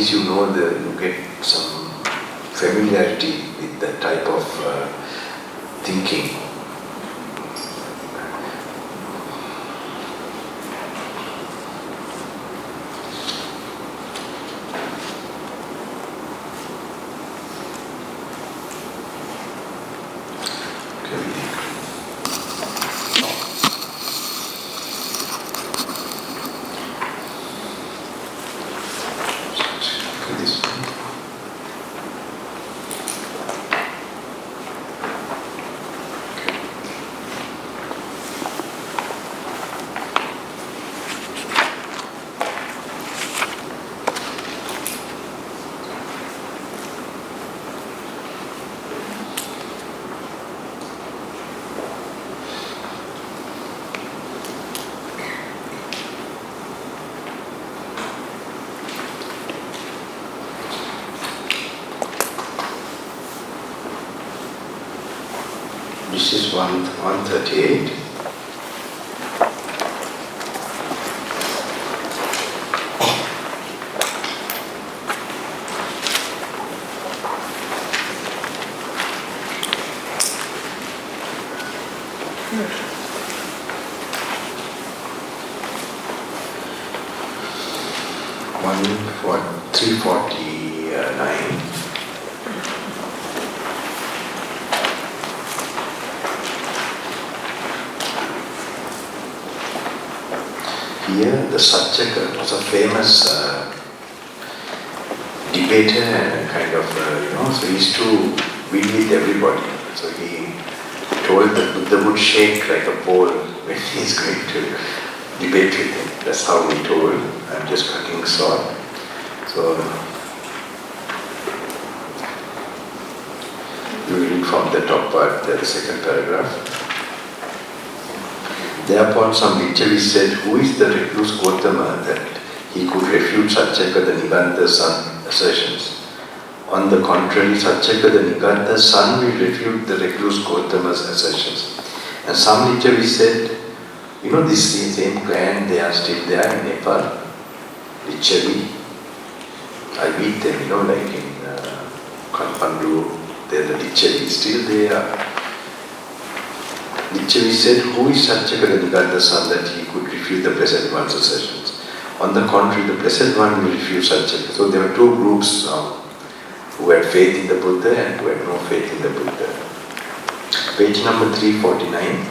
means you get some familiarity with that type of thinking. This is 138. One for 349. Here, the Satchaka was a famous debater and kind of, so he used to win with everybody. So he told that Buddha would shake like a pole when he is going to debate with him. That's how he told. I'm just cutting short. So, you read from the top part, the second paragraph. Thereupon some Vichari said, who is the recluse Gautama that he could refute Satchaka the Niganta's son assertions? On the contrary, Satchaka the Niganta's son will refute the recluse Gautama's assertions. And some Vichari said, this same clan, they are still there in Nepal. Vichari. I meet them, like in Kathmandu, they're the Vichari, still they are. Vichari said, who is Satchaka the Niganta's son that he could refute the Blessed One's assertions? On the contrary, the Blessed One will refute Satchaka. So there were two groups now, who had faith in the Buddha and who had no faith in the Buddha. Page number 349.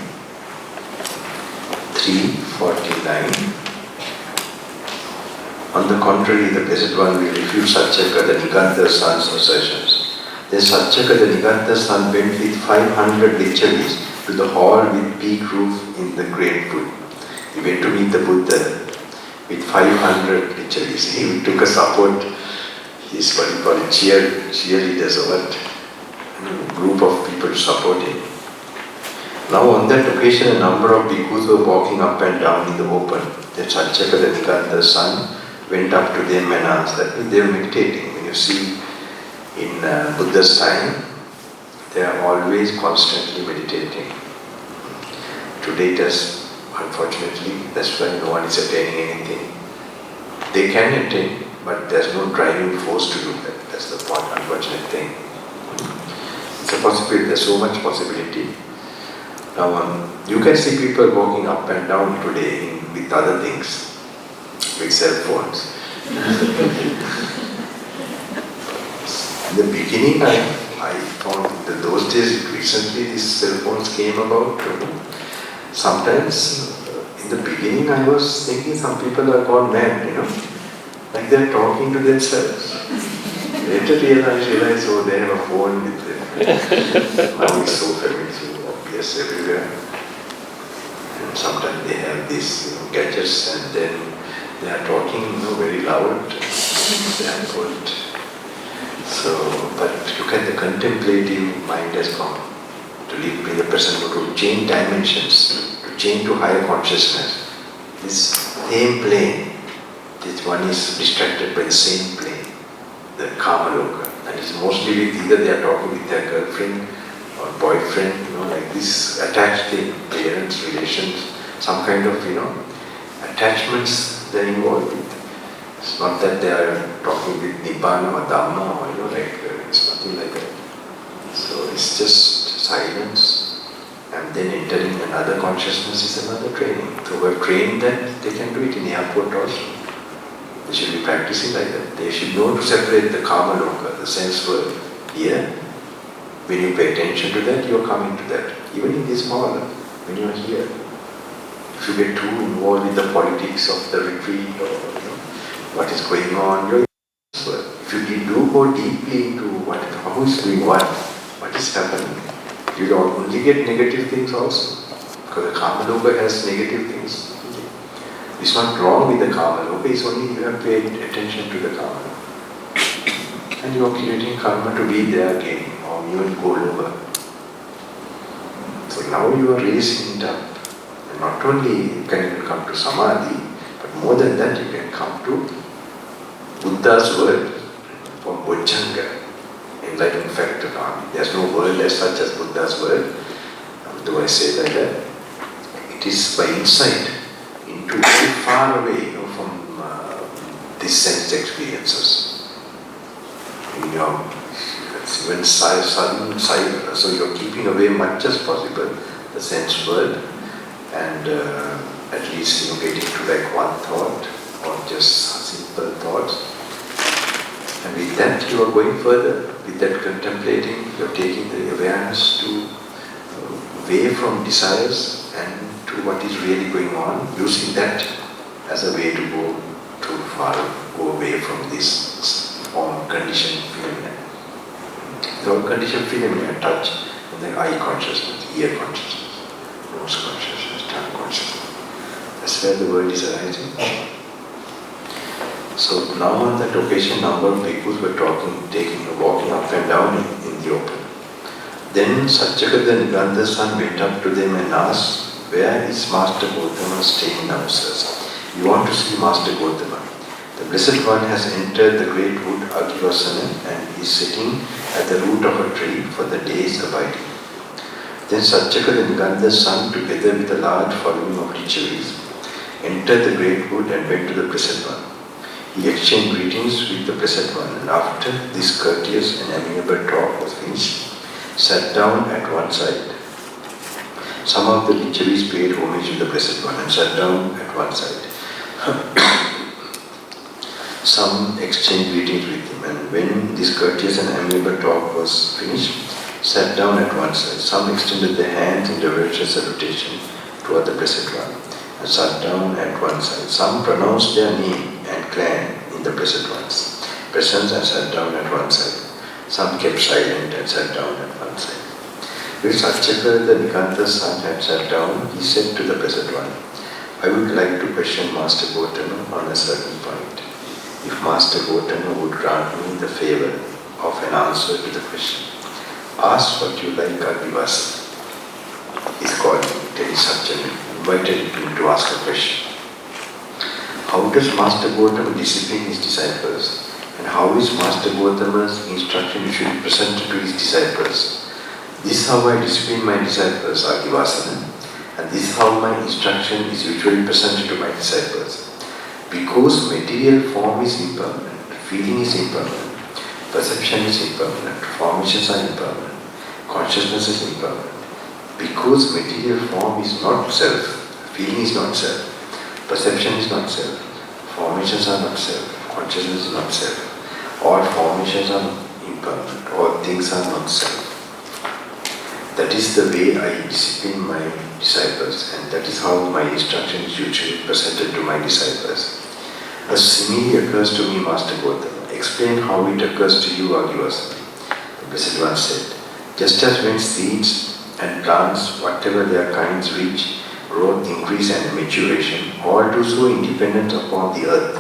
349. On the contrary, the Blessed One will refute Satchaka the Niganta's son's assertions. Then Satchaka the Niganta's son went with 500 Vicharis to the hall with peak roof in the great wood. He went to meet the Buddha with 500 Vicharis. He took a support, his what you call it, cheerleaders or what, group of people to support him. Now on that occasion, a number of bhikkhus were walking up and down in the open. Then Satchaka the Niganta's son went up to them and asked that they were meditating. When you see in Buddha's time, they are always constantly meditating. Today, unfortunately, that's why no one is attaining anything. They can attain, but there's no driving force to do that. That's the unfortunate thing. It's a possibility, there's so much possibility. Now, you can see people walking up and down today with other things, with cell phones. In the beginning, I found that those days, recently these cell phones came about. Sometimes, in the beginning, I was thinking some people are gone mad, like they're talking to themselves. Later realize, oh, they have a phone with them. Now it's so familiar, so obvious everywhere. And sometimes they have these gadgets and then they are talking very loud. They are good. So, but look at the contemplative mind has gone to live in the present world, to change dimensions, to change to higher consciousness. This same plane, this one is distracted by the same plane, the Kamaloka. And it's mostly with either they are talking with their girlfriend or boyfriend, like this attached thing, parents, relations, some kind of, attachments they're involved with. It's not that they are talking with Nibbana or Dhamma or it's nothing like that. So it's just silence, and then entering another consciousness is another training. So we're trained that they can do it in the airport also. They should be practicing like that. They should know to separate the karma loka, the sense world. Here, when you pay attention to that, you are coming to that. Even in this hall, when you are here, if you get too involved with the politics of the retreat or what is going on, you're in this world. If you do go deeply into who is doing what is happening, you don't only get negative things also. Because the karma loka has negative things. It's not wrong with the karma loka, it's only you have paid attention to the karma loka. And you are creating karma to be there again, or even go lower. So now you are raising it up. And not only can you come to samadhi, but more than that you can come to Buddha's word, for bojjhanga, enlightened factor. There's no word as such as Buddha's word. Do I say like that? It is by insight into very far away from these sense experiences. Even sudden silence, so you're keeping away much as possible the sense world, and at least getting to like one thought or just simple thoughts. And with that you are going further. With that contemplating, you're taking the awareness to away from desires and to what is really going on, using that as a way to go too far, go away from this form conditioned phenomena. The conditioned phenomena touch and the eye consciousness, ear consciousness, nose consciousness, tongue consciousness. That's where the word is arising. So now on that occasion, number of bhikkhus were walking up and down in the open. Then Satyagrta Niganta's son went up to them and asked, "Where is Master Gautama staying now, sirs? We want to see Master Gautama. The Blessed One has entered the great wood Agivasana and is sitting at the root of a tree for the day's abiding." Then Satyagrta Niganta's son, together with a large following of ritualis, entered the great wood and went to the Blessed One. He exchanged greetings with the Blessed One, and after this courteous and amiable talk was finished, sat down at one side. Some of the ritualis paid homage to the Blessed One and sat down at one side. Some exchanged greetings with him, and when this courteous and amiable talk was finished, sat down at one side. Some extended their hands in reverential salutation toward the Blessed One and sat down at one side. Some pronounced their name and clan in the Blessed One's presence and sat down at one side. Some kept silent and sat down at one side. When Satyagrta Niganta's son had sat down, he said to the Blessed One, "I would like to question Master Gautama on a certain point. If Master Gautama would grant me the favor of an answer to the question. Ask what you like, Agivasa." He's called Satyagrta, invited him to ask a question. How does Master Gautama discipline his disciples, and how is Master Gautama's instruction should be presented to his disciples? This is how I discipline my disciples, Agivasana, and this is how my instruction is usually presented to my disciples. Because material form is impermanent, feeling is impermanent, perception is impermanent, formations are impermanent, consciousness is impermanent. Because material form is not self, feeling is not self, perception is not self, formations are not self, consciousness is not self, all formations are impermanent, all things are not self. That is the way I discipline my disciples, and that is how my instruction is usually presented to my disciples. A simile occurs to me, Master Gautama. Explain how it occurs to you, Agivasa. The Blessed One said, just as when seeds and plants, whatever their kinds, reach growth, increase and maturation, all do so independent upon the earth,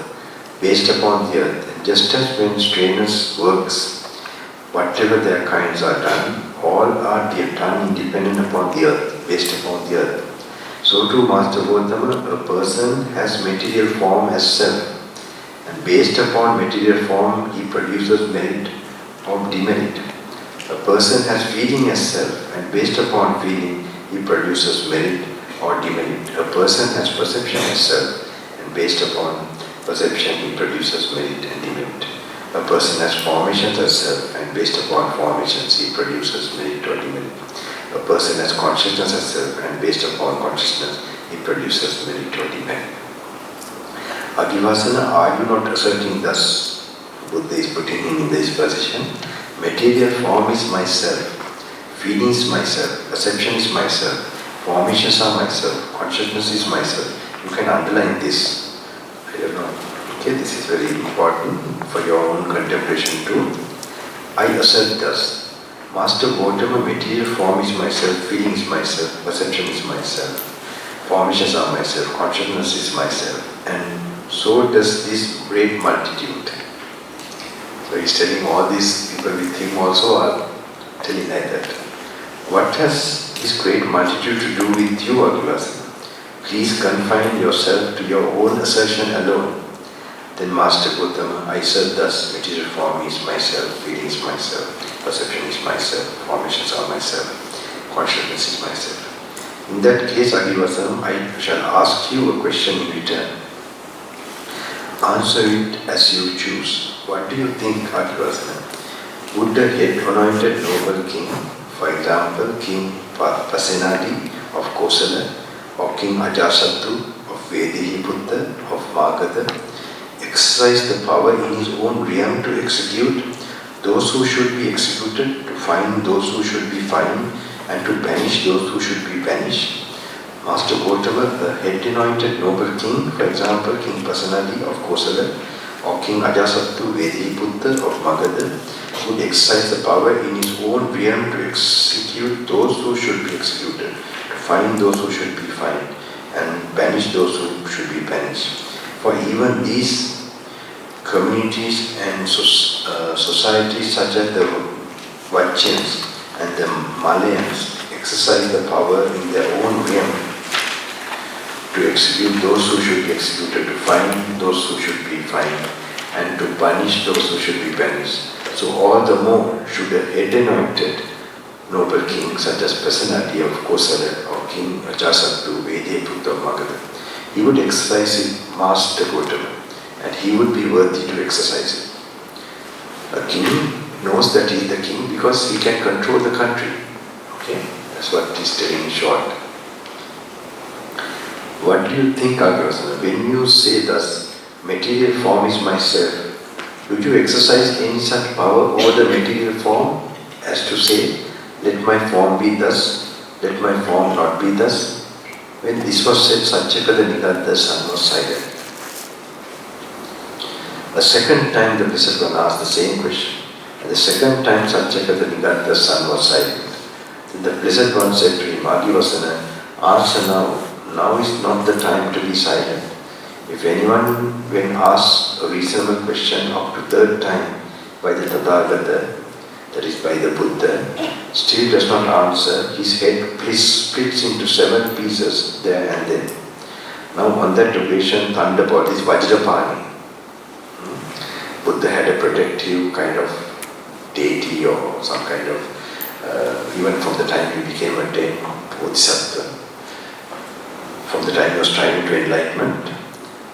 based upon the earth. And just as when strenuous works, whatever their kinds are done, all are done independent upon the earth, based upon the earth. So too, Master Gautama, a person has material form as self, and based upon material form, he produces merit or demerit. A person has feeling as self, and based upon feeling, he produces merit or demerit. A person has perception as self, and based upon perception, he produces merit and demerit. A person has formations as self, and based upon formations, he produces merit or demerit. A person has consciousness as self, and based upon consciousness, he produces merit or demerit. Agivasana, are you not asserting thus? Buddha is putting him in this position. Material form is myself, feeling is myself, perception is myself, formations are myself, consciousness is myself. You can underline this. I don't know. Okay, this is very important for your own contemplation too. I assert thus. Master Gautama, material form is myself, feeling is myself, perception is myself, formations are myself, consciousness is myself, and so does this great multitude. So he's telling all these people with him also are telling like that. What has this great multitude to do with you, Agivasana? Please confine yourself to your own assertion alone. Then Master Gautama, I said thus, material form is myself, feeling is myself, perception is myself, formations are myself, consciousness is myself. In that case, Agivasana, I shall ask you a question in return. Answer it as you choose. What do you think, Agivasana? Would the head-anointed noble king, for example, King Pasenadi of Kosala, or King Ajasattu of Vedihiputta of Magadha, exercise the power in his own realm to execute those who should be executed, to find those who should be fined, and to banish those who should be banished? Master Gautama, the head-anointed noble king, for example, King Pasenadi of Kosala, or King Ajasattu Vedihiputta of Magadha, would exercise the power in his own realm to execute those who should be executed, to find those who should be fined, and banish those who should be banished. For even these communities and societies such as the Vajjans and the Malayans exercise the power in their own realm to execute those who should be executed, to find those who should be fined, and to punish those who should be punished. So all the more should a head-anointed noble king such as Pasenadi of Kosala or King Ajasattu Vedihiputta of Magadha, he would exercise it, Master Gautama, and he would be worthy to exercise it. A king knows that he is the king because he can control the country. Okay, that's what he's telling in short. What do you think, Agivasana? When you say thus, material form is myself, would you exercise any such power over the material form as to say, let my form be thus, let my form not be thus? When this was said, Sanchaka the Nigantha's son was silent. A second time the Blessed One asked the same question, and the second time Sanchaka the Nigantha's son was silent. Then the Blessed One said to him, Agivasana, answer now. Now is not the time to be silent. If anyone, when asked a reasonable question up to third time by the Tathagata, that is by the Buddha, still does not answer, his head splits into 7 pieces there and then. Now on that occasion, thunderbolt is Vajrapani. Buddha had a protective kind of deity or some kind of, even from the time he became a Bodhisattva, from the time he was striving to enlightenment.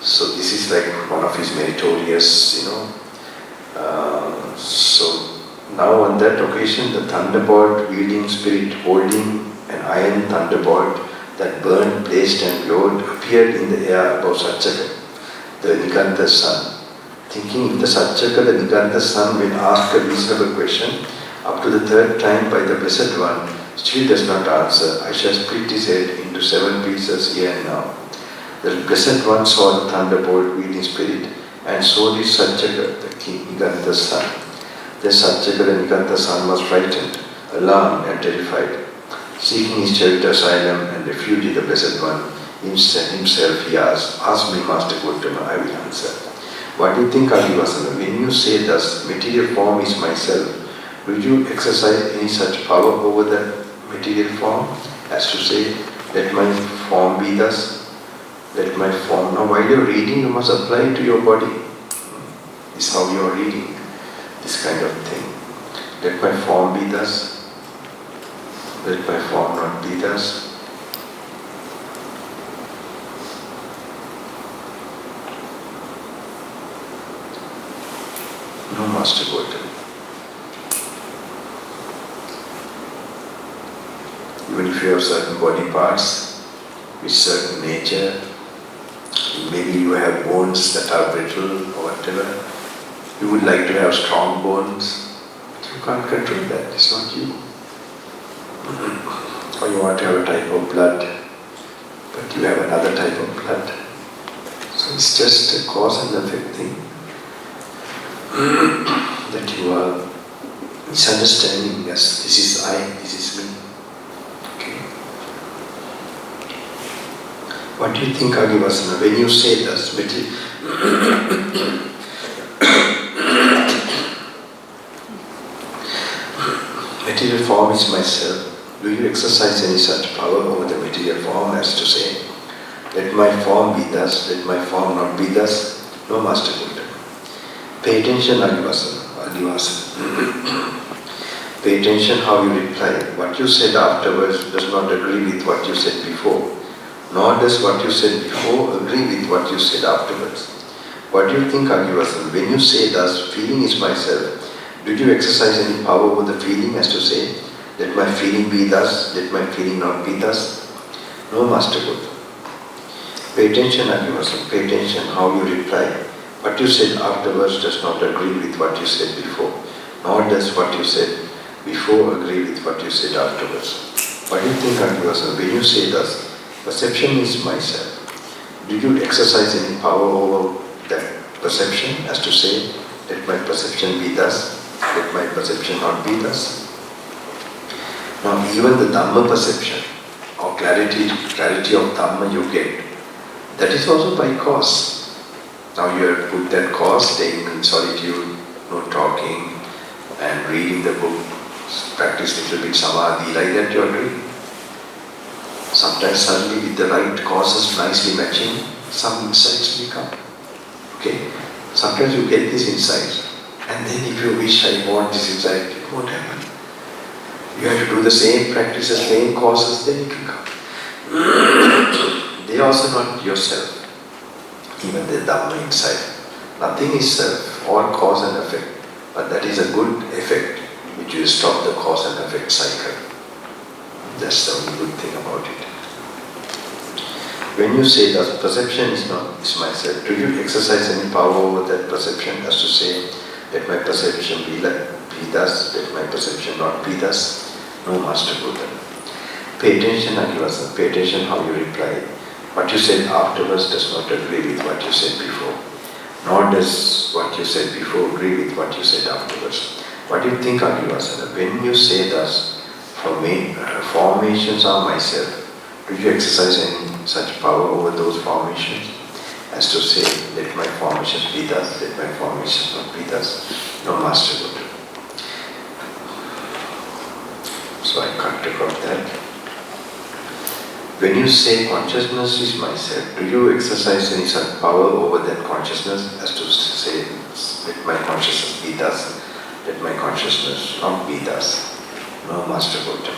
So this is like one of his meritorious, so now on that occasion the thunderbolt wielding spirit holding an iron thunderbolt that burned, blazed and glowed appeared in the air above Satchaka, the Nigantha's son. Thinking if the Satchaka, the Nigantha's son, when asked a reasonable question up to the third time by the Blessed One, still does not answer, I shall split his head into 7 pieces here and now. The Blessed One saw the thunderbolt wielding spirit, and so did Satchaka, the king Nigantha's son. The Satchaka, the Nigantha's son, was frightened, alarmed and terrified. Seeking his shelter, asylum and refuge in the Blessed One, himself he asked, ask me, Master Gautama, I will answer. What do you think, Agivasana? When you say thus, material form is myself, will you exercise any such power over the material form as to say, let my form be thus, let my form. Now while you are reading, you must apply it to your body. This is how you are reading this kind of thing. Let my form be thus, let my form not be thus. No, Master Gautama. Even if you have certain body parts with certain nature, maybe you have bones that are brittle or whatever, you would like to have strong bones, but you can't control that, it's not you. Or you want to have a type of blood, but you have another type of blood. So it's just a cause and effect thing that you are misunderstanding. Yes, this is I, this is me. Okay. What do you think, Agivasana, when you say this? Material form is myself. Do you exercise any such power over the material form as to say, let my form be thus, let my form not be thus? No, Master Buddha. Pay attention, Adivasana. Pay attention how you reply. What you said afterwards does not agree with what you said before, nor does what you said before agree with what you said afterwards. What do you think, Adivasana? When you say thus, feeling is myself, did you exercise any power over the feeling as to say, let my feeling be thus, let my feeling not be thus? No, Master Buddha. Pay attention, Agivasana, pay attention how you reply. What you said afterwards does not agree with what you said before, nor does what you said before agree with what you said afterwards. What do you think, Agivasana, when you say thus, perception is myself, did you exercise any power over that perception as to say, let my perception be thus, let my perception not be thus? Now even the Dhamma perception or clarity of Dhamma you get, that is also by cause. Now you have put that cause, staying in solitude, no talking, and reading the book, practice little bit samadhi, like that you are doing. Sometimes suddenly with the right causes nicely matching, some insights will come. Okay? Sometimes you get these insights, and then if you wish, I want this insight, it won't happen. You have to do the same practices, same causes, then it will come. They are also not yourself. Even the Dhamma inside. Nothing is self, all cause and effect. But that is a good effect which will stop the cause and effect cycle. That's the only good thing about it. When you say that perception is myself, do you exercise any power over that perception as to say, let my perception be thus, let my perception not be thus? No, Master Buddha. Pay attention, Agivasana, pay attention how you reply. What you said afterwards does not agree with what you said before, nor does what you said before agree with what you said afterwards. What do you think, Agivasana? When you say thus, formations are myself, do you exercise any such power over those formations as to say, let my formations be thus, let my formations not be thus? No, Master Buddha. So I cut across that. When you say consciousness is myself, do you exercise any such power over that consciousness as to say, let my consciousness be thus, let my consciousness not be thus? No, Master Buddha.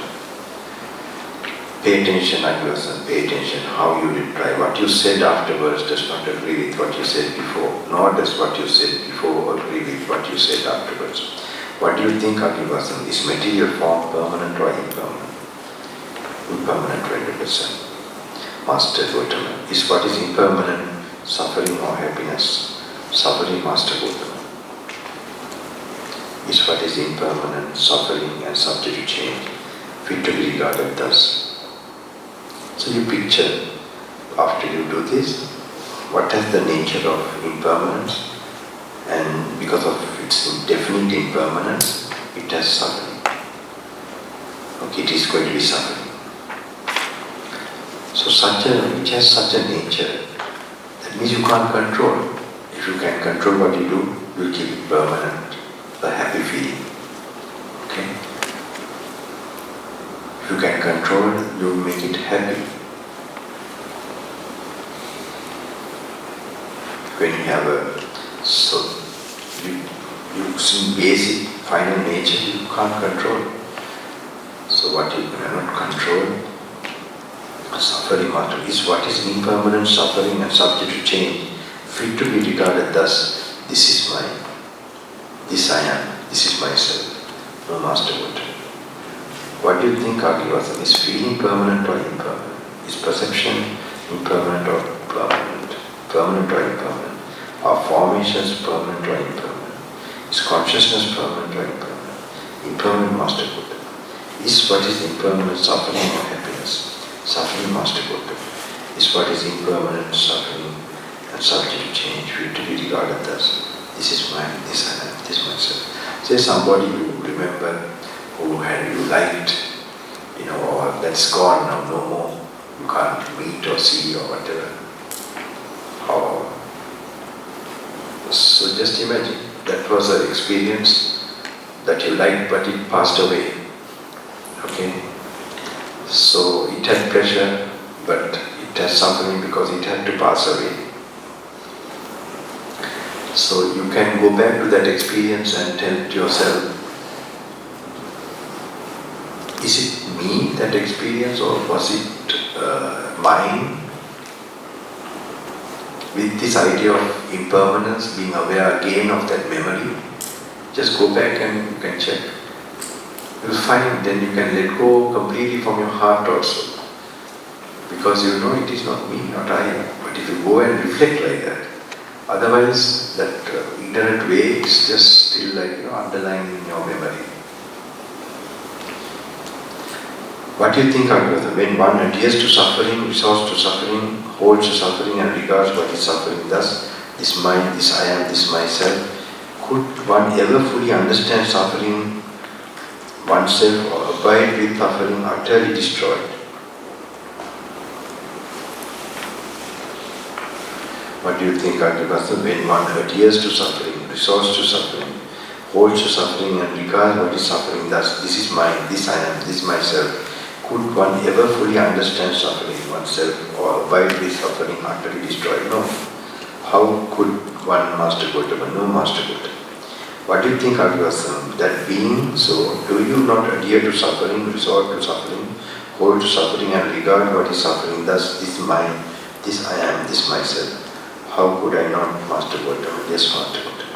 Pay attention, Agivasana, pay attention how you reply. What you said afterwards does not agree with what you said before, nor does what you said before agree with what you said afterwards. What do you think, Agivasana? Is material form permanent or impermanent? Impermanent 20%. Master Gautama, is what is impermanent suffering or happiness? Suffering, Master Gautama. Is what is impermanent suffering and subject to change, fit to be regarded thus? So you picture, after you do this, what is the nature of impermanence, and because of its indefinite impermanence, it has suffering. Okay, it is going to be suffering. So which has such a nature, that means you can't control. If you can control what you do, you'll keep it permanent, a happy feeling. Okay? If you can control, you'll make it happy. When you have you see basic, final nature, you can't control. So what you cannot control, suffering is what is impermanent, suffering and subject to change, fit to be regarded thus. This is mine. this I am, this is myself, no Master Buddha. What do you think, Agivasam? Is feeling permanent or impermanent? Is perception impermanent or permanent? Permanent or impermanent? Are formations permanent or impermanent? Is consciousness permanent or impermanent? Impermanent Master Buddha. Is what is impermanent suffering or happiness? Suffering Master Buddha. Is what is impermanent suffering and subject to change, to be regarded thus. This is mine, this I am, this myself. Say somebody you remember who had you liked, or that's gone now, no more. You can't meet or see or whatever. So just imagine, that was an experience that you liked but it passed away. Okay? So it had pleasure but it has suffering because it had to pass away. So you can go back to that experience and tell to yourself, is it me, that experience, or was it mine? With this idea of impermanence, being aware again of that memory, just go back and you can check. You'll find then you can let go completely from your heart also. Because you know it is not me, not I. But if you go and reflect like that, otherwise that ignorant way is just still like underlying in your memory. What do you think, Agavasam? When one adheres to suffering, resorts to suffering, holds to suffering and regards what is suffering, thus, this mind, this I am, this myself, could one ever fully understand suffering oneself or abide with suffering utterly destroyed? What do you think, Agavasam? When one adheres to suffering, resorts to suffering, holds to suffering and regards what is suffering, thus, this is mine, this I am, this myself, could one ever fully understand suffering oneself or abide with suffering utterly destroyed? No. How could one Master Buddha? No Master Buddha. What do you think, Agavasam? That being so, do you not adhere to suffering, resort to suffering, hold to suffering and regard what is suffering? Thus, this is mine, this I am, this myself. How could I not, Master Buddha? Yes, Master Buddha.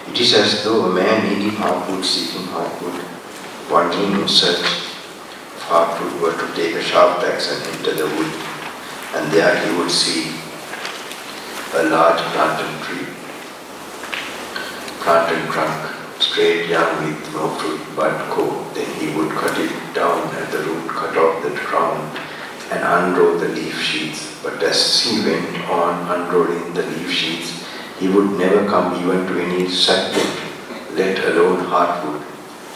It is as though a man needing hard food, seeking hard food, wandering in search of hard food were to take a sharp axe and enter the wood, and there he would see a large plantain tree, plantain trunk, straight young with no fruit but core. Then he would cut it down at the root, cut off the crown, and unroll the leaf sheaths. But as he went on unrolling the leaf sheaths, he would never come even to any sacred, let alone hard food.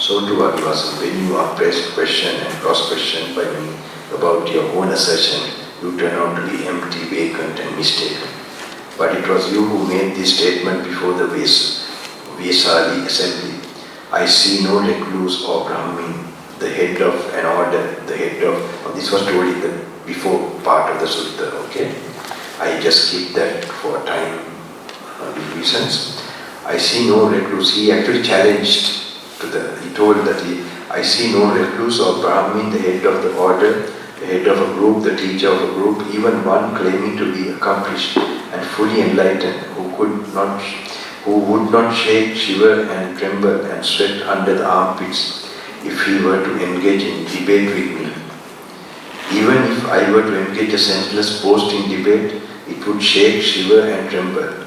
So too, Agavasam, when you are pressed, questioned and cross-questioned by me about your own assertion, you turn out to be empty, vacant and mistaken. But it was you who made this statement before the Vesali assembly. I see no recluse or Brahmin, the head of an order, the head of this was told in the before part of the sutta, okay? I just keep that for time reasons. I see no recluse. He actually challenged he told that I see no recluse or Brahmin, the head of the order, the head of a group, the teacher of a group, even one claiming to be accomplished and fully enlightened, who would not shake, shiver and tremble and sweat under the armpits if he were to engage in debate with me. Even if I were to engage a senseless boast in debate, it would shake, shiver and tremble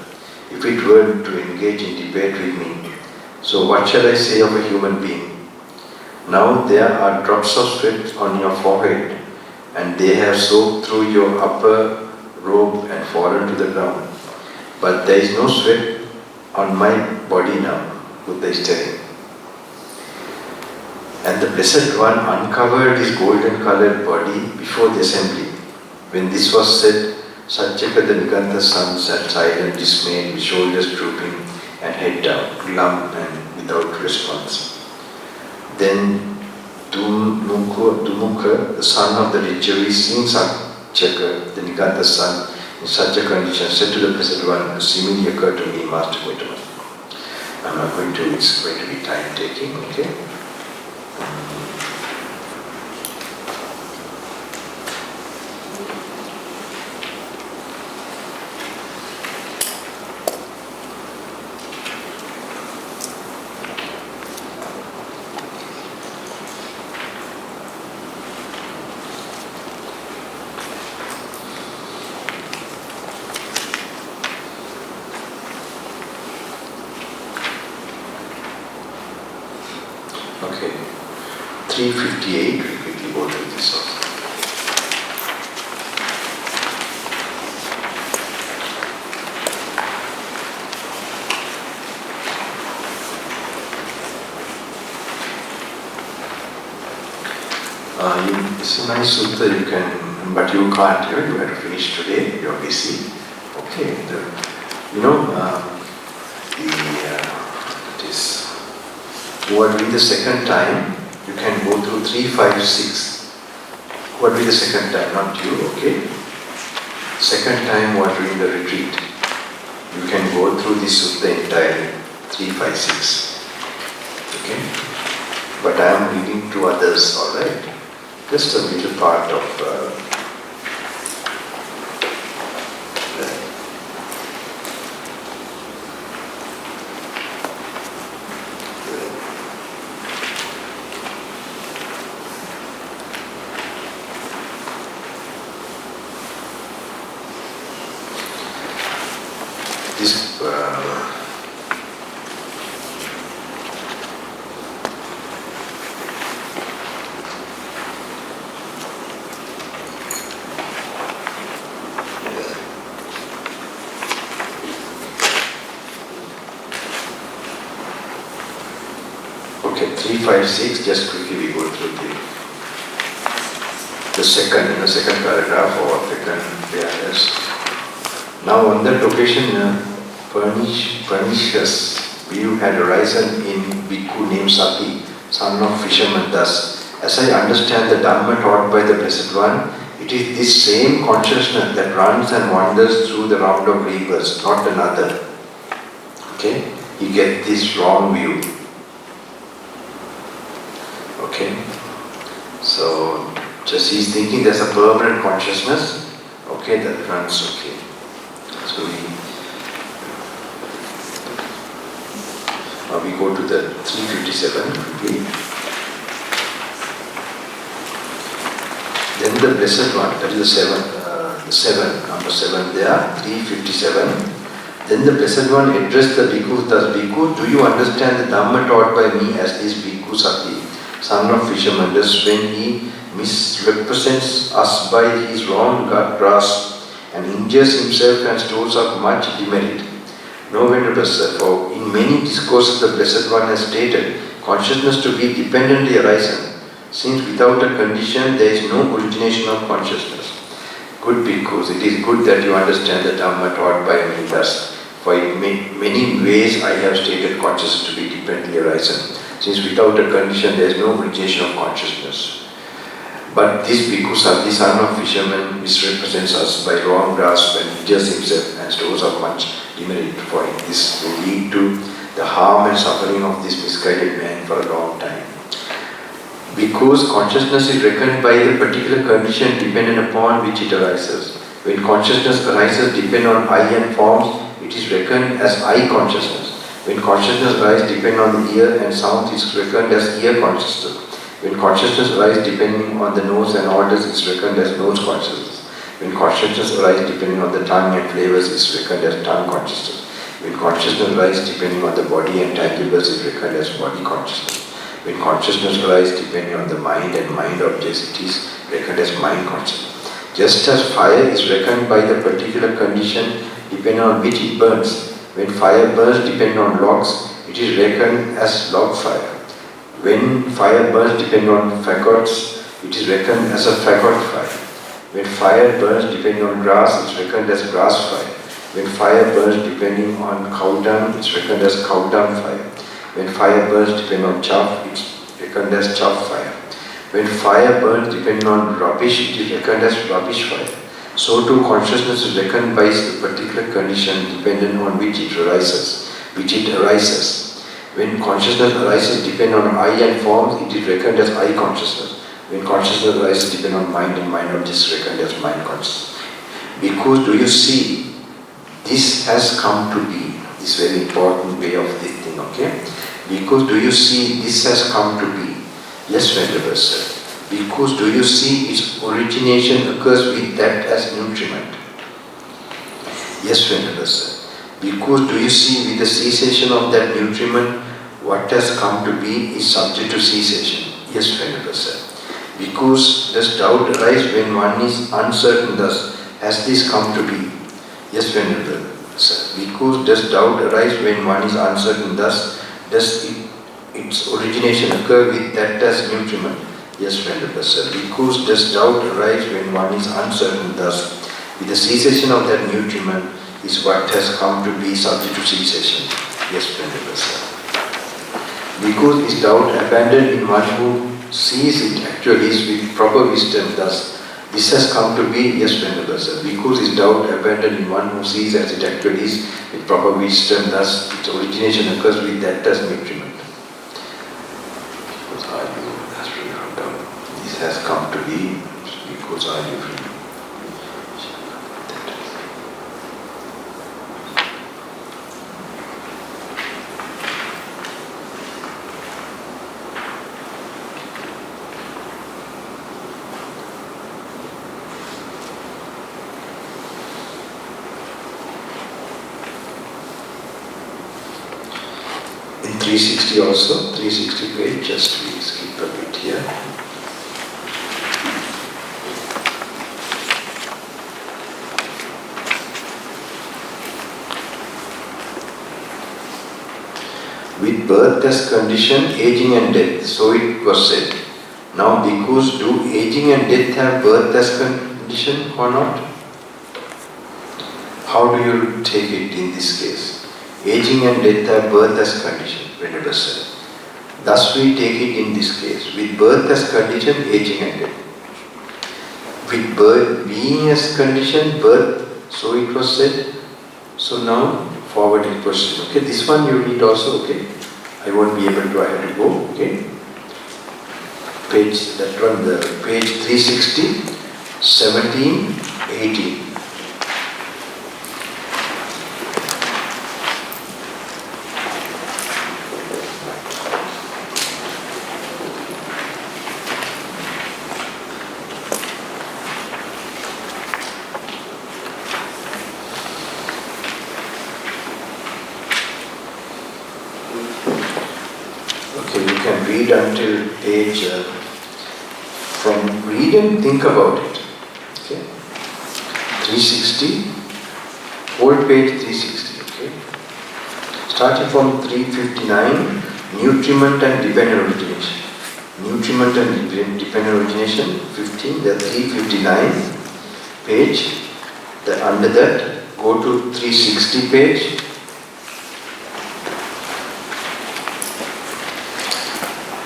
if it were to engage in debate with me. So what shall I say of a human being? Now there are drops of sweat on your forehead, and they have soaked through your upper robe and fallen to the ground. But there is no sweat on my body now, Buddha is telling. And the Blessed One uncovered his golden-colored body before the assembly. When this was said, Satchaka the Niganta's son sat silent, dismayed, with shoulders drooping and head down, glum and without response. Then Dumukha, the son of the Licchavi, seeing Satchaka, the Niganta's son, in such a condition, said to the Blessed One, a simile occurred to me, Master Buddha. I'm not going to, it's going to be time taking, okay? 358, we quickly go through this also. It's a nice sutta, you can, but you can't, you have to finish today, you're busy. Okay, it is, who are doing the second time, you can go through 356. Who are doing the second time, not you, okay? Second time who are doing the retreat, you can go through this sutta entirely, 356. Okay? But I am reading to others, alright? Just a little part of this okay, 356, just quickly we go through the second paragraph or second pairs. Now on that occasion, pernicious view had arisen in Bhikkhu named Sati, son of fisherman, thus: as I understand the Dhamma taught by the Blessed One, it is this same consciousness that runs and wanders through the round of rivers, not another. Okay? You get this wrong view. Okay? So, just he's thinking there's a permanent consciousness, okay, that runs, okay. So we go to the 357 quickly. Then the Blessed One, that is number 7 there, 357. Then the Blessed One addressed the Bhikkhu, thus: Bhikkhu, do you understand the Dhamma taught by me as this Bhikkhu Sati, son of fisherman? Thus when he misrepresents us by his wrong grasp and injures himself and stores up much demerit. No, Venerable Sir, for in many discourses the Blessed One has stated consciousness to be dependently arisen, since without a condition there is no origination of consciousness. Good Bhikkhus, it is good that you understand the Dhamma taught by me thus, for in many ways I have stated consciousness to be dependently arisen, since without a condition there is no origination of consciousness. But this Bhikkhu Sati, son of fisherman, misrepresents us by wrong grasp and injures himself and stores up much demerit, for this will lead to the harm and suffering of this misguided man for a long time. Because consciousness is reckoned by the particular condition dependent upon which it arises. When consciousness arises depend on eye and forms, it is reckoned as eye consciousness. When consciousness arises depend on the ear and sounds, it is reckoned as ear consciousness. When consciousness arises depending on the nose and odors, it is reckoned as nose consciousness. When consciousness arises depending on the tongue and flavors, it is reckoned as tongue consciousness. When consciousness arises depending on the body and tangibles, it is reckoned as body consciousness. When consciousness arises depending on the mind and mind objects, it is reckoned as mind consciousness. Just as fire is reckoned by the particular condition depending on which it burns. When fire burns depending on logs, it is reckoned as log fire. When fire burns depending on fagots, it is reckoned as a fagot fire. When fire burns depending on grass, it is reckoned as grass fire. When fire burns depending on cow dung, it is reckoned as cow dung fire. When fire burns depending on chaff, it is reckoned as chaff fire. When fire burns depending on rubbish, it is reckoned as rubbish fire. So too consciousness is reckoned by the particular condition dependent on which it arises. When consciousness arises depending on eye and forms, it is reckoned as eye consciousness. When consciousness arises depending on mind and mind objects, reckoned as mind consciousness. Because do you see, this has come to be, this very important way of this thing, okay? Because do you see, this has come to be. Yes, Venerable Sir. Because do you see, its origination occurs with that as nutriment. Yes, Venerable Sir. Because do you see, with the cessation of that nutriment, what has come to be is subject to cessation. Yes, Venerable Sir. Because does doubt arise when one is uncertain thus? Has this come to be? Yes, Venerable Sir. Because does doubt arise when one is uncertain thus? Does its origination occur with that as nutriment? Yes, Venerable Sir. Because does doubt arise when one is uncertain thus? With the cessation of that nutriment is what has come to be subject to cessation. Yes, Venerable Sir. Because is doubt abandoned in one who sees it actually is with proper wisdom thus? This has come to be, yes, Venerable Sir. Because is doubt abandoned in one who sees as it actually is with proper wisdom thus, its origination occurs with that as nutriment. Because are you as free from doubt? This has come to be because are you free? In 360 also, 360 page, just we skip a bit here. With birth as condition, aging and death, so it was said. Now, because do aging and death have birth as condition or not? How do you take it in this case? Aging and death have birth as condition, Venerable Sir. Thus we take it in this case. With birth as condition, aging and death. With birth being as condition, birth, so it was said. So now, forwarded question. Okay, this one you read also, okay? I won't be able to, I have to go, okay? Page, that one, the page 360, 17, 18. Until page, from read and think about it. Okay, 360, whole page 360. Okay, starting from 359, nutriment and dependent origination. Nutriment and dependent origination, 15. The 359 page. Under that, go to 360 page.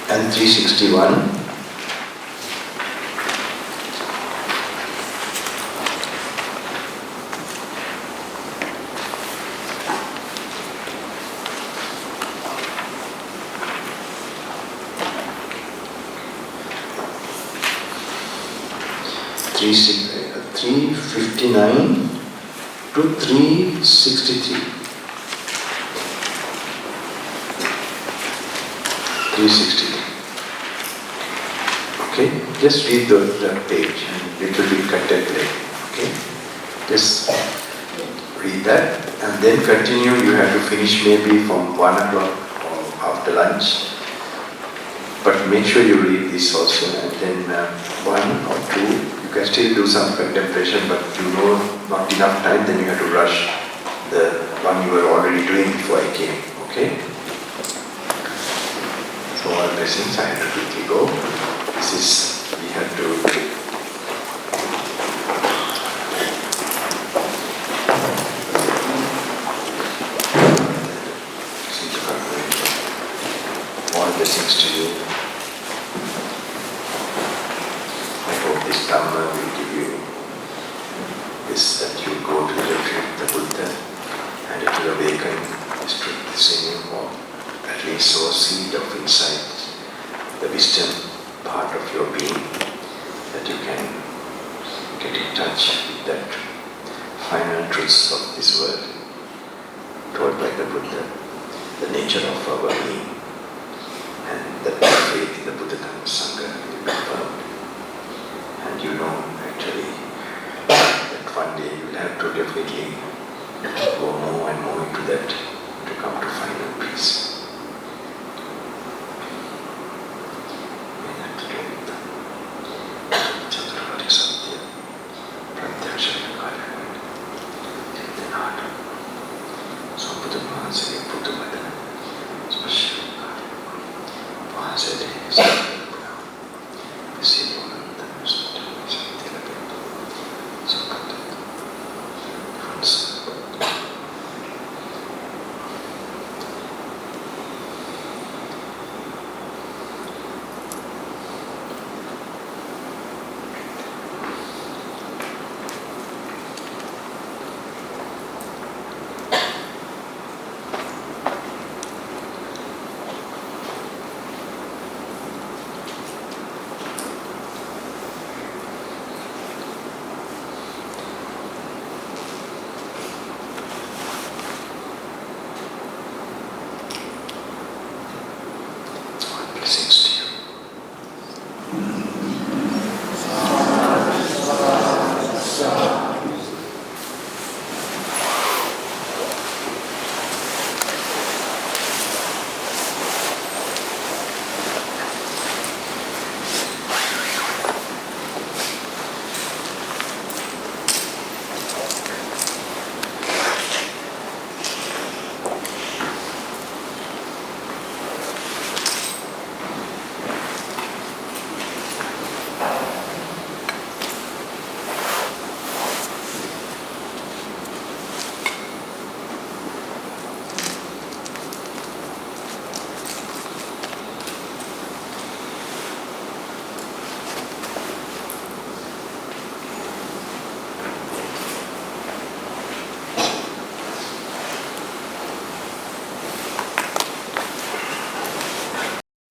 And 361. Three 359 to 363. 363. Okay, just read the page and it will be contemplated. Okay, just read that and then continue. You have to finish maybe from 1 o'clock or after lunch. But make sure you read this also, and then 1 or 2. You can still do some contemplation, but you know not enough time, then you have to rush the one you were already doing before I came. Okay. So all blessings, I have to quickly go. This is, we have to all blessings to you. I hope this Dhamma will give you this, that you go to the retreat of the Buddha and it will awaken this truth in you, or at least sow a seed of insight, the wisdom part of your being, that you can get in touch with that final truths of this world, taught by the Buddha, the nature of our being, and that faith in the Buddha Dhamma Sangha will be found. And you know actually that one day you will have to definitely go more and more into that to come to final peace.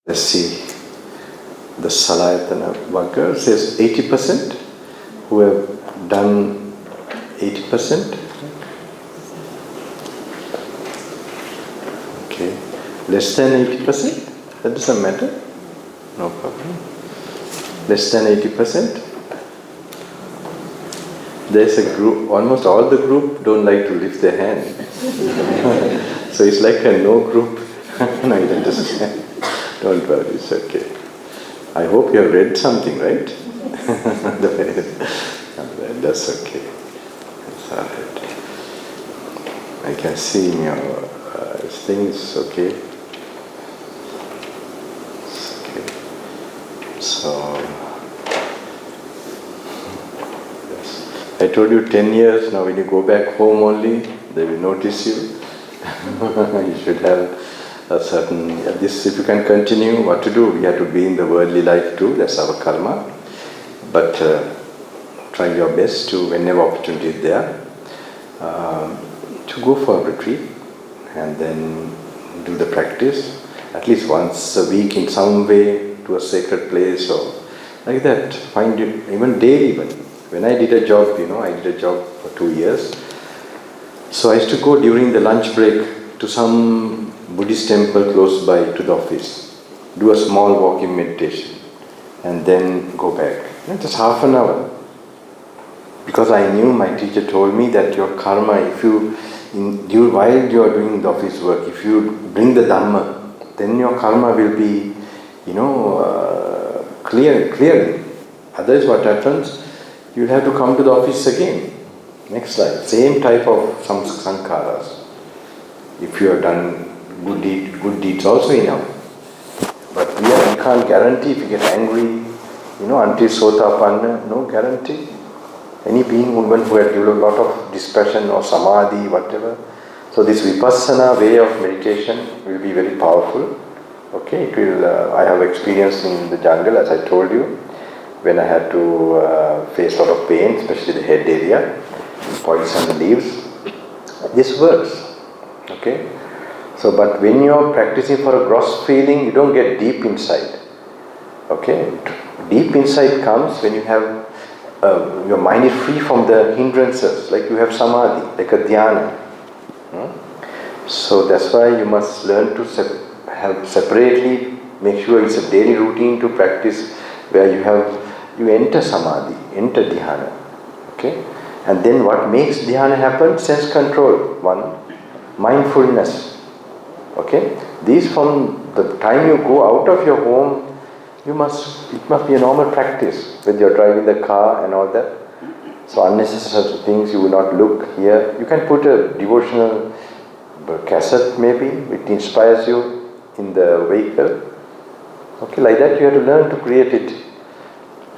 Let's see, the Salayatana worker says 80% who have done 80%. Okay, less than 80%, that doesn't matter, no problem. Less than 80%. There's a group, almost all the group don't like to lift their hand. So it's like a no group. No, you understand. Don't worry, it's okay. I hope you have read something, right? That's okay. That's all right. I can see in your things, okay. It's okay. So, yes. I told you 10 years, now when you go back home only, they will notice you. You should have a certain, this if you can continue, what to do? We have to be in the worldly life too, that's our karma. But try your best to, whenever opportunity is there, to go for a retreat and then do the practice, at least once a week in some way to a sacred place or like that. Find it, even daily even. When I did a job, I did a job for 2 years. So I used to go during the lunch break to some Buddhist temple close by to the office, do a small walking meditation and then go back. Just half an hour. Because I knew, my teacher told me that your karma, if while you are doing the office work, if you bring the Dhamma, then your karma will be, clearing. Otherwise what happens, you'll have to come to the office again. Next life, same type of some sankharas. If you have done good deeds also enough. But we can't guarantee if you get angry, until Sotapanna, no guarantee. Any being, woman who had developed a lot of dispassion or samadhi, whatever. So this vipassana way of meditation will be very powerful. Okay, it will. I have experienced in the jungle, as I told you, when I had to face a lot of pain, especially the head area, poison leaves. This works. Okay. So, but when you are practicing for a gross feeling, you don't get deep insight. Okay, deep insight comes when you have your mind is free from the hindrances, like you have samadhi, like a dhyana. So that's why you must learn to have separately. Make sure it's a daily routine to practice where you enter samadhi, enter dhyana. Okay, and then what makes dhyana happen? Sense control. One, mindfulness. Okay, these from the time you go out of your home, it must be a normal practice when you're driving the car and all that. So unnecessary things you will not look here. You can put a devotional cassette maybe, it inspires you in the vehicle. Okay, like that you have to learn to create it.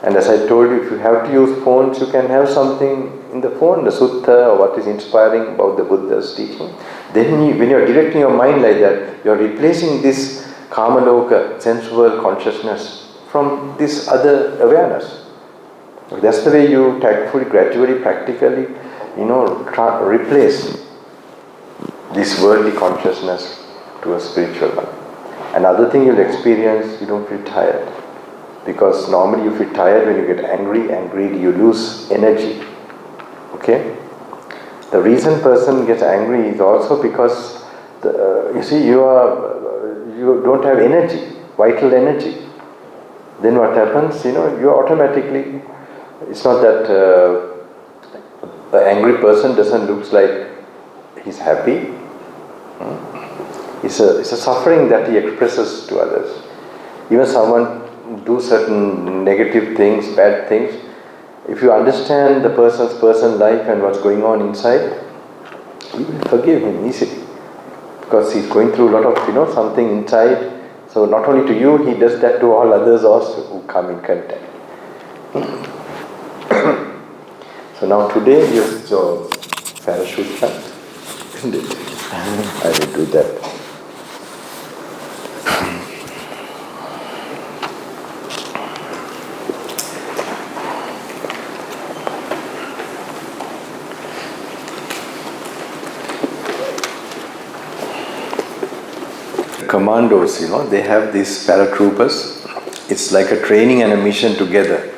And as I told you, if you have to use phones, you can have something in the phone, the sutta or what is inspiring about the Buddha's teaching. Then when you are directing your mind like that, you are replacing this Kamaloka, sense world consciousness from this other awareness. That's the way you tactfully, gradually, practically, replace this worldly consciousness to a spiritual one. Another thing you'll experience, you don't feel tired. Because normally you feel tired when you get angry and greedy, you lose energy. Okay? The reason person gets angry is also because you don't have energy, vital energy. Then what happens? You automatically, it's not that an angry person doesn't look like he's happy. It's a suffering that he expresses to others. Even someone do certain negative things, bad things, if you understand the person's personal life and what's going on inside, you will forgive him easily. Because he's going through a lot of, something inside. So not only to you, he does that to all others also who come in contact. So now today, here's your parachute back. Isn't it? I will do that. Commandos, they have these paratroopers. It's like a training and a mission together.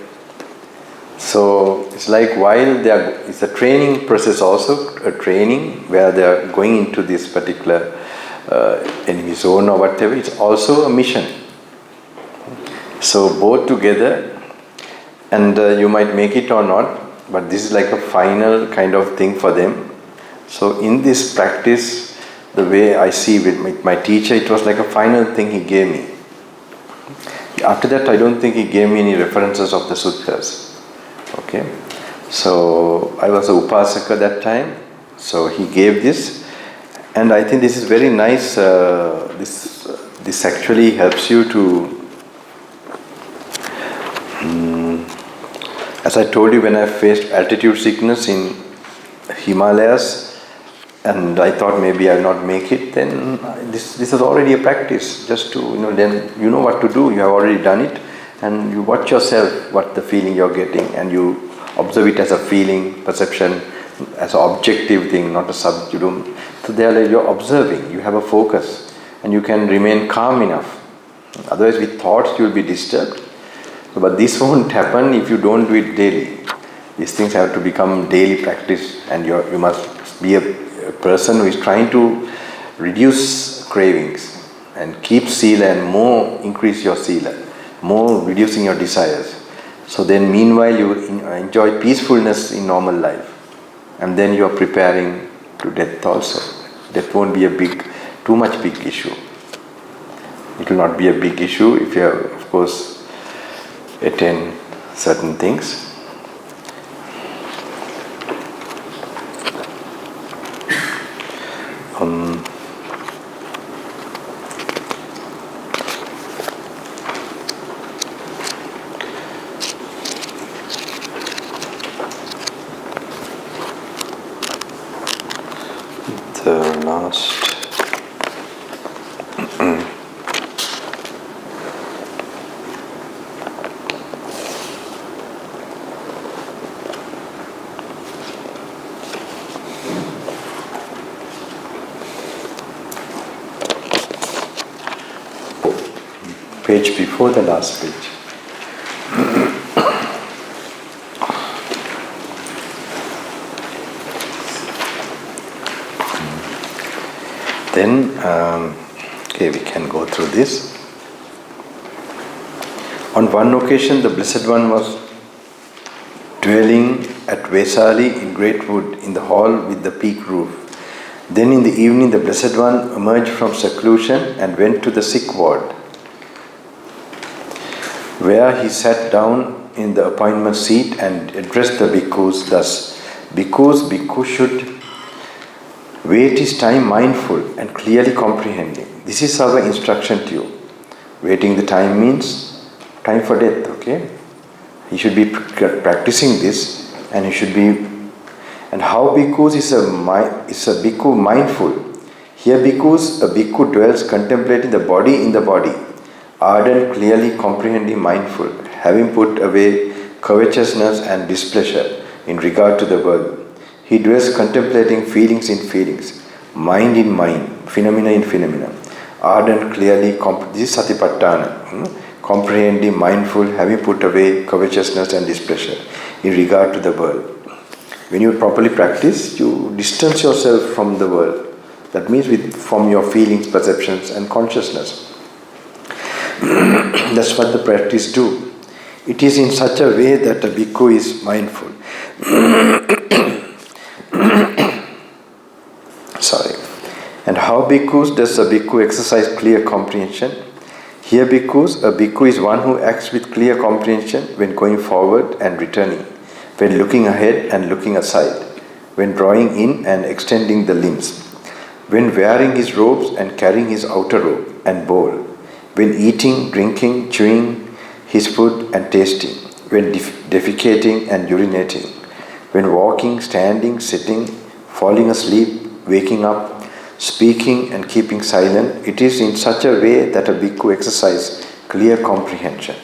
So it's like it's a training process also, a training where they are going into this particular enemy zone or whatever. It's also a mission. So both together, and you might make it or not, but this is like a final kind of thing for them. So in this practice, the way I see with my teacher, it was like a final thing he gave me. After that, I don't think he gave me any references of the suttas. Okay, so I was a upasaka that time, so he gave this, and I think this is very nice. This actually helps you to, as I told you, when I faced altitude sickness in Himalayas, and I thought maybe I'll not make it, then this is already a practice. Just to, then you know what to do, you have already done it, and you watch yourself, what the feeling you're getting, and you observe it as a feeling, perception, as an objective thing, not a sub, so there you're observing, you have a focus, and you can remain calm enough. Otherwise with thoughts you'll be disturbed. But this won't happen if you don't do it daily. These things have to become daily practice, and you must be a person who is trying to reduce cravings and keep sila and more increase your sila, more reducing your desires. So then meanwhile you enjoy peacefulness in normal life, and then you are preparing to death also. That won't be too much big issue. It will not be a big issue if you have, of course, attain certain things. The last page before the last page. Then, we can go through this. On one occasion, the Blessed One was dwelling at Vesali in great wood in the hall with the peak roof. Then in the evening, the Blessed One emerged from seclusion and went to the sick ward, where he sat down in the appointment seat and addressed the bhikkhus thus: Bhikkhus, bhikkhu should Wait is time mindful and clearly comprehending. This is our instruction to you. Waiting the time means time for death, okay? You should be practicing this, and you should be. And how bhikkhus is a bhikkhu mindful? Here bhikkhus, a bhikkhu dwells contemplating the body in the body, ardent, clearly comprehending, mindful, having put away covetousness and displeasure in regard to the world. He dwells contemplating feelings in feelings, mind in mind, phenomena in phenomena, ardent, clearly, this is satipatthana, comprehending, mindful, having put away covetousness and displeasure in regard to the world. When you properly practice, you distance yourself from the world. That means from your feelings, perceptions and consciousness. That's what the practice do. It is in such a way that a bhikkhu is mindful. Sorry. And how bhikkhus does a bhikkhu exercise clear comprehension? Here bhikkhus, a bhikkhu is one who acts with clear comprehension when going forward and returning, when looking ahead and looking aside, when drawing in and extending the limbs, when wearing his robes and carrying his outer robe and bowl, when eating, drinking, chewing his food and tasting, when defecating and urinating, when walking, standing, sitting, falling asleep, waking up, speaking and keeping silent. It is in such a way that a bhikkhu exercises clear comprehension.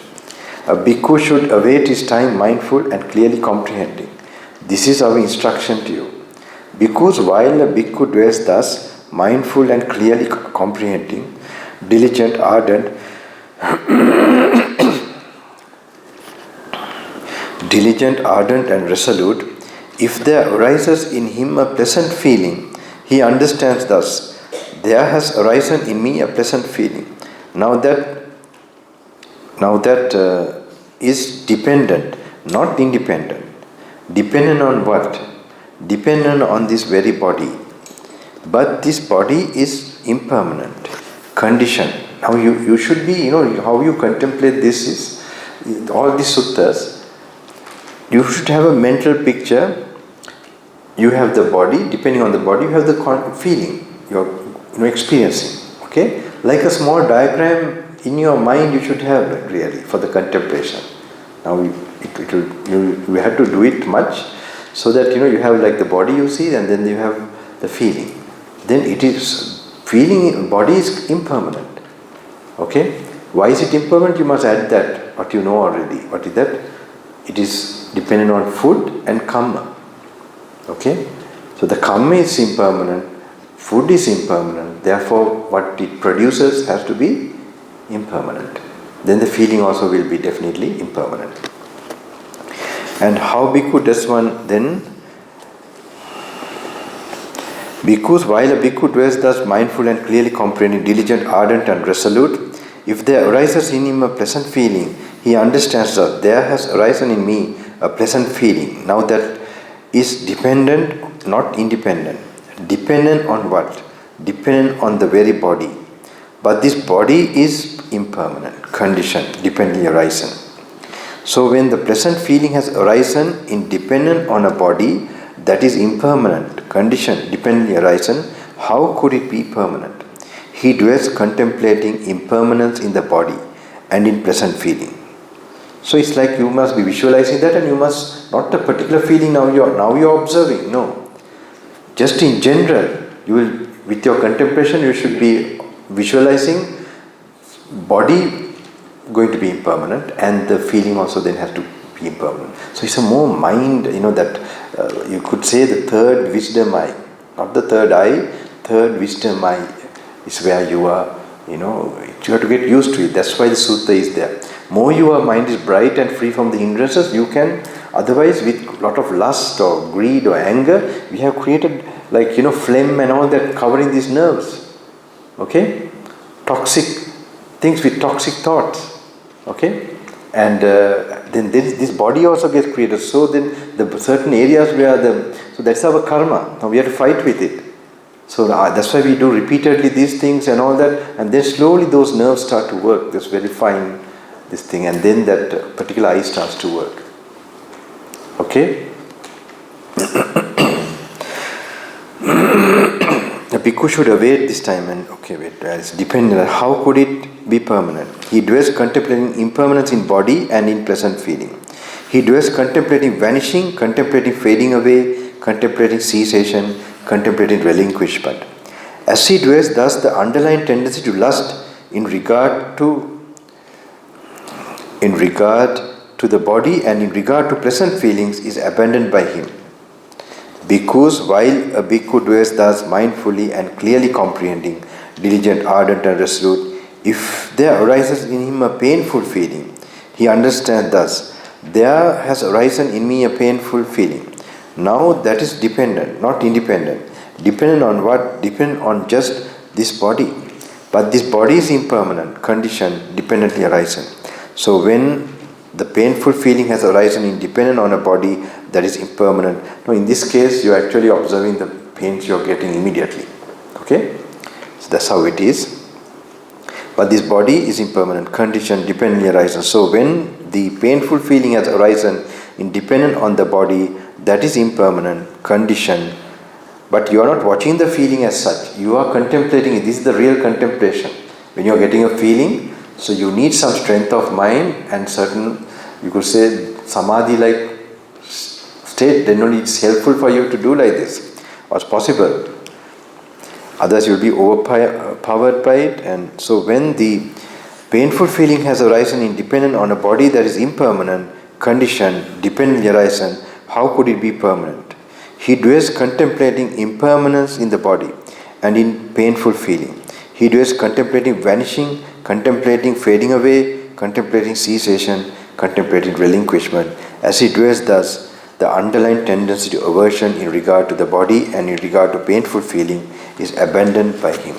A bhikkhu should await his time mindful and clearly comprehending. This is our instruction to you. Bhikkhus, while a bhikkhu dwells thus, mindful and clearly comprehending, diligent, ardent, and resolute, if there arises in him a pleasant feeling, he understands thus, there has arisen in me a pleasant feeling. Now that is dependent, not independent. Dependent on what? Dependent on this very body. But this body is impermanent, conditioned. Now you should be, how you contemplate this is, all these suttas, you should have a mental picture. You have the body, depending on the body, you have the feeling, you're experiencing, okay? Like a small diagram in your mind you should have really for the contemplation. Now you have to do it much so that you have like the body you see and then you have the feeling. Then it is, feeling, body is impermanent, okay? Why is it impermanent? You must add that, what you know already. What is that? It is dependent on food and karma. Okay? So the karma is impermanent, food is impermanent, therefore what it produces has to be impermanent. Then the feeling also will be definitely impermanent. And how bhikkhu does one then? Bhikkhus, while a bhikkhu dwells thus mindful and clearly comprehending, diligent, ardent and resolute, if there arises in him a pleasant feeling, he understands that there has arisen in me a pleasant feeling. Now that is dependent, not independent. Dependent on what? Dependent on the very body. But this body is impermanent, conditioned, dependently arisen. So when the pleasant feeling has arisen independent on a body that is impermanent, conditioned, dependently arisen, how could it be permanent? He dwells contemplating impermanence in the body and in pleasant feeling. So it's like you must be visualizing that, and you must, not a particular feeling now you're observing, no. Just in general, you will, with your contemplation, you should be visualizing body going to be impermanent and the feeling also then has to be impermanent. So it's a more mind, that you could say the third wisdom eye, not the third eye, third wisdom eye is where you are, you have to get used to it. That's why the sutta is there. More your mind is bright and free from the hindrances, you can, otherwise with a lot of lust or greed or anger, we have created like, phlegm and all that covering these nerves. Okay? Toxic things with toxic thoughts. Okay? And then this body also gets created. So then the certain areas where so that's our karma. Now we have to fight with it. So that's why we do repeatedly these things and all that. And then slowly those nerves start to work. This very fine, this thing. And then that particular eye starts to work. Okay? bhikkhu should await this time and it's dependent. How could it be permanent? He dwells contemplating impermanence in body and in present feeling. He dwells contemplating vanishing, contemplating fading away, contemplating cessation, contemplating relinquishment. As he dwells thus, the underlying tendency to lust in regard to the body and in regard to present feelings is abandoned by him. Bhikkhus, while a bhikkhu dwells thus mindfully and clearly comprehending, diligent, ardent and resolute, if there arises in him a painful feeling, he understands thus, there has arisen in me a painful feeling. Now that is dependent, not independent. Dependent on what? Dependent on just this body. But this body is impermanent, conditioned, dependently arisen. So when the painful feeling has arisen independent on a body that is impermanent. Now in this case, you are actually observing the pains you are getting immediately. Okay? So that's how it is. But this body is impermanent, conditioned, dependently arisen. So when the painful feeling has arisen independent on the body that is impermanent, conditioned, but you are not watching the feeling as such. You are contemplating it. This is the real contemplation. When you are getting a feeling, so you need some strength of mind and certain, you could say, samadhi-like state, then only it's helpful for you to do like this, or it's possible. Otherwise you will be overpowered by it. And so when the painful feeling has arisen independent on a body that is impermanent, conditioned, dependently arisen, how could it be permanent? He dwells contemplating impermanence in the body and in painful feeling. He dwells contemplating vanishing, contemplating fading away, contemplating cessation, contemplating relinquishment. As he dwells thus, the underlying tendency to aversion in regard to the body and in regard to painful feeling is abandoned by him.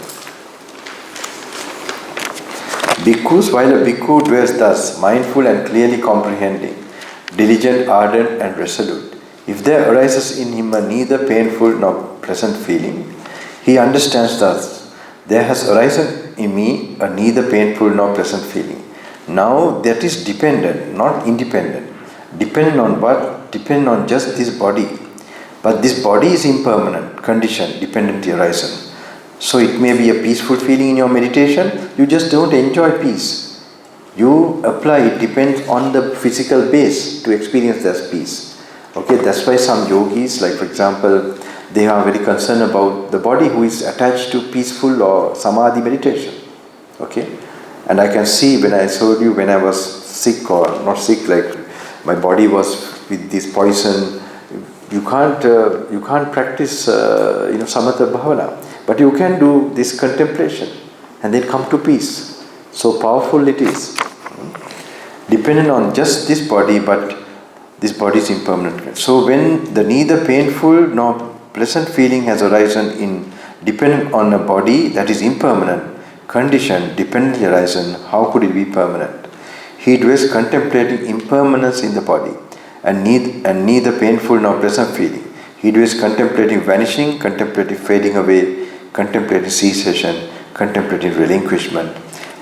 Bhikkhus, while a bhikkhu dwells thus, mindful and clearly comprehending, diligent, ardent and resolute, if there arises in him a neither painful nor pleasant feeling, he understands thus, there has arisen in me a neither painful nor pleasant feeling. Now that is dependent, not independent. Dependent on what? Dependent on just this body. But this body is impermanent, conditioned, dependently arisen. So it may be a peaceful feeling in your meditation, you just don't enjoy peace. You apply, it depends on the physical base to experience that peace. Okay, that's why some yogis, like for example, they are very concerned about the body who is attached to peaceful or samadhi meditation. Okay, and I can see when I showed you when I was sick or not sick, like my body was with this poison. You can't practice samatha bhavana, but you can do this contemplation and then come to peace. So powerful it is. Dependent on just this body, but this body is impermanent. So when the neither painful nor pleasant feeling has arisen in dependent on a body that is impermanent, conditioned, dependently arisen, how could it be permanent? He dwells contemplating impermanence in the body and neither painful nor pleasant feeling. He dwells contemplating vanishing, contemplating fading away, contemplating cessation, contemplating relinquishment.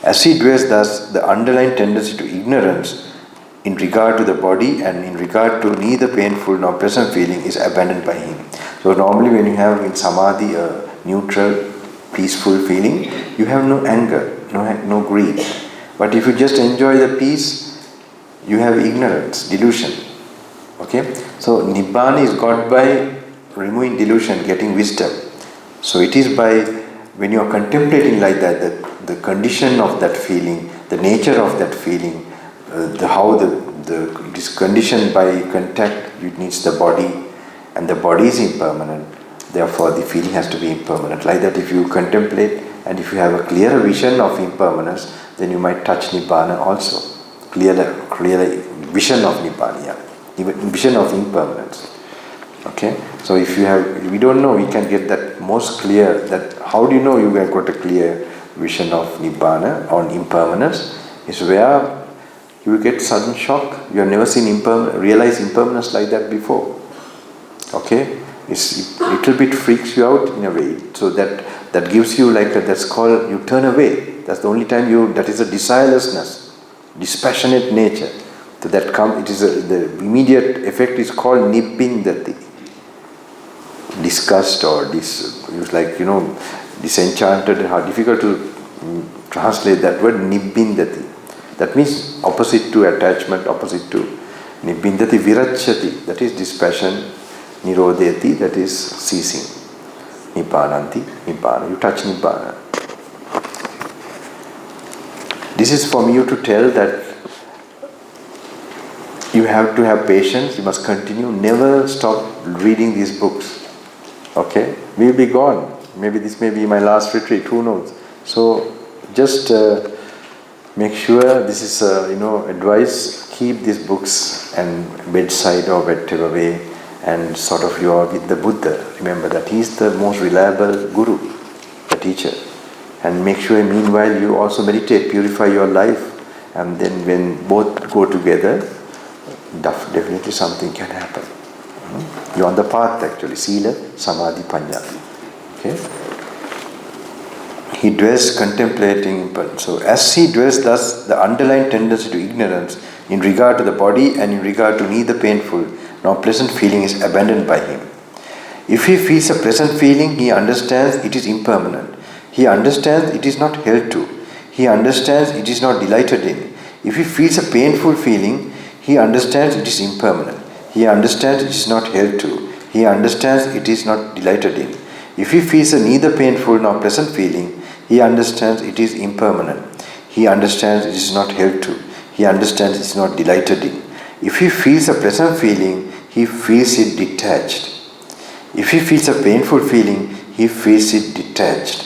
As he dwells thus, the underlying tendency to ignorance in regard to the body and in regard to neither painful nor pleasant feeling is abandoned by him. So normally when you have in samadhi a neutral, peaceful feeling, you have no anger, no greed. But if you just enjoy the peace, you have ignorance, delusion. Okay? So Nibbana is got by removing delusion, getting wisdom. So it is by, when you are contemplating like that, the condition of that feeling, the nature of that feeling, how it is conditioned by contact, it needs the body, and the body is impermanent. Therefore, the feeling has to be impermanent. Like that, if you contemplate and if you have a clearer vision of impermanence, then you might touch Nibbana also. Clearer vision of Nibbana, even vision of impermanence. Okay? So if you have, we don't know, we can get that most clear, that how do you know you have got a clear vision of Nibbana on impermanence, is where you will get sudden shock. You have never seen realized impermanence like that before. Okay? It little bit freaks you out in a way. So that gives you that's called, you turn away. That's the only time that is a desirelessness, dispassionate nature. So that the immediate effect is called nibbindati. disgust or disenchanted, how difficult to translate that word, nibbindati. That means opposite to attachment, opposite to nibbindati, virachyati, that is dispassion, nirodheti, that is ceasing. Nibbananti, nibbana, you touch nibbana. This is for you to tell that you have to have patience, you must continue, never stop reading these books. Okay? We will be gone. Maybe this may be my last retreat, who knows? So just make sure, this is advice, keep these books and bedside or whatever way, and sort of you are with the Buddha. Remember that he is the most reliable guru, the teacher. And make sure meanwhile you also meditate, purify your life, and then when both go together, definitely something can happen. You're on the path actually, Sila, Samadhi, Panya. Okay? He dwells contemplating impulse. So as he dwells thus, the underlying tendency to ignorance in regard to the body and in regard to neither painful nor pleasant feeling is abandoned by him. If he feels a pleasant feeling, he understands it is impermanent. He understands it is not held to. He understands it is not delighted in. If he feels a painful feeling, he understands it is impermanent. He understands it is not held to. He understands it is not delighted in. If he feels a neither painful nor pleasant feeling, he understands it is impermanent. He understands it is not held to. He understands it is not delighted in. If he feels a pleasant feeling, he feels it detached. If he feels a painful feeling, he feels it detached.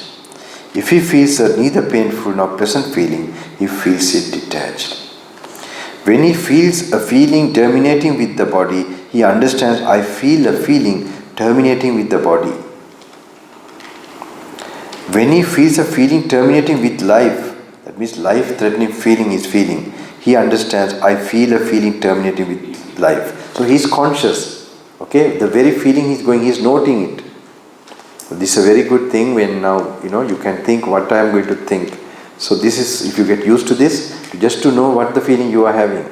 If he feels a neither painful nor pleasant feeling, he feels it detached. When he feels a feeling terminating with the body, he understands, I feel a feeling terminating with the body. When he feels a feeling terminating with life, that means life-threatening feeling is feeling, he understands, I feel a feeling terminating with life. So he is conscious. Okay, the very feeling he is going, he is noting it. This is a very good thing when now, you can think what I am going to think. So this is, if you get used to this, just to know what the feeling you are having.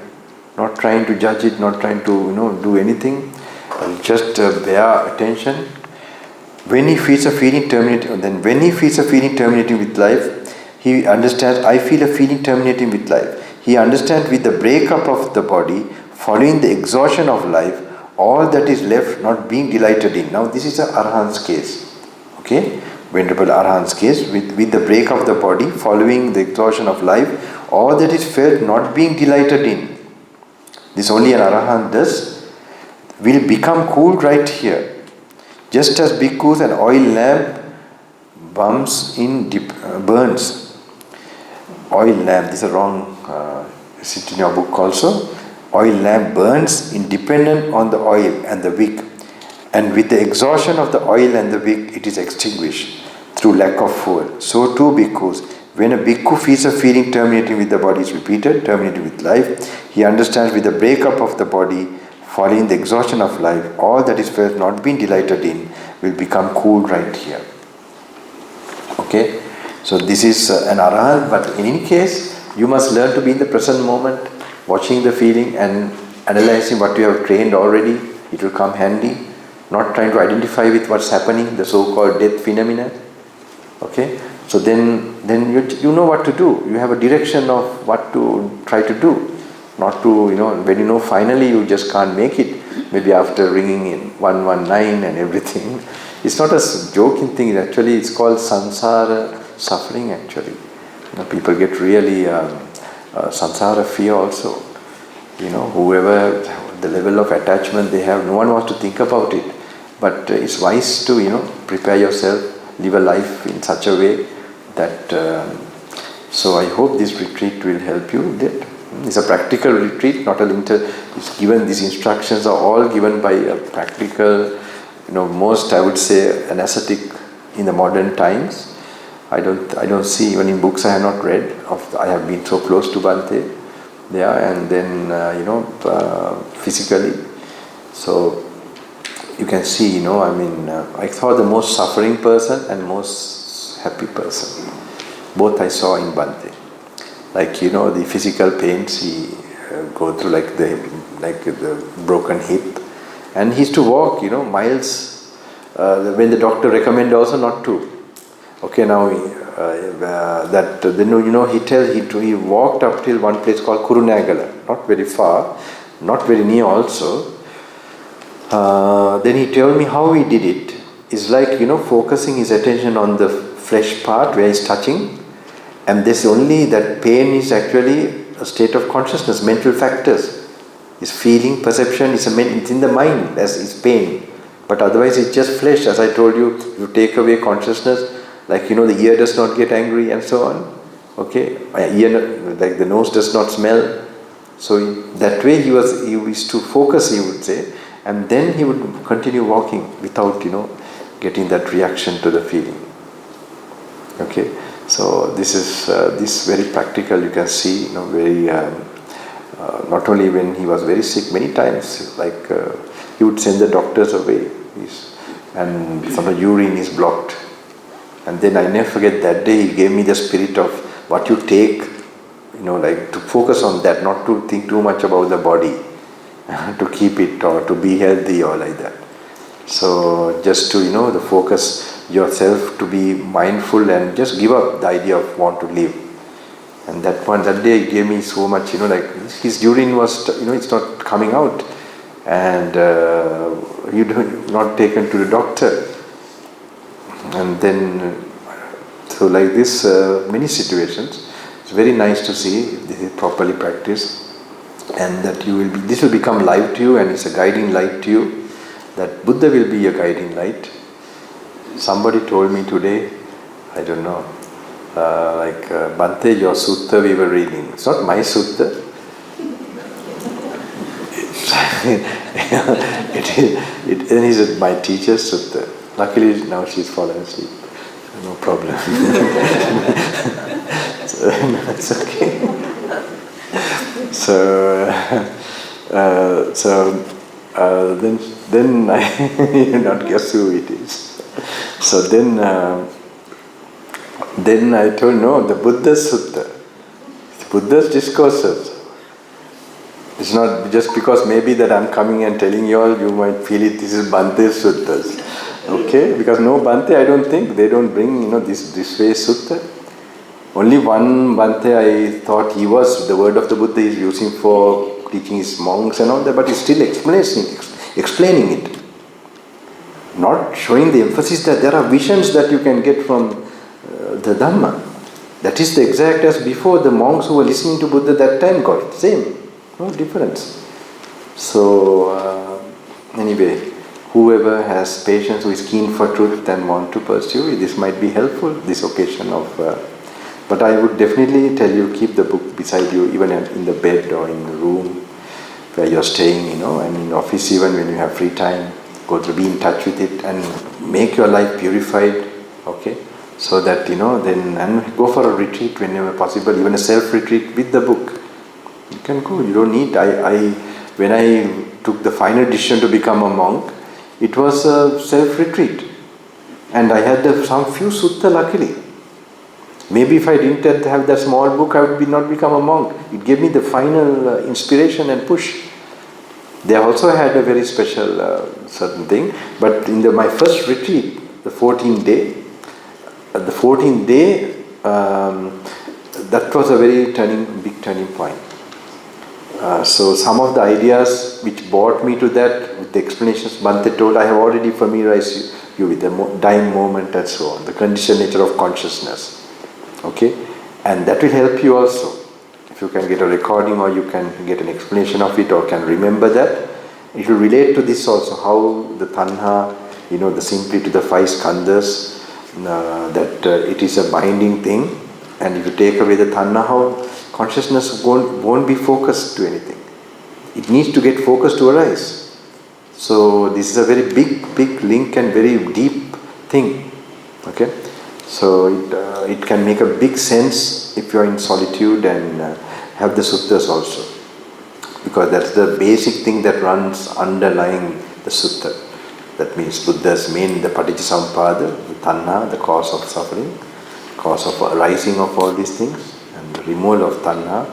Not trying to judge it, not trying to, do anything. Just bear attention. When he feels a feeling terminating, with life, he understands, I feel a feeling terminating with life. He understands with the breakup of the body, following the exhaustion of life, all that is left not being delighted in. Now this is a Arahant's case. Okay? Venerable Arahant's case, with the break of the body, following the exhaustion of life, all that is felt not being delighted in. This only an Arahant does, will become cool right here. Just as bhikkhus an oil lamp burns. Oil lamp, this is a wrong, is it in your book also? Oil lamp burns independent on the oil and the wick. And with the exhaustion of the oil and the wick, it is extinguished through lack of fuel. So too bhikkhus, when a bhikkhu feels a feeling terminating with the body is repeated, terminating with life, he understands with the breakup of the body, following the exhaustion of life, all that is felt not being delighted in will become cool right here. Okay? So this is an Arahant, but in any case, you must learn to be in the present moment, watching the feeling and analyzing what you have trained already. It will come handy. Not trying to identify with what's happening, the so-called death phenomena. Okay? So then you know what to do. You have a direction of what to try to do. Not to, when finally you just can't make it, maybe after ringing in 119 and everything. It's not a joking thing, actually it's called samsara suffering actually. People get really samsara fear also. Whoever, the level of attachment they have, no one wants to think about it. But it's wise to, prepare yourself, live a life in such a way that, so I hope this retreat will help you with that. It's a practical retreat, not it's given, these instructions are all given by a practical, most I would say an ascetic in the modern times. I don't see, even in books I have not read, I have been so close to Bhante there, and then, physically. So, you can see, I saw the most suffering person and most happy person. Both I saw in Bhante. Like, the physical pains he go through, like the broken hip. And he used to walk, miles when the doctor recommend also not to. Okay, now he walked up till one place called Attanagalla, not very far, not very near also. Then he told me how he did it. It's like, focusing his attention on the flesh part where he's touching, and this only that pain is actually a state of consciousness, mental factors. It's feeling, perception, it's in the mind as is pain. But otherwise it's just flesh. As I told you, you take away consciousness, like the ear does not get angry and so on. Okay, like the nose does not smell. So that way he used to focus, he would say, and then he would continue walking without getting that reaction to the feeling. Okay, so this is very practical. You can see, very not only when he was very sick, many times, like he would send the doctors away, and some of the urine is blocked. And then I never forget that day he gave me the spirit of what you take, like to focus on that, not to think too much about the body, to keep it or to be healthy or like that. So just to, the focus yourself to be mindful and just give up the idea of want to live. And that day he gave me so much, like his urine was, it's not coming out. And he not taken to the doctor. And then, so like this, many situations, it's very nice to see if this is properly practiced, and that this will become life to you, and it's a guiding light to you, that Buddha will be a guiding light. Somebody told me today, I don't know, Bhante, your sutta we were reading. It's not my sutta. It is my teacher's sutta. Luckily now she's fallen asleep. No problem. So, it's okay. Then I you not guess who it is. So then I told, no, the Buddha's sutta, the Buddha's discourses. It's not just because maybe that I'm coming and telling you all, you might feel it, this is Bhante's suttas. Okay? Because no Bhante, I don't think, they don't bring, this way sutta. Only one Bhante I thought the word of the Buddha is using for teaching his monks and all that, but he's still explaining it. Not showing the emphasis that there are visions that you can get from the Dhamma. That is the exact as before the monks who were listening to Buddha that time got. Same. No difference. So, anyway, whoever has patience, who is keen for truth and want to pursue, this might be helpful, this occasion of... but I would definitely tell you, keep the book beside you, even in the bed or in the room where you're staying, and in office even when you have free time, be in touch with it and make your life purified, okay? So that, and go for a retreat whenever possible, even a self-retreat with the book. You can go, you don't need, when I took the final decision to become a monk, it was a self-retreat. And I had some few sutta luckily. Maybe if I didn't have that small book, I would not become a monk. It gave me the final inspiration and push. They also had a very special certain thing. But in my first retreat, the 14th day, that was a very big turning point. So some of the ideas which brought me to that, with the explanations Bhante told, I have already familiarized you with the dying moment and so on, the conditioned nature of consciousness. Okay? And that will help you also. If you can get a recording or you can get an explanation of it or can remember that, it will relate to this also, how the tanha, the simply to the five skandhas, that it is a binding thing, and if you take away the tanha, how consciousness won't be focused to anything. It needs to get focused to arise. So this is a very big link and very deep thing. Okay? So it can make a big sense if you are in solitude and have the suttas also. Because that's the basic thing that runs underlying the sutta. That means Buddha's main, the paticcasamuppada, the tanha, the cause of suffering, cause of arising of all these things, and the removal of tanha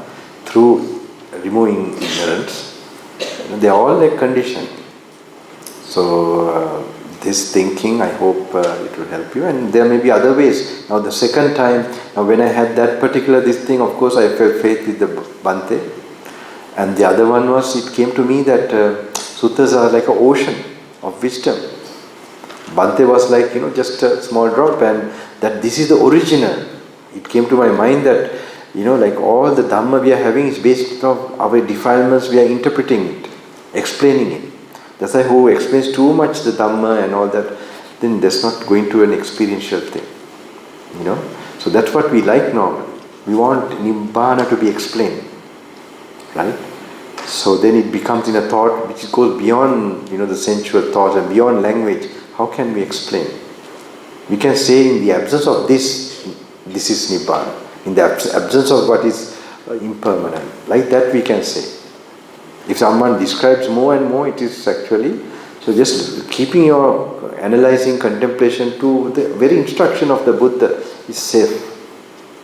through removing ignorance. They are all like conditioned. So this thinking. I hope it will help you. And there may be other ways. Now the second time, now when I had that particular this thing, of course I felt faith with the Bhante. And the other one was, it came to me that suttas are like an ocean of wisdom. Bhante was like, just a small drop, and that this is the original. It came to my mind that, like all the Dhamma we are having is based on our defilements, we are interpreting it, explaining it. That's why who explains too much the Dhamma and all that, then that's not going to an experiential thing. So that's what we like normally. We want Nibbana to be explained. Right? So then it becomes in a thought which goes beyond, the sensual thoughts and beyond language. How can we explain? We can say in the absence of this is Nibbana. In the absence of what is impermanent. Like that we can say. If someone describes more and more, it is actually, so just keeping your analyzing contemplation to the very instruction of the Buddha is safe.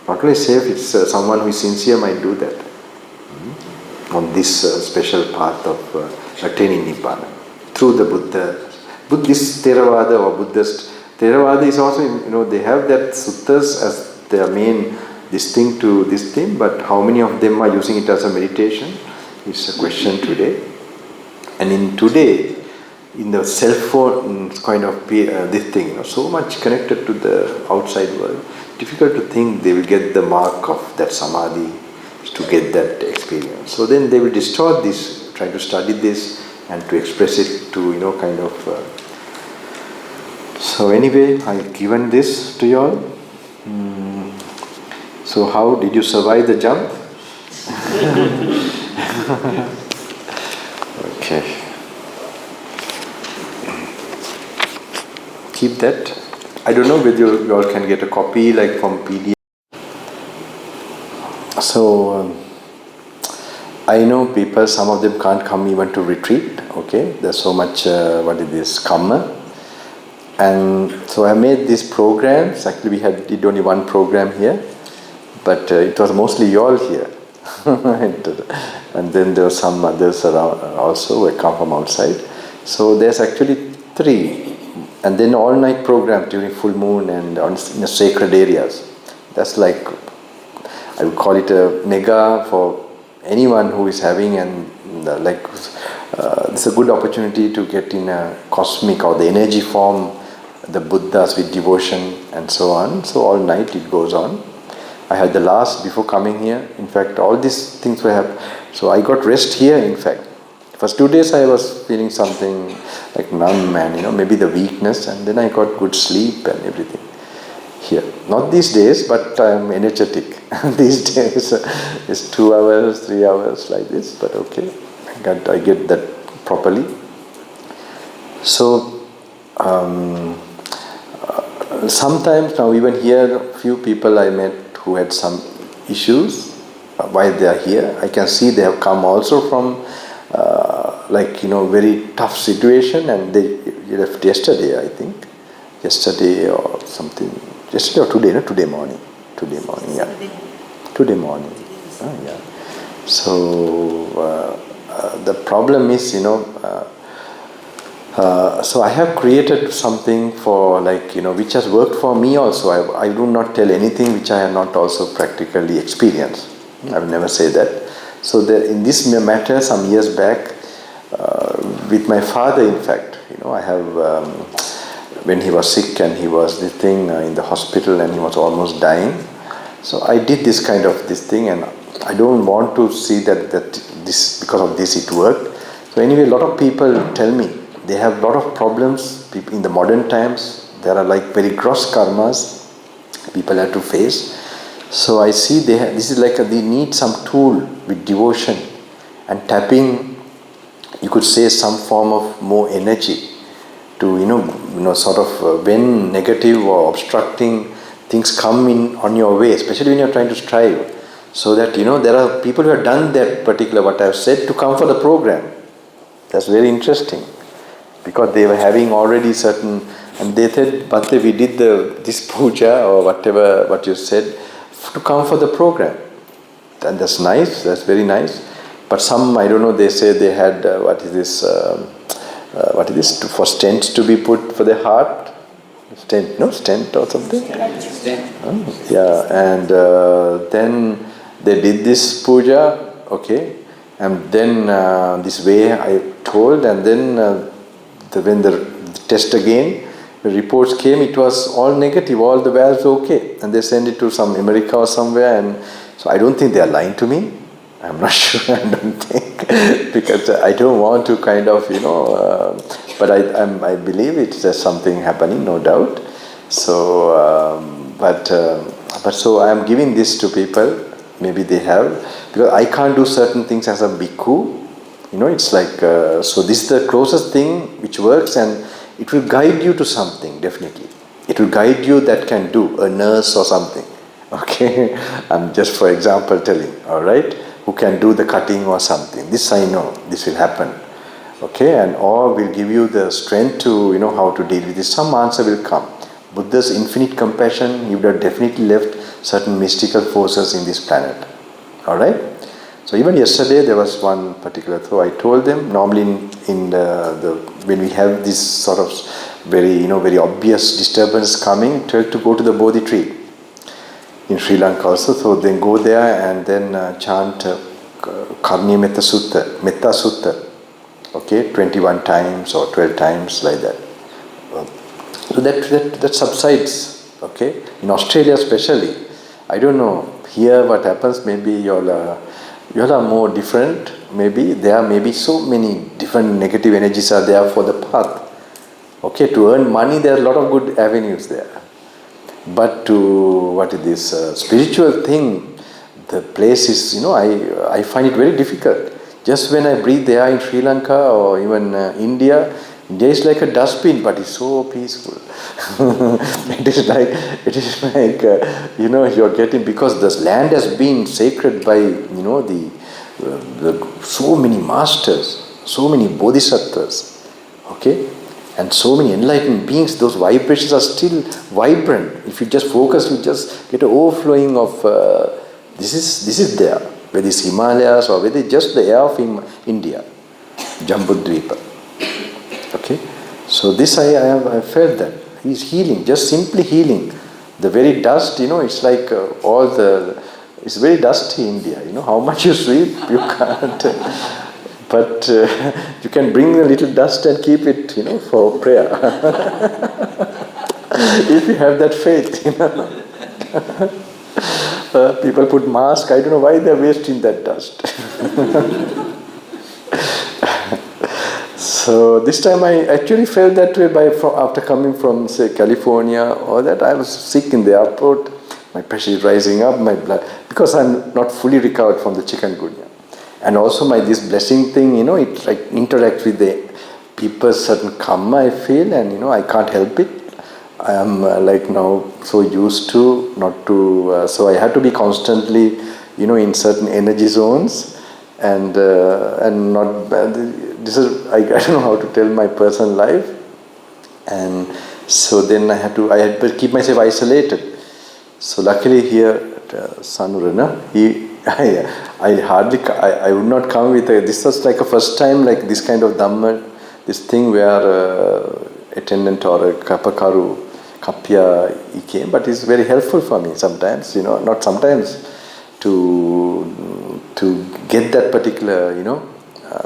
Not only safe, it's someone who is sincere might do that. On this special path of attaining Nibbana through the Buddha. Buddhist Theravada or Buddhist Theravada is also, they have that suttas as their main distinct to this thing, but how many of them are using it as a meditation is a question today. And in today, in the cell phone kind of this thing, so much connected to the outside world, difficult to think they will get the mark of that samadhi to get that experience. So then they will distort this, try to study this and to express it to, kind of... So anyway, I've given this to you all. So how did you survive the jump? Okay. Keep that. I don't know whether you all can get a copy like from PDF. So, I know people, some of them can't come even to retreat, okay? There's so much, karma. And so I made these programs. Actually, we did only one program here, but it was mostly you all here. And then there were some others around also who come from outside. So there's actually 3. And then all-night program during full moon and in the sacred areas. That's like, I would call it a mega for anyone who is having it's a good opportunity to get in a cosmic or the energy form, the Buddhas with devotion and so on. So all night it goes on. I had the last before coming here. In fact, all these things were happening. So I got rest here, in fact. First 2 days I was feeling something like numb and maybe the weakness, and then I got good sleep and everything. Here. Not these days, but I'm energetic. These days it's 2 hours, 3 hours like this, but okay. I get that properly. So, sometimes now even here, a few people I met who had some issues while they are here. I can see they have come also from very tough situation, and they left yesterday, I think. Yesterday or something. Yesterday or today, no? Today morning, yeah. Today morning, yeah. So, the problem is, so I have created something for which has worked for me also. I do not tell anything which I have not also practically experienced. I will never say that. So in this matter, some years back, with my father, in fact, I have... when he was sick and he was in the hospital and he was almost dying. So I did this thing, and I don't want to see that this because of this it worked. So anyway, a lot of people tell me they have a lot of problems in the modern times. There are very gross karmas people have to face. So I see this is they need some tool with devotion and tapping, you could say, some form of more energy to when negative or obstructing things come in on your way, especially when you're trying to strive, so that there are people who have done that particular what I've said to come for the program. That's very interesting, because they were having already certain, and they said, but we did this puja or whatever what you said to come for the program, and that's nice. That's very nice. But some, I don't know, they say they had what is this? For stents to be put for the heart? Stent or something? Stent. Oh, yeah, and then they did this puja, okay, and then this way I told, and then when the test again, the reports came, it was all negative, all the valves okay, and they sent it to some America or somewhere, and so I don't think they are lying to me. I'm not sure, I don't think, because I don't want to kind of, but I believe it's just something happening, no doubt. So, but so I am giving this to people, maybe they have, because I can't do certain things as a bhikkhu, it's like, so this is the closest thing which works, and it will guide you to something, definitely. It will guide you that can do, a nurse or something, okay? I'm just for example telling, alright? Who can do the cutting or something. This I know, this will happen. Okay, and or will give you the strength to, how to deal with this. Some answer will come. Buddha's infinite compassion, he would have definitely left certain mystical forces in this planet. Alright? So even yesterday there was one particular, so I told them, normally in when we have this sort of very, very obvious disturbance coming, tell to go to the Bodhi tree. In Sri Lanka also, so then go there and then chant Karniya Metta Sutta, okay, 21 times or 12 times like that. So that subsides, okay. In Australia especially, I don't know, here what happens, maybe you all are more different, maybe there may be so many different negative energies are there for the path. Okay, to earn money there are a lot of good avenues there. But to, what is this, spiritual thing, the place is, I find it very difficult. Just when I breathe there in Sri Lanka or even India is like a dustbin, but it's so peaceful. It is like, you're getting, because this land has been sacred by, the so many masters, so many bodhisattvas, okay? And so many enlightened beings, those vibrations are still vibrant. If you just focus, you just get an overflowing of, this is there. Whether it's Himalayas or whether it's just the air of India, Jambudvipa. Okay? So this I felt that. He's healing, just simply healing. The very dust, it's like it's very dusty India. How much you sweep, you can't. But you can bring a little dust and keep it, for prayer. If you have that faith, people put mask. I don't know why they're wasting that dust. So this time I actually felt that way after coming from, say, California or that. I was sick in the airport. My pressure is rising up, my blood, because I'm not fully recovered from the chikungunya. And also this blessing thing, it like interacts with the people's certain karma, I feel, and I can't help it. I am now so used to not to, so I have to be constantly, in certain energy zones, and not. This is I don't know how to tell my personal life, and so then I had to keep myself isolated. So luckily here, Sanurana, I would not come with this was like a first time like this kind of Dhamma, this thing where attendant or a kapya he came, but it's very helpful for me sometimes, not sometimes, to get that particular,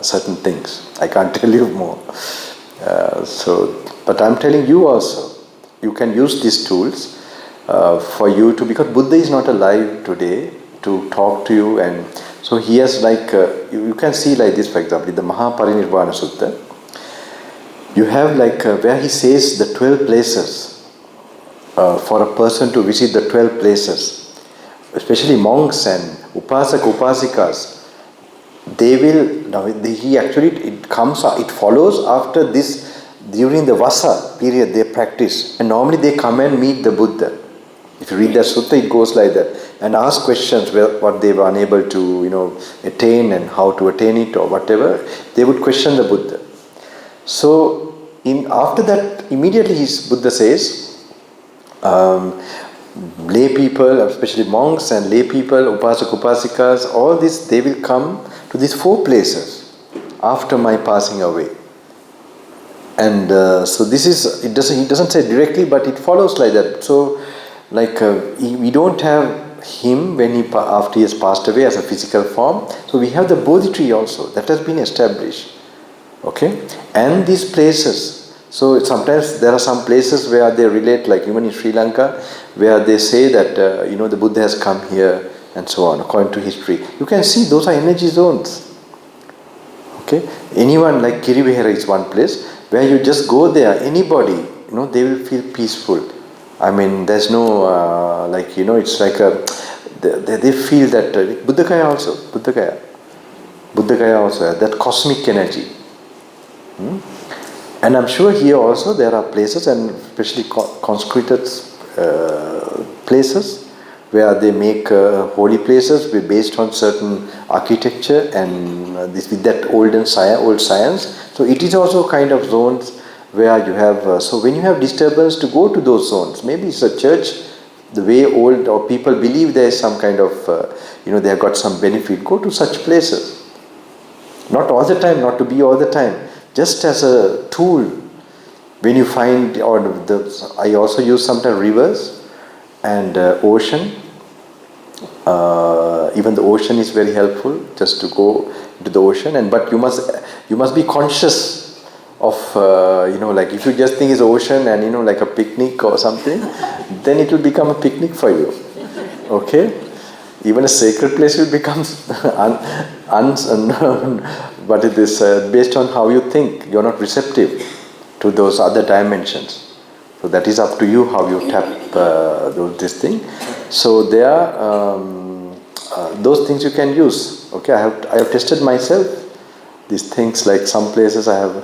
certain things. I can't tell you more. But I'm telling you also, you can use these tools for you to, because Buddha is not alive today to talk to you, and so he has you can see like this, for example, in the Mahaparinirvana Sutta, you have where he says the 12 places for a person to visit the 12 places, especially monks and upasikas. They will, now it follows after this, during the Vasa period they practice, and normally they come and meet the Buddha. If you read that sutta, it goes like that, and ask questions what they were unable to, attain and how to attain it or whatever. They would question the Buddha. So, after that, immediately Buddha says, lay people, especially monks and lay people, upasikas, all this, they will come to these 4 places after my passing away. And so this is, he doesn't say directly, but it follows like that. So like we don't have him after he has passed away as a physical form. So we have the Bodhi tree also, that has been established. Okay, and these places. So sometimes there are some places where they relate, like even in Sri Lanka, where they say that the Buddha has come here and so on, according to history. You can see those are energy zones. Okay, anyone like Kirivihara is one place where you just go there. Anybody, they will feel peaceful. I mean, there's no it's like they feel that Buddhagaya also, that cosmic energy. And I'm sure here also there are places, and especially consecrated places, where they make holy places based on certain architecture and with that old science. So it is also kind of zones where you have, so when you have disturbance, to go to those zones. Maybe it's a church, the way old or people believe there is some kind of, they have got some benefit. Go to such places. Not all the time, not to be all the time. Just as a tool, when you find, I also use sometimes rivers and ocean. Even the ocean is very helpful, just to go into the ocean. But you must be conscious of, like if you just think it's ocean and like a picnic or something, then it will become a picnic for you. Okay? Even a sacred place will become but it is based on how you think. You're not receptive to those other dimensions. So that is up to you how you tap this thing. So there are those things you can use. Okay, I have tested myself these things. Like some places I have,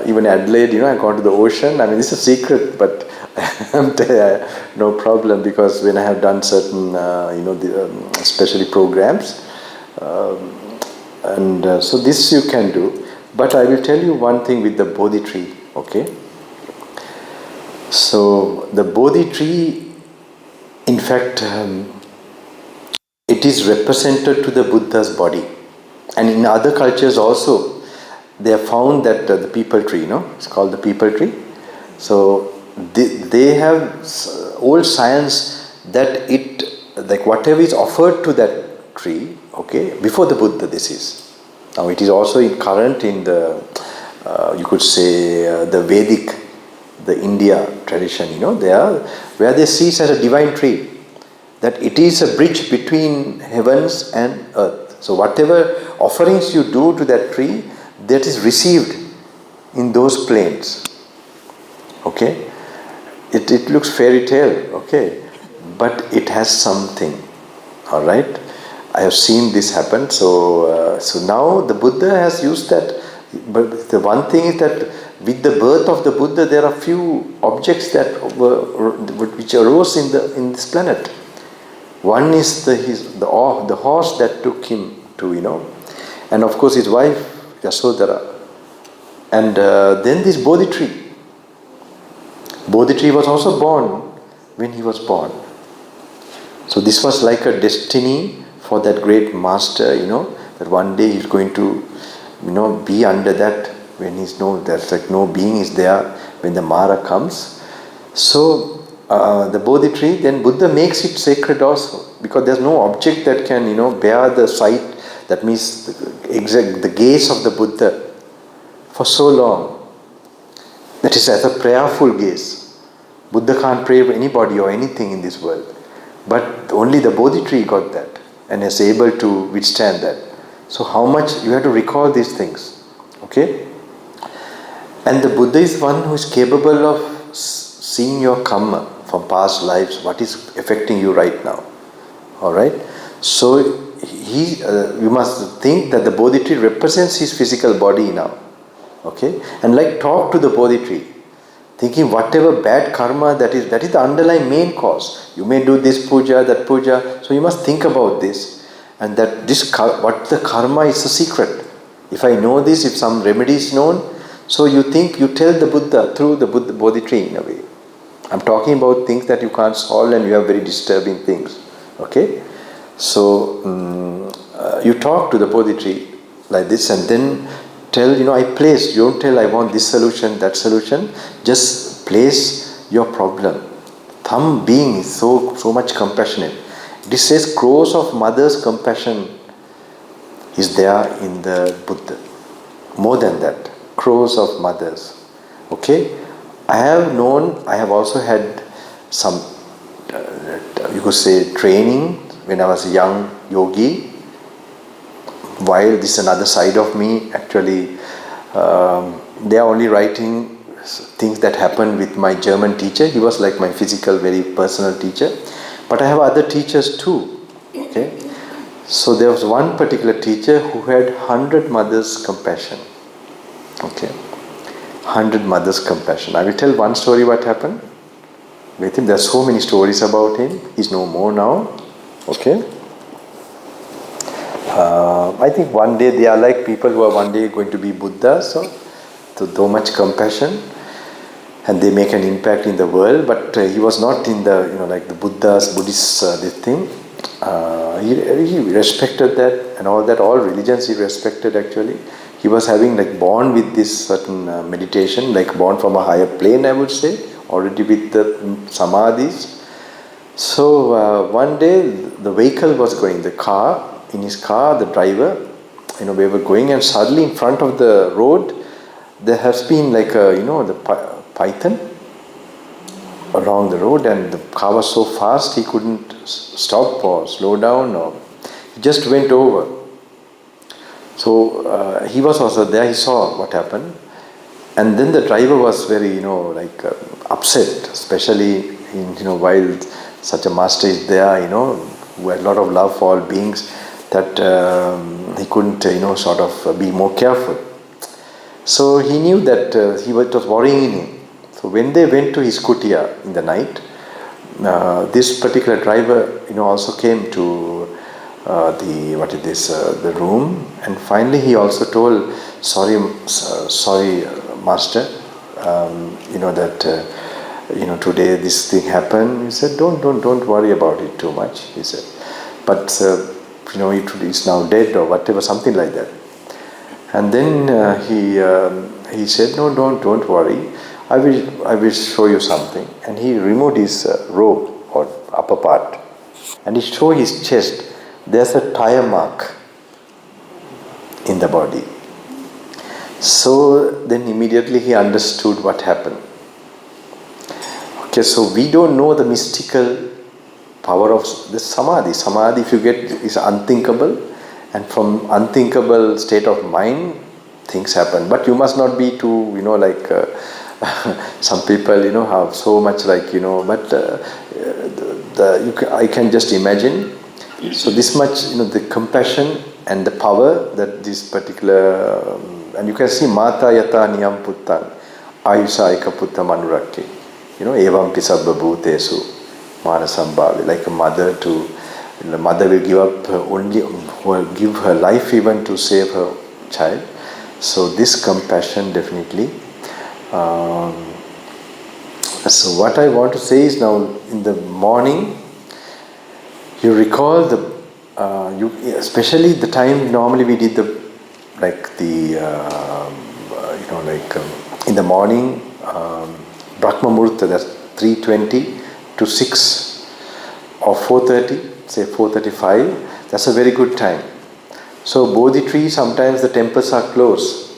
even Adelaide, I gone to the ocean. I mean, this is a secret, but no problem, because when I have done certain, especially programs, so this you can do. But I will tell you one thing with the Bodhi tree. Okay. So the Bodhi tree, in fact, it is represented to the Buddha's body. And in other cultures also, they have found that the people tree, it's called the people tree. So they have old science that like whatever is offered to that tree, okay, before the Buddha this is. Now it is also current in the, you could say, the Vedic, the India tradition, where they see it as a divine tree, that it is a bridge between heavens and earth. So whatever offerings you do to that tree, that is received in those planes. Okay? It looks fairy tale, okay, but it has something. All right? I have seen this happen. So now the Buddha has used that. But the one thing is that with the birth of the Buddha, there are few objects which arose in this planet. One is the horse that took him to, and of course his wife Yasodhara, and then this Bodhi tree. Bodhi tree was also born when he was born. So this was like a destiny for that great master, that one day he's going to, be under that, when there's like no being is there when the Mara comes. So the Bodhi tree, then Buddha makes it sacred also, because there's no object that can, bear the sight, that means the gaze of the Buddha for so long. That is as a prayerful gaze. Buddha can't pray for anybody or anything in this world. But only the Bodhi tree got that and is able to withstand that. So how much you have to recall these things. Okay? And the Buddha is one who is capable of seeing your karma from past lives, what is affecting you right now. Alright? So you must think that the Bodhi tree represents his physical body now. Okay? And like talk to the Bodhi tree, thinking whatever bad karma that is the underlying main cause. You may do this puja, that puja, so you must think about this, and that what the karma is a secret. If I know this, if some remedy is known, so you tell the Buddha through the Bodhi tree in a way. I'm talking about things that you can't solve and you have very disturbing things. Okay? So you talk to the Bodhi tree like this, and then tell, I place, don't tell I want this solution, that solution, just place your problem. Thumb being is so much compassionate. This says crores of mothers' compassion is there in the Buddha. More than that, crores of mothers. Okay? I have also had some, you could say, training when I was a young yogi. While this is another side of me, actually, they are only writing things that happened with my German teacher. He was like my physical, very personal teacher. But I have other teachers too. Okay? So there was one particular teacher who had 100 mothers' compassion. Okay? 100 mothers' compassion. I will tell one story what happened with him. There are so many stories about him. He's no more now. Okay? I think one day they are like people who are one day going to be Buddhas, so much compassion, and they make an impact in the world. But he was not in the, like the Buddhas, Buddhists, this thing. He respected that and all that, all religions he respected actually. He was having like born with this certain meditation, like born from a higher plane, I would say, already with the samadhis. So one day the vehicle was going, in his car, the driver, we were going, and suddenly in front of the road, there has been like a, the python along the road, and the car was so fast he couldn't stop or slow down, or he just went over. So he was also there, he saw what happened, and then the driver was very, upset, especially in, while such a master is there, who had a lot of love for all beings, that he couldn't, sort of be more careful. So he knew that it was worrying him. So when they went to his kutia in the night, this particular driver, also came to the room, and finally he also told, sorry, master, that today this thing happened. He said, don't worry about it too much. He said, but it is now dead or whatever, something like that. And then he said, no, don't worry. I will show you something. And he removed his robe or upper part, and he showed his chest. There's a tire mark in the body. So then immediately he understood what happened. Okay, so we don't know the mystical power of the samadhi. Samadhi, if you get, is unthinkable, and from unthinkable state of mind, things happen. But you must not be too, some people, have so much but I can just imagine. So this much, the compassion and the power that this particular, and you can see Mata Yata Niyam Puttan, Ayusa Eka Putta Manurakke, Evam Pisabba Bhutesu, Manasambhavi, like a mother the mother will give up will give her life even to save her child. So this compassion definitely. So what I want to say is, now in the morning, you recall especially the time normally we did in the morning, Brahma Murta, that's 3:20 to 6 or 4:30, say 4:35, that's a very good time. So Bodhi tree, sometimes the temples are closed.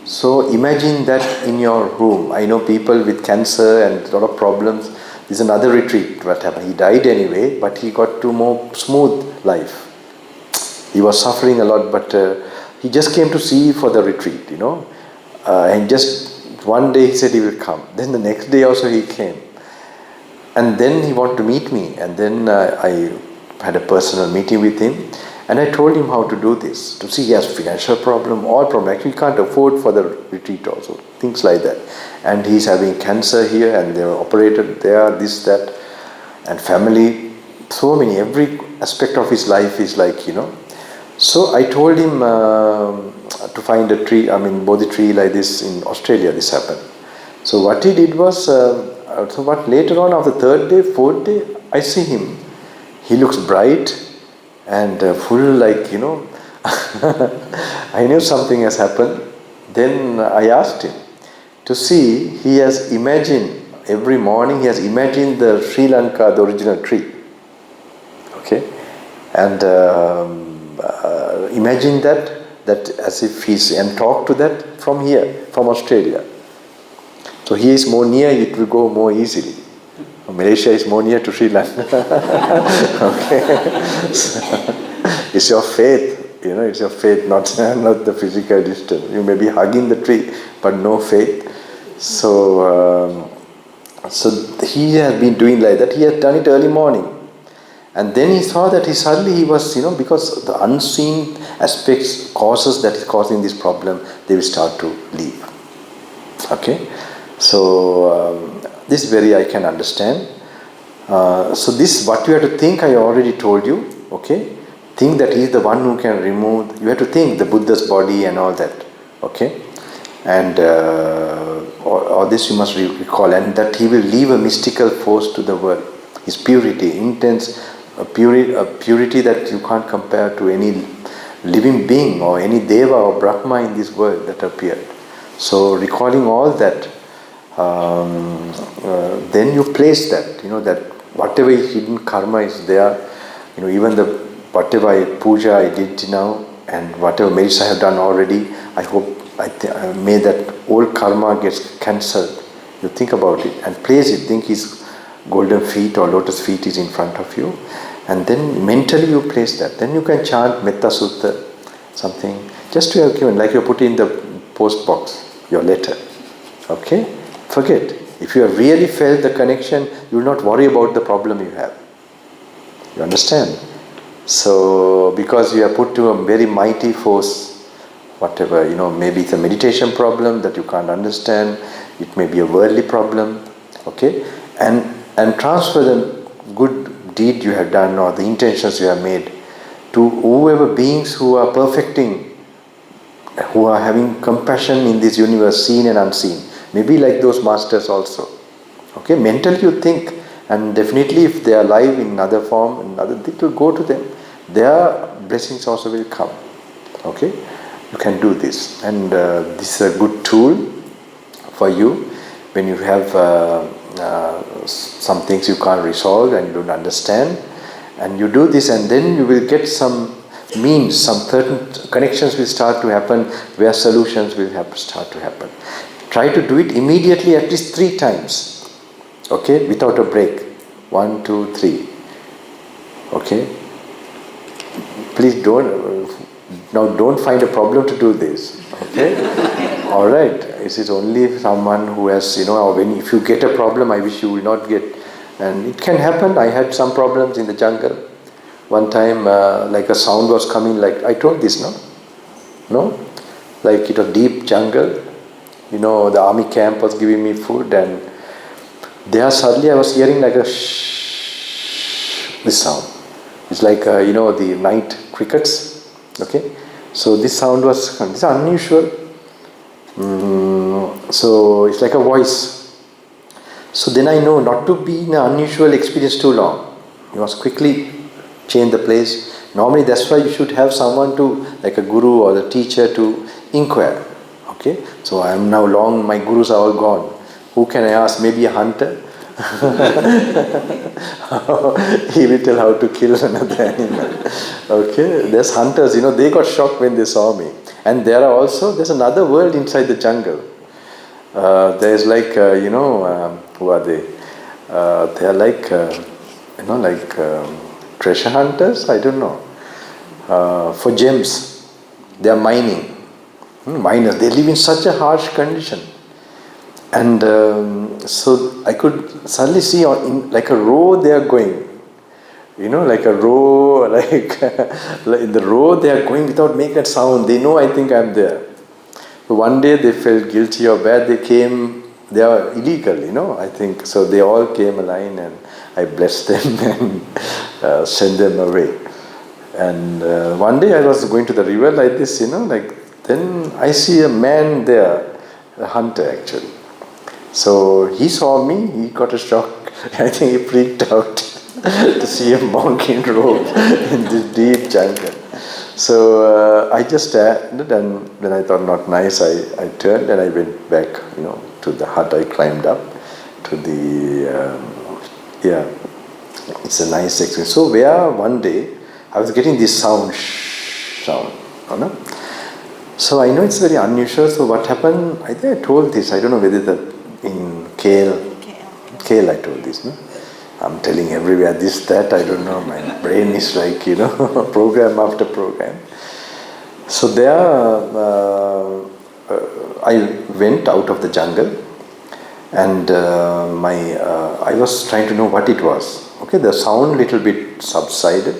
So imagine that in your room. I know people with cancer and a lot of problems. This is another retreat. What happened? He died anyway, but he got to more smooth life. He was suffering a lot, but he just came to see for the retreat, and just one day he said he will come. Then the next day also he came. And then he wanted to meet me, and then I had a personal meeting with him, and I told him how to do this. To see he has financial problem, all problem. Actually, he can't afford for the retreat also, things like that. And he's having cancer here, and they were operated there, this, that, and family, so many, every aspect of his life is So I told him to find a tree, Bodhi tree like this in Australia, this happened. So what he did was, later on, after third day, fourth day, I see him. He looks bright and full, I knew something has happened. then I asked him to see, he has imagined, every morning he has imagined the Sri Lanka, the original tree. Okay? And imagine that as if he's, and talk to that from here, from Australia. So he is more near, it will go more easily. Malaysia is more near to Sri Lanka. Okay? So, it's your faith, it's your faith, not the physical distance. You may be hugging the tree, but no faith. So he has been doing like that. He has done it early morning. And then he saw that suddenly he was, because the unseen aspects, causes that is causing this problem, they will start to leave. Okay? So, this very I can understand. So this, what you have to think, I already told you. Okay? Think that he is the one who can remove, you have to think the Buddha's body and all that. Okay? And all this you must recall. And that he will leave a mystical force to the world. His purity, intense, a purity that you can't compare to any living being or any Deva or Brahma in this world that appeared. So recalling all that, then you place that, that whatever hidden karma is there, even the whatever puja I did now and whatever merits I have done already, I hope, may that old karma gets cancelled. You think about it and place it, think his golden feet or lotus feet is in front of you, and then mentally you place that. Then you can chant Metta Sutta, something, just to have given, like you put in the post box, your letter. Okay? Forget. If you have really felt the connection, you will not worry about the problem you have. You understand? So, because you have put to a very mighty force, whatever, maybe it's a meditation problem that you can't understand, it may be a worldly problem, okay? And transfer the good deed you have done or the intentions you have made to whoever beings who are perfecting, who are having compassion in this universe, seen and unseen. Maybe like those masters also. Okay, mentally you think, and definitely if they are alive in another form, it will go to them. Their blessings also will come. Okay, you can do this, and this is a good tool for you when you have some things you can't resolve and you don't understand, and you do this, and then you will get some means, some certain connections will start to happen where solutions will start to happen. Try to do it immediately at least 3 times. Okay, without a break. 1, 2, 3. Okay. Please don't find a problem to do this. Okay. All right. This is only someone who has, if you get a problem, I wish you will not get. And it can happen. I had some problems in the jungle. One time, like a sound was coming, like I told this, no? Like it was deep jungle. The army camp was giving me food, and there suddenly I was hearing like a shh, this sound. It's like, the night crickets. Okay? So this sound was, this is unusual. So it's like a voice. So then I know not to be in an unusual experience too long. You must quickly change the place. Normally that's why you should have someone to, like a guru or the teacher to inquire. Okay, so I am now long, my gurus are all gone. Who can I ask? Maybe a hunter? He will tell how to kill another animal. Okay, there's hunters, they got shocked when they saw me. And there's another world inside the jungle. There's like, who are they? They are like, treasure hunters, I don't know. For gems, they are mining. Miners, they live in such a harsh condition, and so I could suddenly see in like a row they are going, like a row, like in the row they are going without making a sound. They know I think I'm there. So one day they felt guilty or bad. They are illegal, I think. So they all came a line, and I blessed them and sent them away. And one day I was going to the river like this, then I see a man there, a hunter actually. So he saw me, he got a shock. I think he freaked out to see a monk in robe in this deep jungle. So I just started, and when I thought not nice, I turned and I went back, to the hut. I climbed up to the, it's a nice experience. So where one day I was getting this sound, So I know it's very unusual. So what happened, I think I told this, I don't know whether in KL I told this, no? I'm telling everywhere this, that, I don't know, my brain is like, program after program. So there, I went out of the jungle and I was trying to know what it was. Okay, the sound little bit subsided.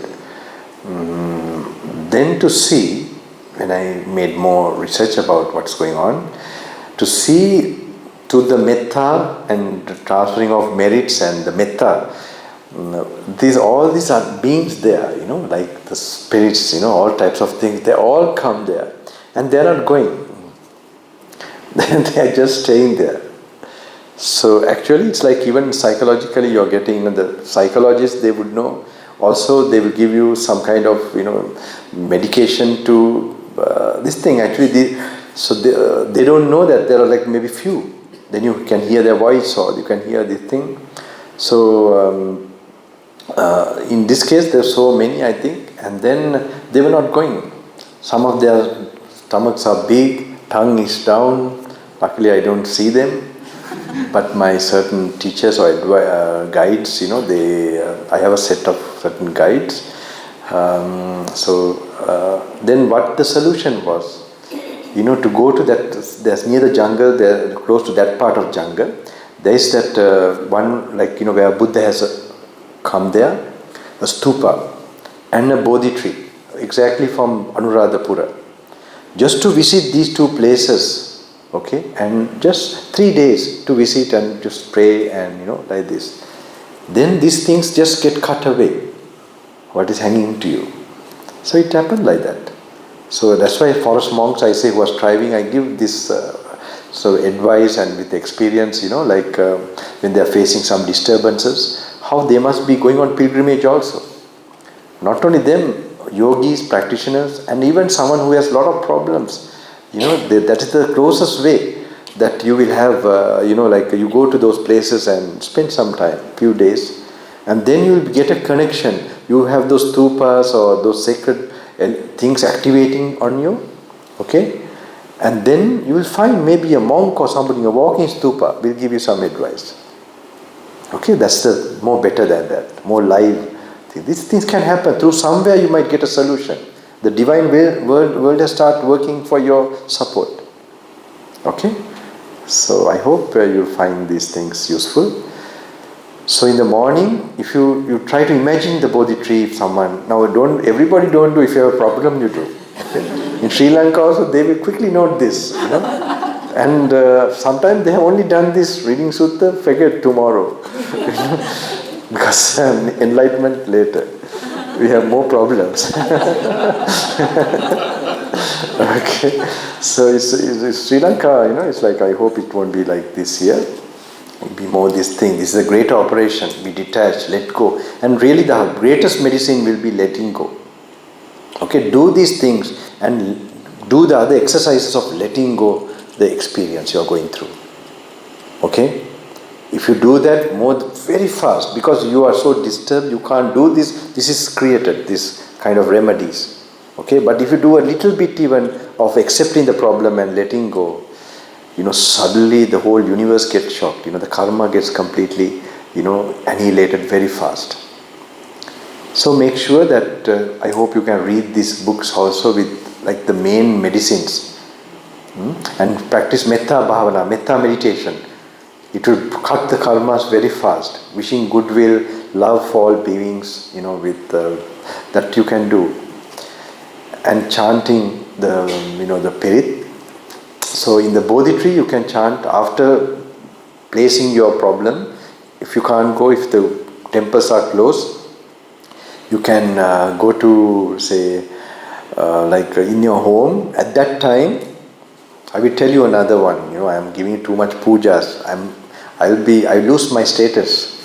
Then to see, when I made more research about what's going on, to see to the metta and the transferring of merits and the metta, all these are beings there, like the spirits, all types of things, they all come there and they're not going. They're just staying there. So actually it's like even psychologically you're getting, the psychologists, they would know. Also they will give you some kind of, medication to this thing. Actually, they don't know that there are like maybe few. Then you can hear their voice or you can hear this thing. So in this case there's so many, I think, and then they were not going. Some of their stomachs are big, tongue is down. Luckily I don't see them, but my certain teachers or guides, I have a set of certain guides. Then what the solution was, to go to that, there's near the jungle, there close to that part of jungle, there is that one, like, where Buddha has come there, a stupa and a bodhi tree, exactly from Anuradhapura. Just to visit these two places, okay, and just 3 days to visit and just pray and, like this. Then these things just get cut away, what is hanging to you. So it happened like that. So that's why forest monks, I say, who are striving, I give this advice and with experience, like when they are facing some disturbances, how they must be going on pilgrimage also. Not only them, yogis, practitioners, and even someone who has a lot of problems. That is the closest way that you will have, like you go to those places and spend some time, few days, and then you will get a connection. You have those stupas or those sacred things activating on you, okay? And then you will find maybe a monk or somebody, a walking stupa will give you some advice. Okay, that's the more better than that, more live. These things can happen. Through somewhere you might get a solution. The divine world has started working for your support. Okay? So I hope you'll find these things useful. So in the morning, if you try to imagine the Bodhi tree, if someone, now everybody don't do, if you have a problem, you do. Okay? In Sri Lanka also, they will quickly note this, And sometimes they have only done this reading sutta, forget tomorrow. Because enlightenment later. We have more problems. Okay. So it's Sri Lanka, it's like, I hope it won't be like this here. It'll be more this thing. This is a great operation. Be detached, let go. And really the greatest medicine will be letting go. Okay, do these things and do the other exercises of letting go the experience you're going through. Okay? If you do that very fast, because you are so disturbed, you can't do this. This is created, this kind of remedies. Okay, but if you do a little bit even of accepting the problem and letting go, suddenly the whole universe gets shocked. The karma gets completely, annihilated very fast. So make sure that I hope you can read these books also with like the main medicines, and practice metta bhavana, metta meditation. It will cut the karmas very fast. Wishing goodwill, love for all beings, with that you can do. And chanting the Pirit. So in the Bodhi tree you can chant after placing your problem. If you can't go, if the temples are closed, you can go to, say, like in your home. At that time, I will tell you another one. I am giving too much pujas. I lose my status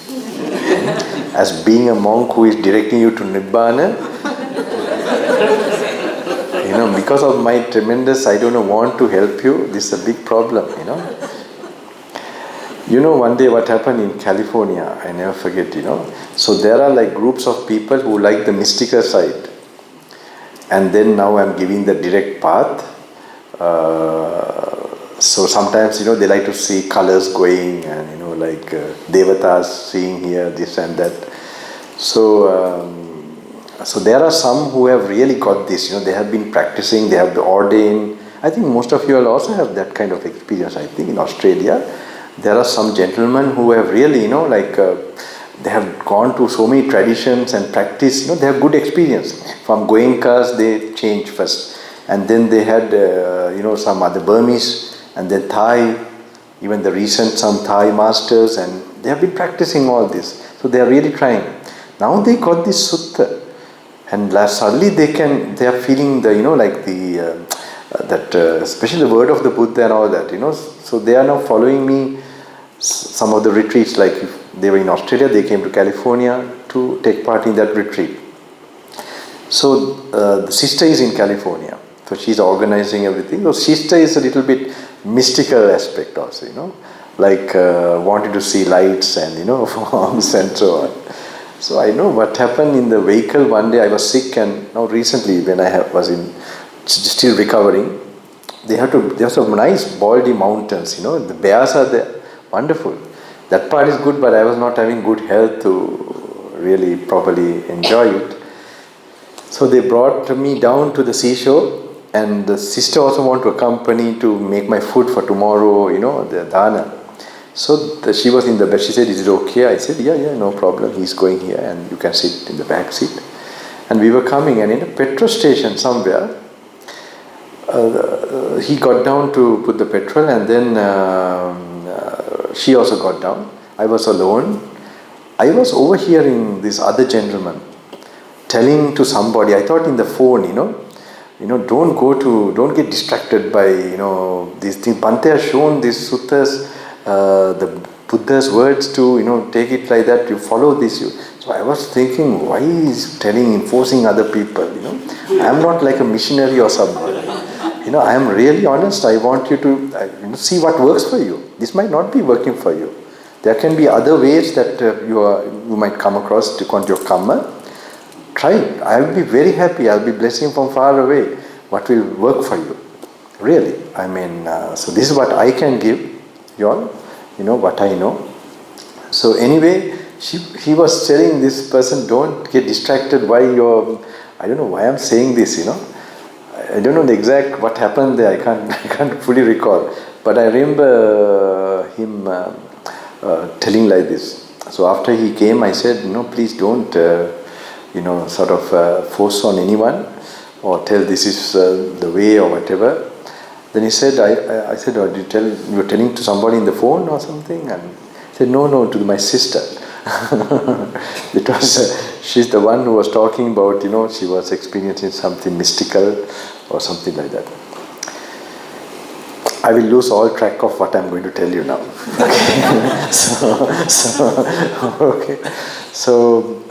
as being a monk who is directing you to Nibbana. because of my tremendous, I don't know, want to help you, this is a big problem, one day what happened in California, I never forget, So there are like groups of people who like the mystical side. And then now I'm giving the direct path. So sometimes, they like to see colors going and, like devatas seeing here, this and that. So there are some who have really got this, they have been practicing, they have ordained. I think most of you will also have that kind of experience, I think, in Australia. There are some gentlemen who have really, they have gone to so many traditions and practice, they have good experience. From Goenkas, they changed first. And then they had, some other Burmese, and then Thai, even the recent some Thai masters, and they have been practicing all this. So they are really trying. Now they got this sutta. And suddenly they are feeling the, especially the word of the Buddha and all that, So they are now following me some of the retreats, like if they were in Australia, they came to California to take part in that retreat. So the sister is in California, so she's organizing everything. So sister is a little bit mystical aspect also, like wanted to see lights and, forms and so on. So I know what happened in the vehicle one day. I was sick, and now recently when I was still recovering, there's some nice baldy mountains, the bears are there, wonderful. That part is good, but I was not having good health to really properly enjoy it. So they brought me down to the seashore, and the sister also wanted to accompany to make my food for tomorrow, the dana. So she was in the bed. She said, "Is it okay?" I said, yeah, no problem. He's going here and you can sit in the back seat. And we were coming, and in a petrol station somewhere, he got down to put the petrol, and then she also got down. I was alone. I was overhearing this other gentleman telling to somebody, I thought in the phone, don't get distracted by, these things. Bhante has shown these suttas, the Buddha's words to, take it like that, you follow this. So I was thinking, why is enforcing other people, I am not like a missionary or somebody. I am really honest. I want you to see what works for you. This might not be working for you. There can be other ways that you might come across to your karma. Try it. I will be very happy. I will be blessing from far away. What will work for you? Really. So this is what I can give you all. What I know. So anyway, he was telling this person, don't get distracted I don't know why I'm saying this, I don't know the exact what happened there. I can't fully recall. But I remember him telling like this. So after he came, I said, please don't, force on anyone or tell this is the way or whatever. Then he said, I said, oh, you were telling to somebody in the phone or something? And he said, no, to my sister. Because she's the one who was talking about, she was experiencing something mystical or something like that. I will lose all track of what I'm going to tell you now. Okay. So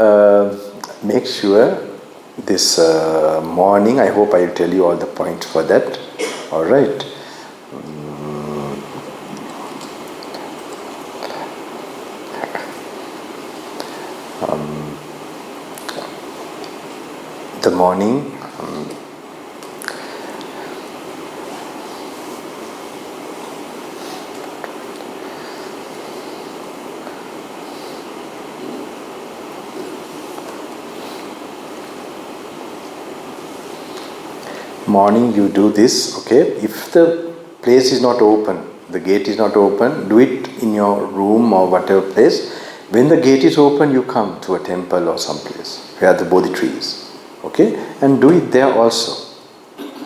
make sure this morning, I hope I will tell you all the points for that. All right. The morning. Morning you do this, okay? If the place is not open, the gate is not open, do it in your room or whatever place. When the gate is open, you come to a temple or some place where the Bodhi tree is, okay? And do it there also,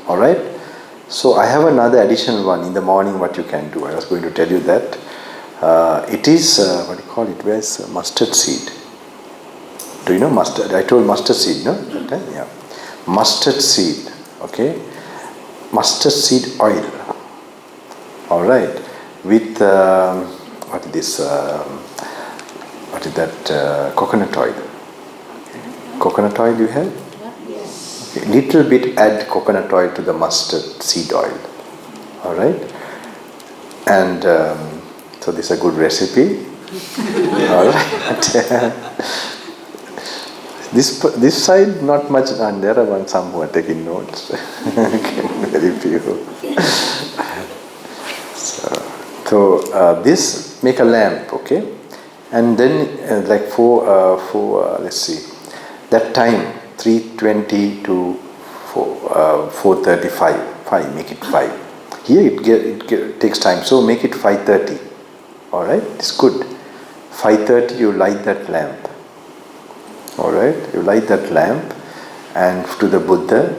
alright? So I have another additional one in the morning what you can do. I was going to tell you that. It is, what do you call it? Where's mustard seed? Do you know mustard? I told mustard seed, no? That time? Yeah. Mustard seed. Okay, mustard seed oil. All right, with what is this? What is that? Coconut oil. Coconut oil you have? Yes. little bit add coconut oil to the mustard seed oil. Alright? And so this is a good recipe. Alright. This side not much, and there are some who are taking notes. Very few. So this make a lamp, okay? And then like let's see, that time 3:20 to 4:35, make it 5. Here it takes time, so make it 5:30. All right, it's good. 5:30 you light that lamp. All right, you light that lamp, and to the Buddha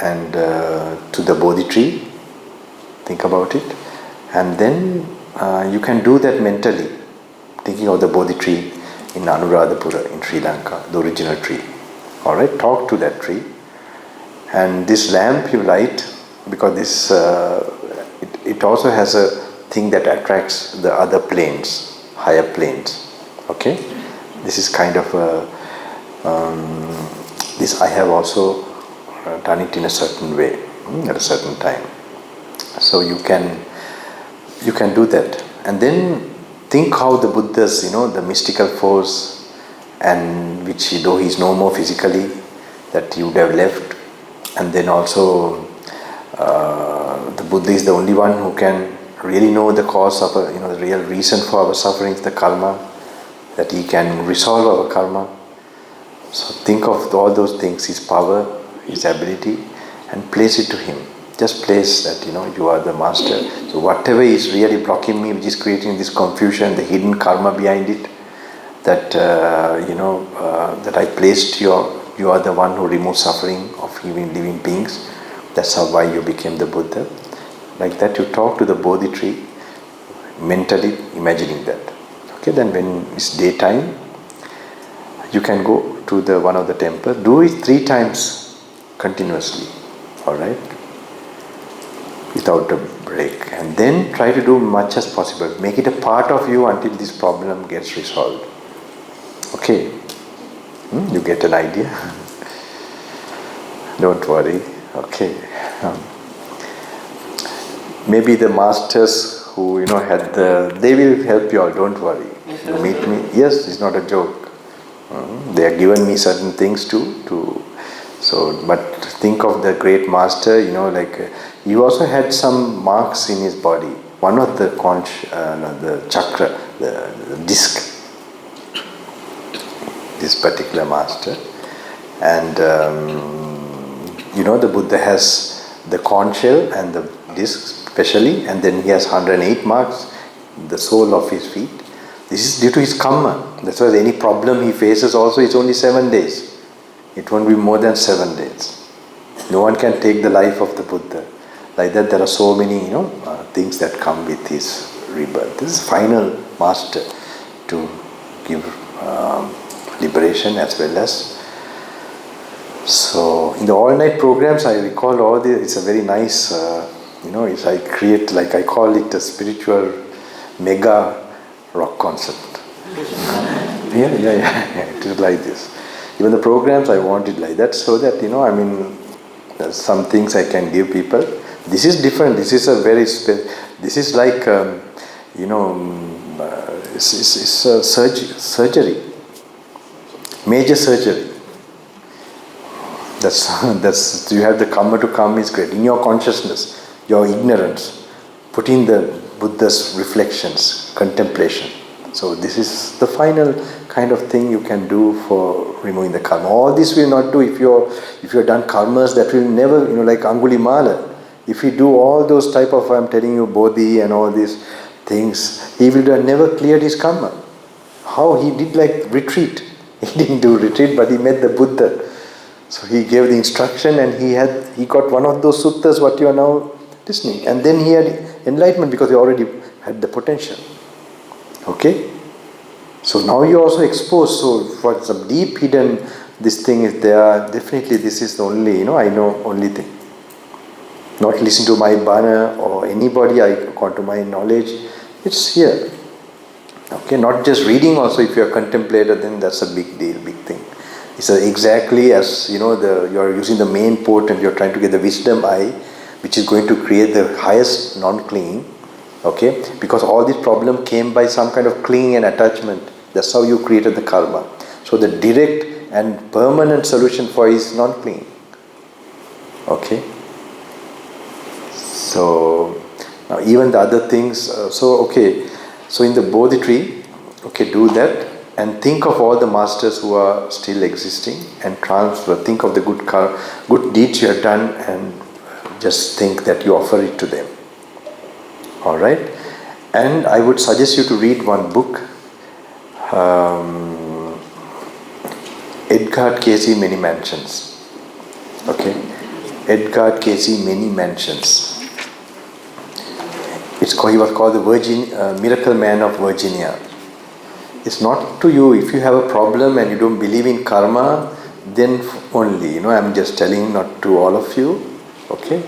and to the Bodhi tree. Think about it, and then you can do that mentally, thinking of the Bodhi tree in Anuradhapura in Sri Lanka, the original tree. All right, talk to that tree, and this lamp you light, because this it also has a thing that attracts the other planes, higher planes. Okay, this is kind of this I have also done it in a certain way at a certain time. So you can do that, and then think how the Buddha's, the mystical force, and which though he is no more physically, that you would have left, and then also the Buddha is the only one who can really know the cause of the real reason for our sufferings, the karma, that he can resolve our karma. So think of all those things, his power, his ability, and place it to him. Just place that, you are the master. So whatever is really blocking me, which is creating this confusion, the hidden karma behind it, that, that I placed you are the one who removes suffering of living beings. That's why you became the Buddha. Like that you talk to the Bodhi tree, mentally imagining that. Okay, then when it's daytime, you can go to one of the temples. Do it 3 times continuously. Alright? Without a break. And then try to do much as possible. Make it a part of you until this problem gets resolved. Okay? You get an idea? Don't worry. Okay. Maybe the masters who had they will help you all. Don't worry. You meet me. Yes, it's not a joke. They have given me certain things too. So, but think of the great master. He also had some marks in his body. One of the the chakra, the disc. This particular master, and the Buddha has the conch shell and the disc specially, and then he has 108 marks, the sole of his feet. This is due to his karma. That's why any problem he faces also, it's only 7 days. It won't be more than 7 days. No one can take the life of the Buddha. Like that, there are so many, things that come with his rebirth. This is final master to give liberation as well as. So in the all-night programs, I recall all the. It's a very nice, I create, like I call it, a spiritual mega rock concert. Yeah. It is like this. Even the programs, I want it like that, so that there's some things I can give people. This is different. This is a very this is like it's a surgery, major surgery. That's you have the karma to come is great. In your consciousness, your ignorance, put in the Buddha's reflections, contemplation. So this is the final kind of thing you can do for removing the karma. All this will not do if you're done karmas that will never, like Angulimala. If he do all those type of, I'm telling you, Bodhi and all these things, he will have never cleared his karma. How? He did like retreat. He didn't do retreat, but he met the Buddha. So he gave the instruction, and he got one of those suttas what you are now listening. And then he had enlightenment because he already had the potential. Okay? So now you are also exposed. So for some deep hidden, this thing is there. Definitely this is the only, I know only thing. Not listen to my bana or anybody, I come to my knowledge. It's here. Okay, not just reading also, if you are contemplator, then that's a big deal, big thing. It's exactly as, you're using the main port and you're trying to get the wisdom eye, which is going to create the highest non-clinging, okay? Because all this problem came by some kind of clinging and attachment. That's how you created the karma. So the direct and permanent solution for it is non-clinging, okay? So now even the other things, so in the Bodhi tree, okay, do that and think of all the masters who are still existing and transfer, think of the good deeds you have done and just think that you offer it to them. Alright? And I would suggest you to read one book, Edgar Cayce, Many Mansions. Okay? Edgar Cayce, Many Mansions. He was called the Miracle Man of Virginia. It's not to you, if you have a problem and you don't believe in karma, then only, I'm just telling, not to all of you, okay?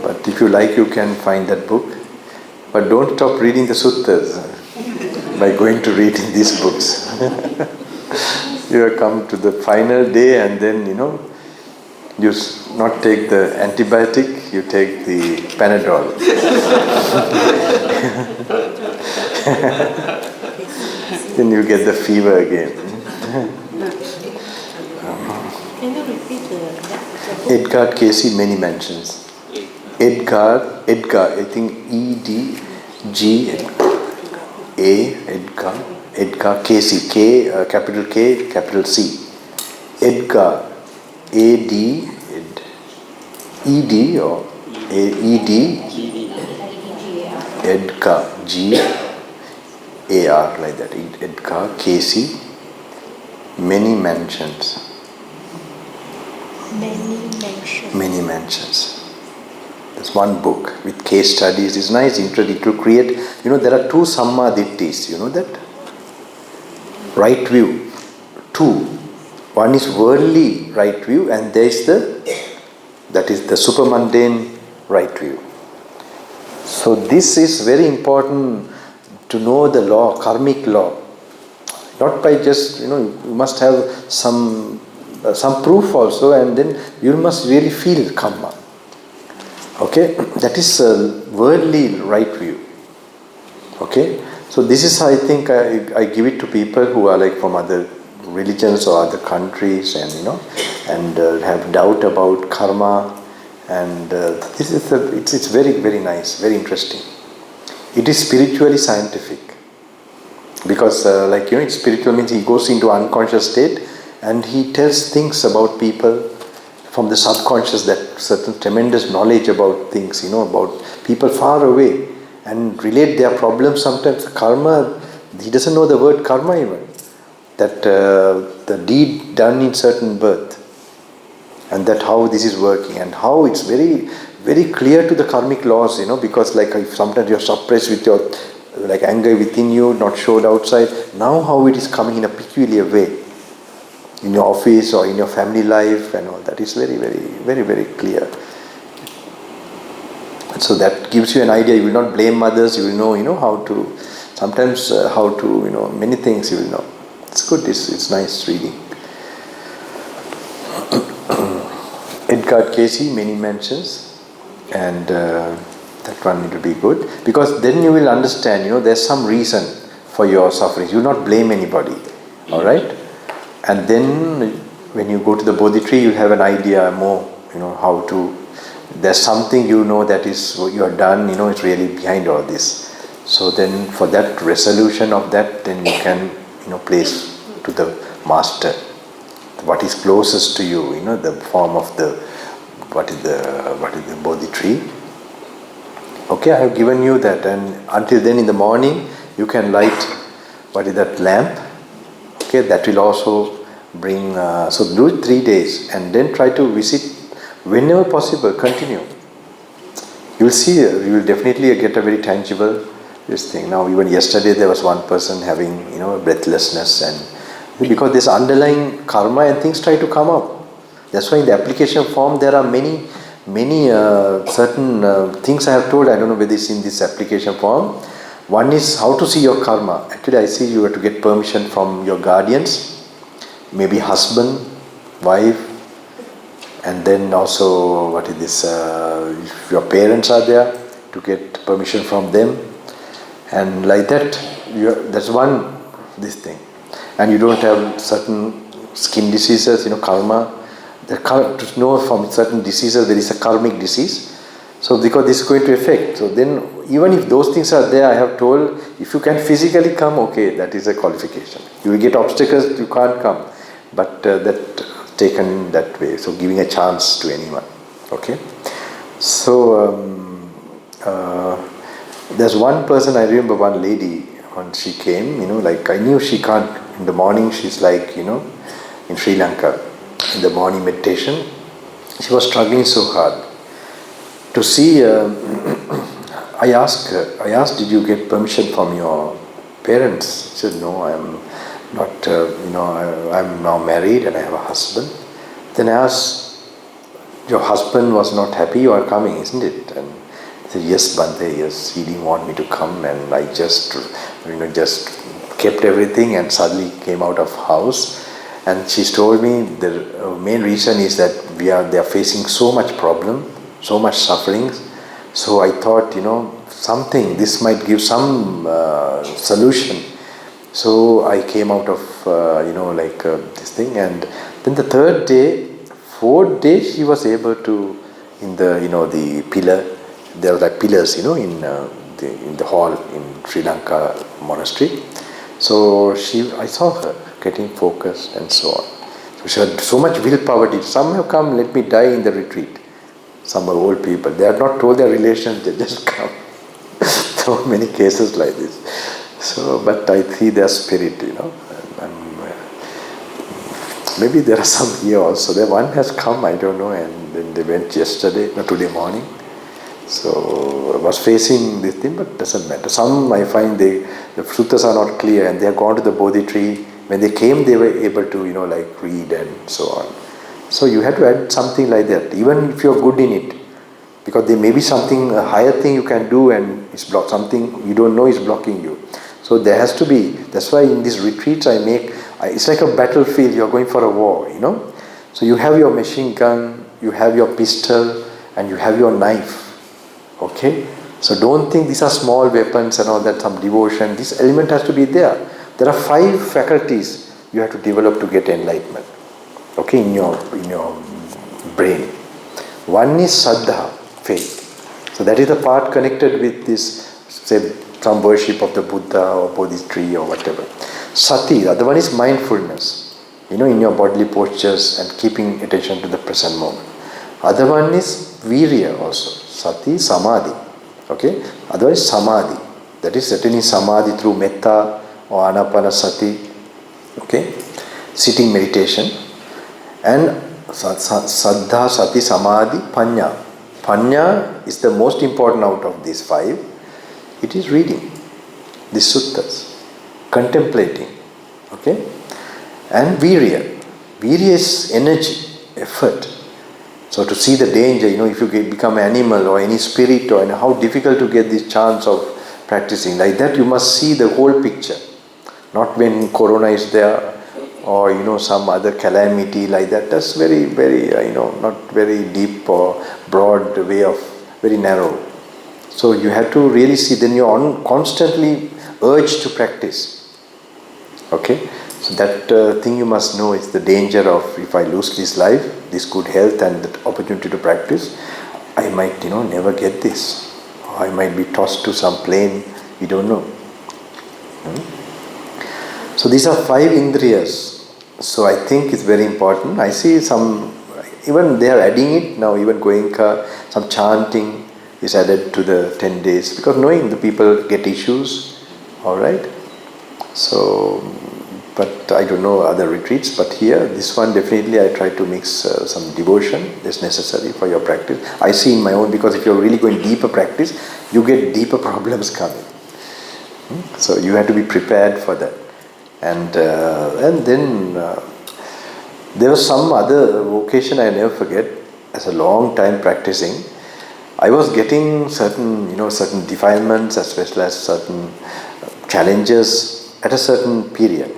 But if you like, you can find that book. But don't stop reading the suttas by going to reading these books. You have come to the final day and then, you not take the antibiotic, you take the Panadol. Then you get the fever again. Can you repeat the Edgar Cayce, Many Mansions. Edgar, I think Edgar Cayce, capital K, capital C. Edgar, E-D or E-D, Edgar, G-A-R, like that. Edgar Cayce, Many Mansions. Many Mansions. There's one book with case studies. It's nice, interesting to create. There are two Samma Dittis, you know that? Right view. Two. One is worldly right view and there is that is the supermundane right view. So this is very important to know the law, karmic law. Not by just, you must have some proof also and then you must really feel karma. Okay, that is a worldly right view. Okay, so this is how I think I give it to people who are like from other religions or other countries and have doubt about karma and this is it's very, very nice, very interesting. It is spiritually scientific because it's spiritual means he goes into unconscious state and he tells things about people from the subconscious, that certain tremendous knowledge about things, about people far away and relate their problems. Sometimes karma, he doesn't know the word karma even, that the deed done in certain birth and that how this is working and how it's very, very clear to the karmic laws, because if sometimes you're suppressed with your anger within you, not showed outside, now how it is coming in a peculiar way in your office or in your family life and all that is very, very, very, very clear. And so that gives you an idea. You will not blame others. You will know, how to, sometimes how to, many things you will know. It's good. It's nice reading. Edgar Cayce, Many Mansions, and that one will be good because then you will understand, there's some reason for your suffering. You will not blame anybody. All right. And then when you go to the Bodhi tree, you'll have an idea more, how to, there's something that is what you have done, it's really behind all this. So then for that resolution of that, then you can, place to the master what is closest to you, the form of what is the Bodhi tree. Okay, I have given you that, and until then in the morning, you can light, what is that, lamp. Okay, that will also bring, so do it 3 days and then try to visit whenever possible, continue. You will see, you will definitely get a very tangible this thing. Now even yesterday there was one person having, breathlessness and because this underlying karma and things try to come up. That's why in the application form there are many certain things I have told. I don't know whether it's in this application form. One is how to see your karma. Actually, I see you have to get permission from your guardians, maybe husband wife, and then also what is this? If your parents are there, to get permission from them, and like that. That's one this thing, and you don't have certain skin diseases, karma. To know from certain diseases there is a karmic disease. So because this is going to affect. So then even if those things are there, I have told, if you can physically come, okay, that is a qualification. You will get obstacles, you can't come. But that taken that way. So giving a chance to anyone. Okay. So there's one person, I remember one lady, when she came, like I knew she can't, in the morning she's like, in Sri Lanka, in the morning meditation, she was struggling so hard. To see, I asked, did you get permission from your parents? She said, no, I'm not, I'm now married and I have a husband. Then I asked, your husband was not happy, you are coming, isn't it? And he said, yes, Bante, yes, he didn't want me to come, and I just kept everything and suddenly came out of house. And she told me the main reason is that they are facing so much problem, so much suffering. So I thought, this might give some solution. So I came out of, this thing. And then the third day, fourth day, she was able to, in the, the pillar, there were like pillars, in the hall in Sri Lanka monastery. So I saw her getting focused and so on. So she had so much willpower. Some have come, let me die in the retreat. Some are old people. They have not told their relations, they just come. So many cases like this. So, but I see their spirit, maybe there are some here also. There one has come, I don't know, and then they went today morning. So I was facing this thing, but doesn't matter. Some I find the suttas are not clear, and they have gone to the Bodhi tree. When they came, they were able to, read and so on. So you have to add something like that, even if you're good in it, because there may be something, a higher thing you can do, and it's something you don't know is blocking you. So there has to be. That's why in these retreats it's like a battlefield. You're going for a war, So you have your machine gun, you have your pistol, and you have your knife. Okay? So don't think these are small weapons and all that, some devotion. This element has to be there. There are 5 faculties you have to develop to get enlightenment. Okay, in your brain. One is Saddha, faith. So that is the part connected with this, say, some worship of the Buddha or Bodhi tree or whatever. Sati, the other one is mindfulness. In your bodily postures and keeping attention to the present moment. Other one is Virya also. Sati, Samadhi. Okay? Otherwise, Samadhi. That is certainly Samadhi through Metta or Anapanasati. Okay? Sitting meditation. And Saddha, Sati, Samadhi, Panya. Panya is the most important out of these 5. It is reading these suttas, contemplating. Okay? And Virya. Virya is energy, effort. So to see the danger, if you become an animal or any spirit, or how difficult to get this chance of practicing. Like that, you must see the whole picture. Not when Corona is there, or some other calamity like that. That's very, very, not very deep or broad way of, very narrow. So you have to really see, then you're constantly urged to practice. Okay? So that thing you must know is the danger of, if I lose this life, this good health and the opportunity to practice, I might, never get this. Or I might be tossed to some plane, we don't know. So these are 5 indriyas. So I think it's very important. I see some, even they are adding it now, even Goenka, some chanting is added to the 10 days, because knowing the people get issues, alright. So, but I don't know other retreats, but here, this one definitely I try to mix some devotion that's necessary for your practice. I see in my own, because if you're really going deeper practice, you get deeper problems coming. So you have to be prepared for that. And then there was some other occasion I never forget, as a long time practicing, I was getting certain defilements as well as certain challenges at a certain period.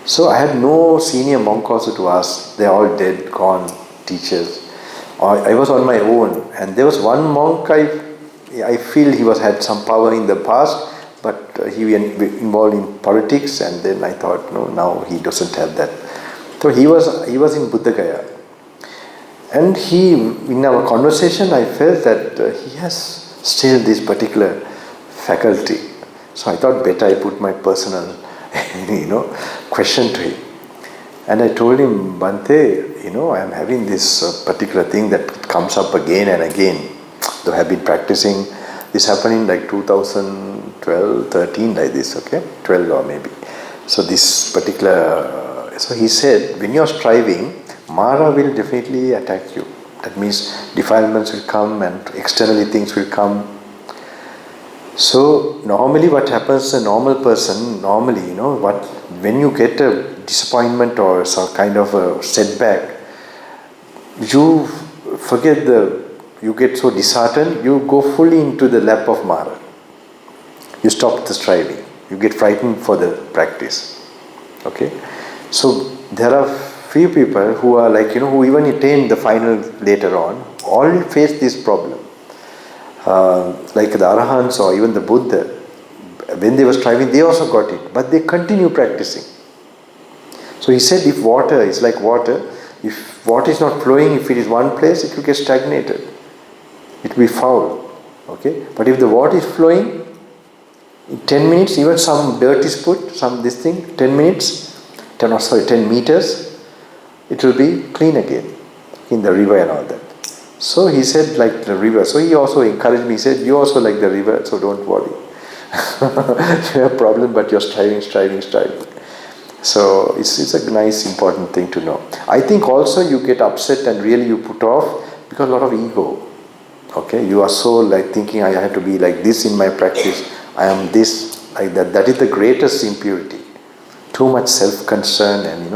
So I had no senior monk also to ask. They're all dead, gone, teachers. I was on my own, and there was one monk I feel he had some power in the past, but he was involved in politics, and then I thought, no, now he doesn't have that. So he was in Buddha Gaya, and in our conversation, I felt that he has still this particular faculty. So I thought better I put my personal, question to him. And I told him, Bante, I am having this particular thing that comes up again and again. Though I have been practicing, this happened in like 2012, 13 like this, okay? 12 or maybe. So this particular, so he said, when you are striving, Mara will definitely attack you. That means defilements will come and externally things will come. So normally what happens, a normal person, when you get a disappointment or some kind of a setback, you you get so disheartened, you go fully into the lap of Mara. You stop the striving. You get frightened for the practice. Okay? So there are few people who are like, who even attain the final later on, all face this problem. Like the Arahants or even the Buddha, when they were striving, they also got it, but they continue practicing. So he said, if water is like water, if water is not flowing, if it is one place, it will get stagnated. It will be foul. Okay? But if the water is flowing, in 10 minutes, even some dirt is put, 10 meters, it will be clean again in the river and all that. So he said, like the river. So he also encouraged me. He said, you also like the river, so don't worry. You have a problem, but you're striving. So it's a nice, important thing to know. I think also you get upset and really you put off because a lot of ego. Okay, you are so like thinking I have to be like this in my practice. I am this, like that. That is the greatest impurity. Too much self-concern and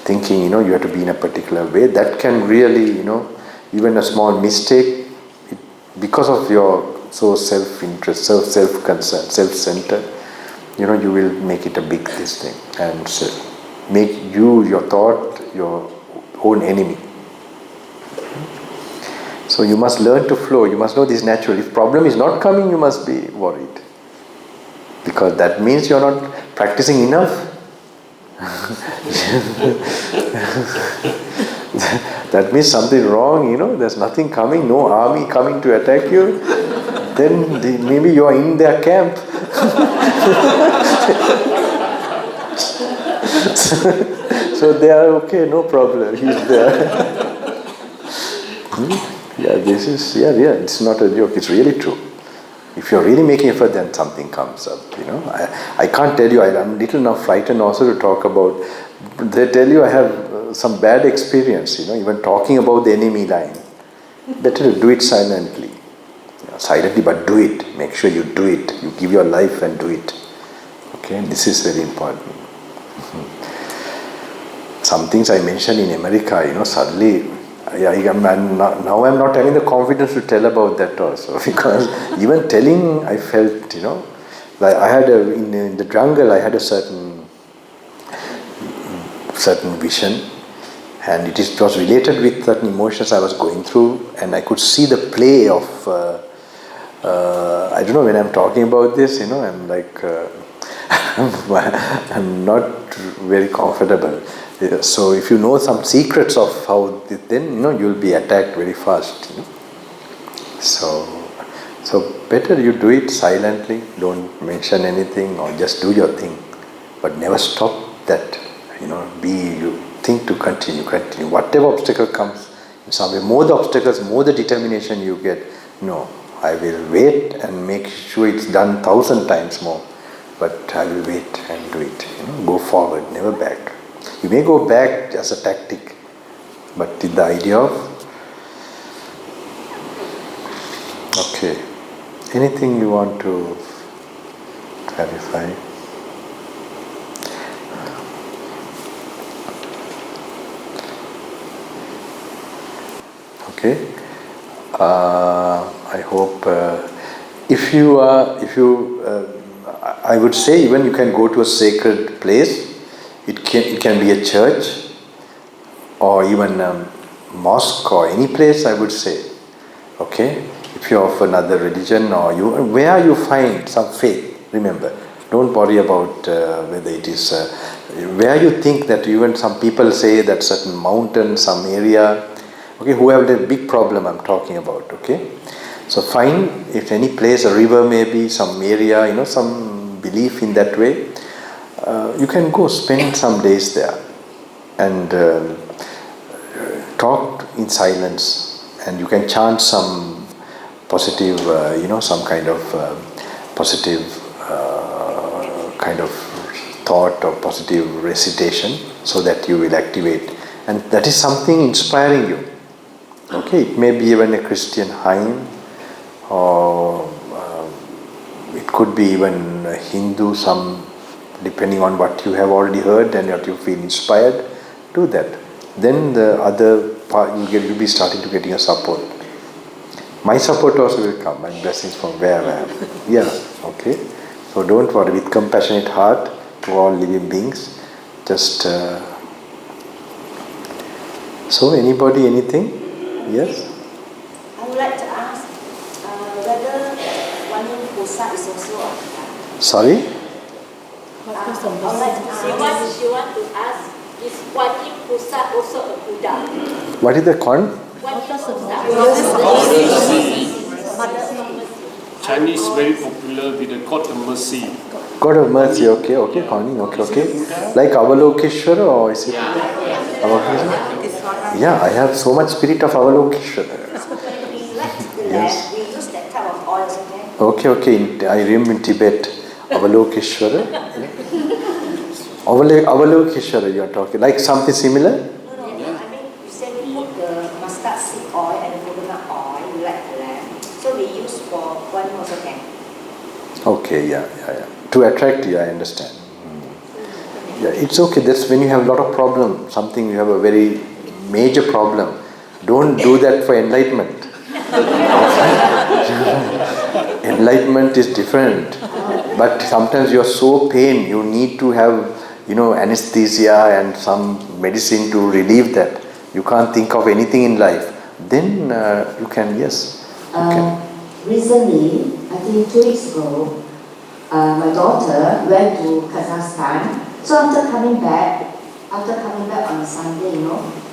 thinking you have to be in a particular way. That can really even a small mistake, because of your so self-interest, self-concern, self-centered, you will make it a big this thing and make your thought your own enemy. So you must learn to flow. You must know this natural. If problem is not coming, you must be worried, because that means you're not practicing enough. That means something wrong, there's nothing coming, no army coming to attack you. Then maybe you're in their camp. So they are okay, no problem, he's there. It's not a joke, it's really true. If you're really making effort, then something comes up, I can't tell you, I'm little now frightened also to talk about. They tell you I have some bad experience, even talking about the enemy line. Better to do it silently. Silently, but do it. Make sure you do it. You give your life and do it. Okay, this is very important. Some things I mentioned in America, suddenly, I'm not having the confidence to tell about that also, because even telling, I felt, like I had in the jungle, I had a certain vision, and it was related with certain emotions I was going through, and I could see the play of, I don't know, when I'm talking about this, I'm like, I'm not very comfortable. So if you know some secrets of how, then you'll be attacked very fast. So better you do it silently. Don't mention anything, or just do your thing, but never stop that. You think to continue. Whatever obstacle comes, in some way, more the obstacles, more the determination you get. No, I will wait and make sure it's done 1,000 times more. But I will wait and do it. Go forward, never back. You may go back as a tactic, but with the idea of, okay, anything you want to clarify? Okay. I hope I would say even you can go to a sacred place. It can be a church or even a mosque or any place, I would say. Okay? If you're of another religion or where you find some faith, remember, don't worry about whether it is, where you think that even some people say that certain mountain, some area, okay, who have a big problem I'm talking about, okay? So find if any place, a river maybe, some area, some belief in that way, you can go spend some days there and talk in silence, and you can chant some positive, some kind of positive kind of thought or positive recitation, so that you will activate, and that is something inspiring you. Okay, it may be even a Christian hymn, or it could be even a Hindu, some, depending on what you have already heard and what you feel inspired, do that. Then the other part, you'll be starting to getting a support. My support also will come, my blessings from where I am. Yeah, okay. So don't worry, with compassionate heart to all living beings. Just so anybody, anything? Yes? I would like to ask whether Guanyin菩萨is also a Buddha. Sorry? What was the I would like to ask. She want to ask, is Guanyin菩萨also a Buddha? What is the con? What was the Chinese very popular with the God of mercy. God of mercy, okay, Connie, okay. Like Avalokeshwara, or is it? Avalokeshwara? Yeah, I have so much spirit of Avalokeshwara. Yes. We use that type of oil, okay? Okay, I remember in Tibet, Avalokeshwara. Avalokeshwara you are talking, like something similar? No, I mean, you said we put the mustard seed oil and the coconut oil, we like the lamb. So we use for Guanyin also can. Okay, yeah. To attract you, I understand. Yeah, it's okay. That's when you have a lot of problem, something you have a very major problem. Don't do that for enlightenment. Enlightenment is different. But sometimes you are so pain, you need to have, anesthesia and some medicine to relieve that. You can't think of anything in life. Then you can, yes. Recently, I think 2 weeks ago, my daughter went to Kazakhstan. So after coming back on Sunday,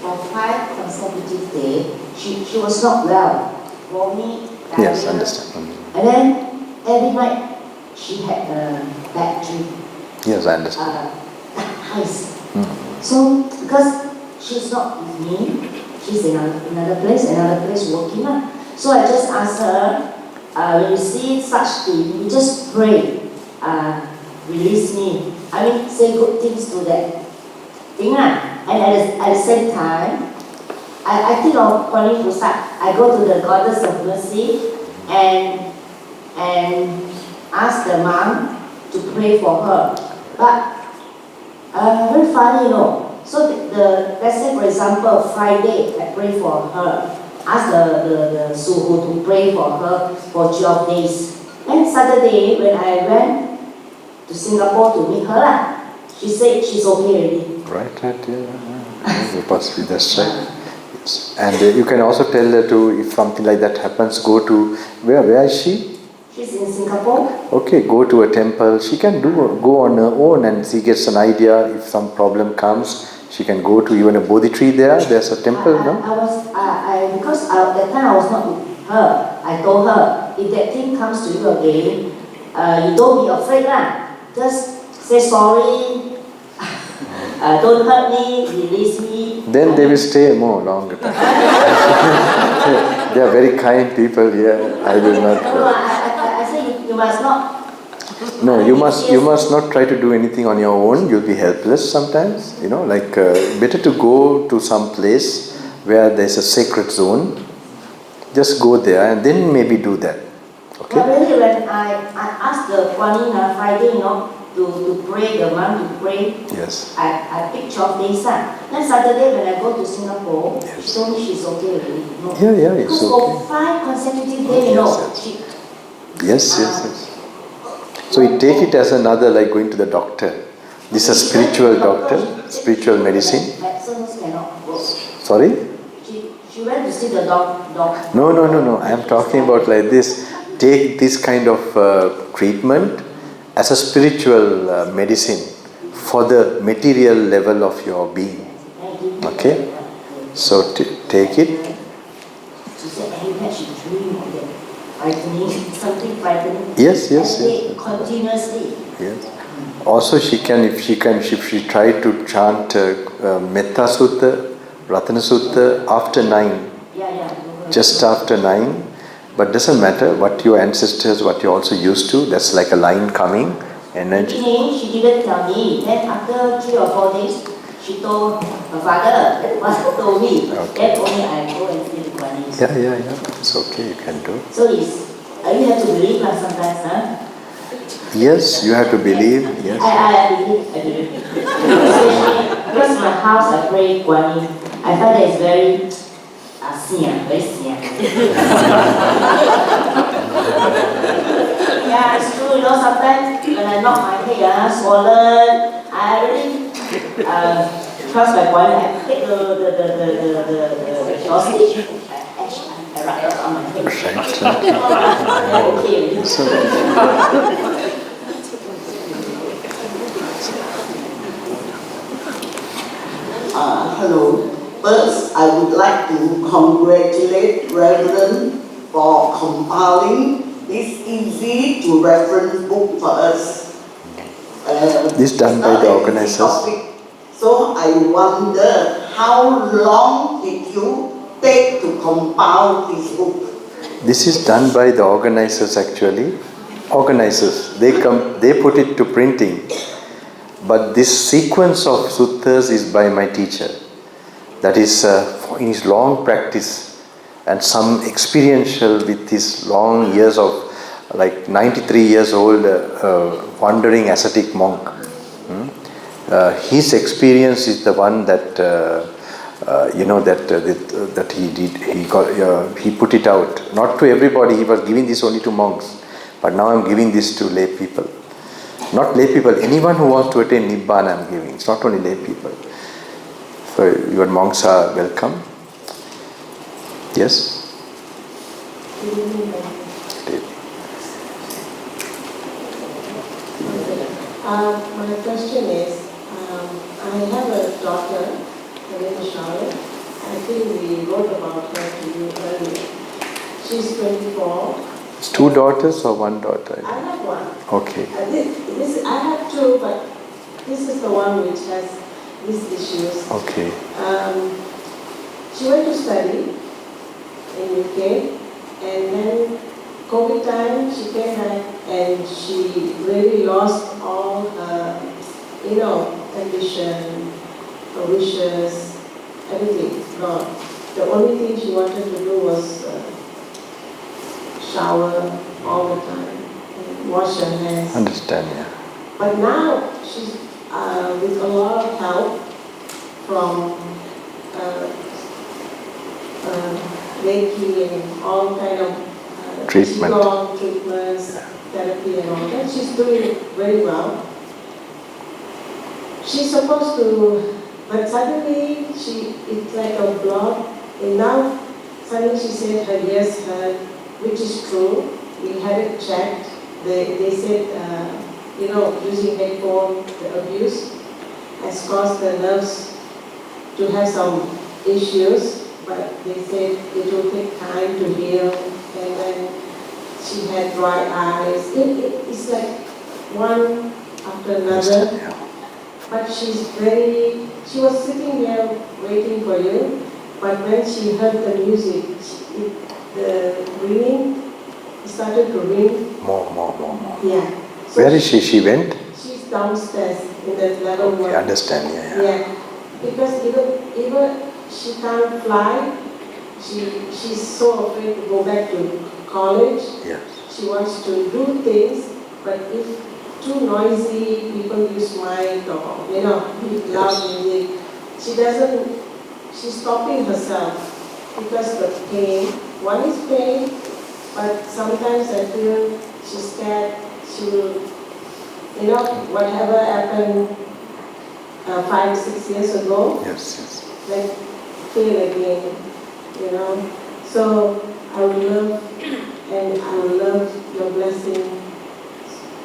for 5 consecutive days, she was not well. Vomit, diarrhea. Yes, understand. And then every night she had a bad dream. Yes, I understand. Eyes. So because she's not with me, she's in another place working. So I just asked her, when you see such thing, you just pray, release me. I mean, say good things to that thing. And at the same time, I think of Guanyin菩萨. I go to the Goddess of Mercy and ask the mom to pray for her. But very funny, So let's say, for example, Friday, I pray for her. Ask the Suhu to pray for her for 12 days. And Saturday, when I went to Singapore to meet her, she said she's okay already. Right, yeah. Possibly, that's right. And you can also tell her to, if something like that happens, go to, where is she? She's in Singapore. Okay, go to a temple. She can go on her own, and she gets an idea. If some problem comes, she can go to even a Bodhi tree there. There's a temple, no? Because at that time I was not with her. I told her, if that thing comes to you again, you don't be afraid lah. Just say sorry. Don't hurt me. Release me. Then they will stay more longer. They are very kind people here. I will not. I say you must not. No, you must not try to do anything on your own. You'll be helpless sometimes. Better to go to some place where there's a sacred zone. Just go there and then maybe do that. Okay? But really, when I asked the Guanyin Friday, to pray, the mom to pray. Yes. I picked 12 days. Then Saturday when I go to Singapore, Yes. she told me she's okay already. Yeah, it's because okay. for 5 consecutive days, Yes. So you take it as another, like going to the doctor. This is a spiritual doctor, spiritual medicine. Medicines cannot work. Sorry? She went to see the doctor. No. I am talking about like this. Take this kind of treatment as a spiritual medicine for the material level of your being. Okay? So take it. She said every night she dreamed of that frightening, something frightening. Yes. Continuously. Yes. Also, if she tried to chant Metta Sutta, Ratana Sutta after 9, just after 9, but doesn't matter what your ancestors, what you also used to, that's like a line coming, energy. She didn't tell me. Then after 3 or 4 days, she told her father. That was told me. Okay. Then only I go and see the Guan Yin. Yeah. It's okay, you can do. So you have to believe sometimes, huh? Yes, you have to believe. Yes. I believe. Because my house I pray Guan Yin. I find that it's very very sian. Yeah, it's true. You know, sometimes when I knock my head, swollen, I really trust my Guan Yin. I take the sausage, I write it on my head. Okay. Hello. First, I would like to congratulate Reverend for compiling this easy to reference book for us. This done by the organizers. So I wonder, how long did you take to compile this book? This is done by the organizers actually. Organizers, they put it to printing. But this sequence of suttas is by my teacher. That is in his long practice and some experiential with his long years of like 93 years old wandering ascetic monk. His experience is the one that that he did. He put it out. Not to everybody. He was giving this only to monks. But now I am giving this to lay people. Not lay people, anyone who wants to attain Nibbana I am giving. It's not only lay people. So your monks are welcome. Yes? My question is, I have a daughter, her name is Charlotte. I think we wrote about her to you earlier. She's 24. It's 2 daughters or 1 daughter? I have one. Okay. This I have 2, but this is the one which has these issues. Okay. She went to study in UK, and then COVID time she came back and she really lost all her, ambition, her wishes, everything gone. The only thing she wanted to do was shower all the time, and wash her hands. Understand, yeah. But now she's with a lot of help from Reiki and all kind of treatments, therapy and all that. She's doing very well. She's supposed to, but suddenly it's like a block, and now suddenly she said her ears hurt, which is true. We had it checked. They said, using headphone, the abuse has caused the nerves to have some issues, but they said it will take time to heal, and then she had dry eyes. It's like one after another. But she was sitting there waiting for you, but when she heard the music, the ringing started to ring. More. Yeah. So where is she? She went? She's downstairs in the level 1. Okay, understand, Yeah. Because even she can't fly, she's so afraid to go back to college. Yes. She wants to do things, but if too noisy, people use mic or, loud music, she's stopping herself because the pain. One is pain, but sometimes I feel she's scared. She will, whatever happened, 5-6 years ago. Yes. Like feel again, you know. So I would love your blessing.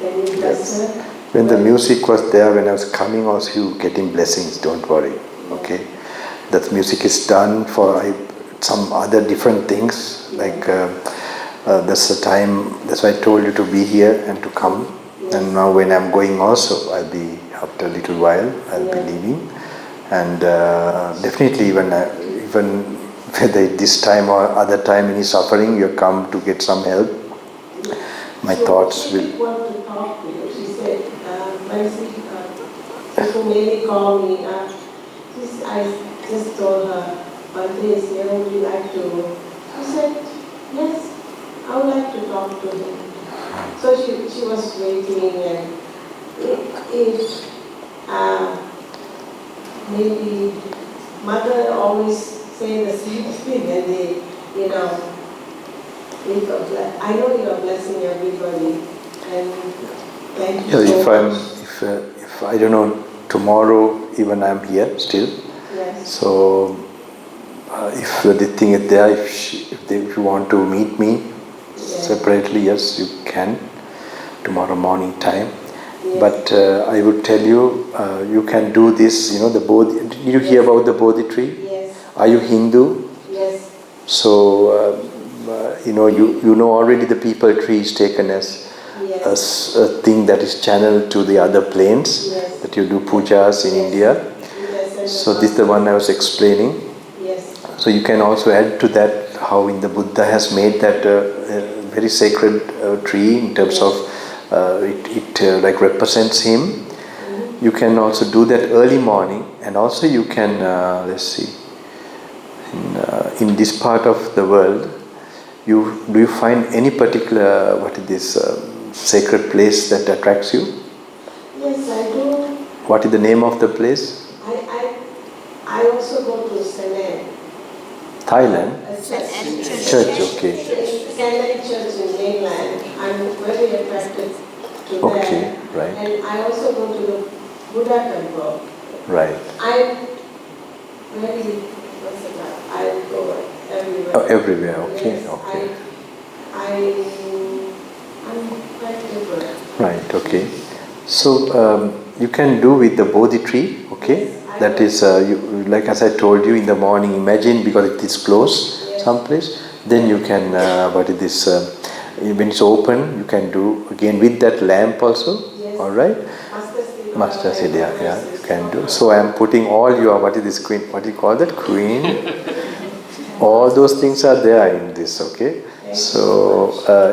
Can you bless her? When the music was there, when I was coming also, you getting blessings, don't worry, okay? That music is done for some other different things, like that's the time, that's why I told you to be here and to come. And now when I'm going also, I'll be, after a little while, I'll be leaving. And definitely even whether this time or other time any suffering, you come to get some help, my thoughts will... She wanted to talk to you. She said, people mainly call me. I just told her, Bante is here, would you like to? She said, yes, I would like to talk to him. So she was waiting, and if maybe mother always say the same thing, and they, you know, I know you are blessing everybody, and thank you so much. If I don't know, tomorrow even I'm here still. Yes. So if the thing is there, if you want to meet me separately, yes, you can tomorrow morning time. Yes. But I would tell you, you can do this. You know the Bodhi. Did you hear about the Bodhi tree? Yes. Are you Hindu? Yes. So you know already the people tree is taken as a thing that is channeled to the other planes, that you do pujas in India. So this is the one I was explaining. Yes. So you can also add to that how in the Buddha has made that very sacred tree in terms of it like represents him. You can also do that early morning, and also you can let's see, in this part of the world, do you find any particular sacred place that attracts you? Yes, I do. What is the name of the place? I also go to Senai. Thailand? Church, okay. Senai Church in mainland. I'm very attracted to Okay, that. right. And I also go to the Buddha temple. Right. I'm very versatile. I go everywhere. Oh, everywhere, okay, Yes, okay. I'm quite different. Right, okay. So you can do with the Bodhi tree, okay? That is, like as I told you in the morning, imagine because it is close someplace, then you can, when it's open, you can do again with that lamp also, alright? Master Seed, yeah, you can do. So I am putting all your, what do you call that? Queen? All those things are there in this, okay? So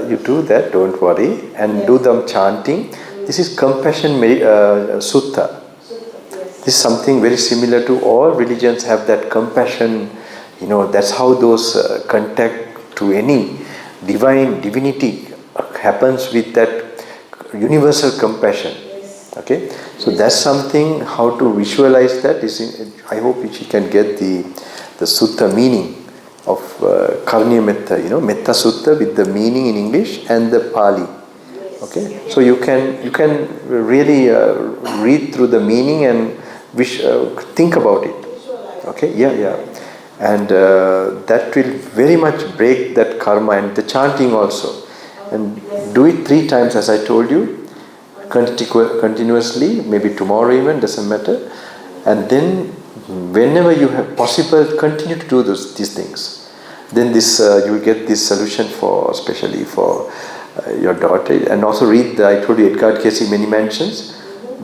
you do that, don't worry, and do them chanting. This is compassion sutta. This is something very similar to all religions have that compassion, that's how those contact to any divinity happens with that universal compassion. Okay, so that's something, how to visualize that is, I hope she can get the sutta meaning of Karniya Metta, Metta Sutta with the meaning in English and the Pali. Okay, so you can really read through the meaning and think about it. Okay, yeah, and that will very much break that karma, and the chanting also. And do it 3 times as I told you, continuously, maybe tomorrow even, doesn't matter. And then whenever you have possible, continue to do these things. Then you will get this solution especially for your daughter. And also read I told you Edgar Cayce many mentions,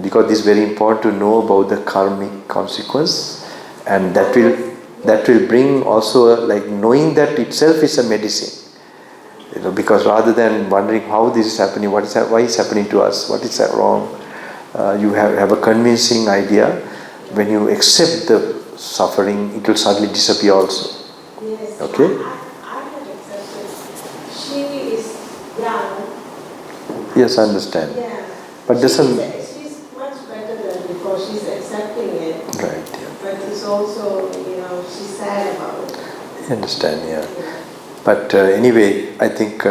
because this is very important to know about the karmic consequence, and that will bring also like knowing that itself is a medicine. Because rather than wondering how this is happening, why it's happening to us, what is that wrong, you have a convincing idea. When you accept the suffering, it will suddenly disappear also. Yes. Okay? I have accepted. She is young. Yes, I understand. Yeah. But she's much better than before. She's accepting it. Right, yeah. But it's also, she's sad about it. I understand, yeah. But anyway, I think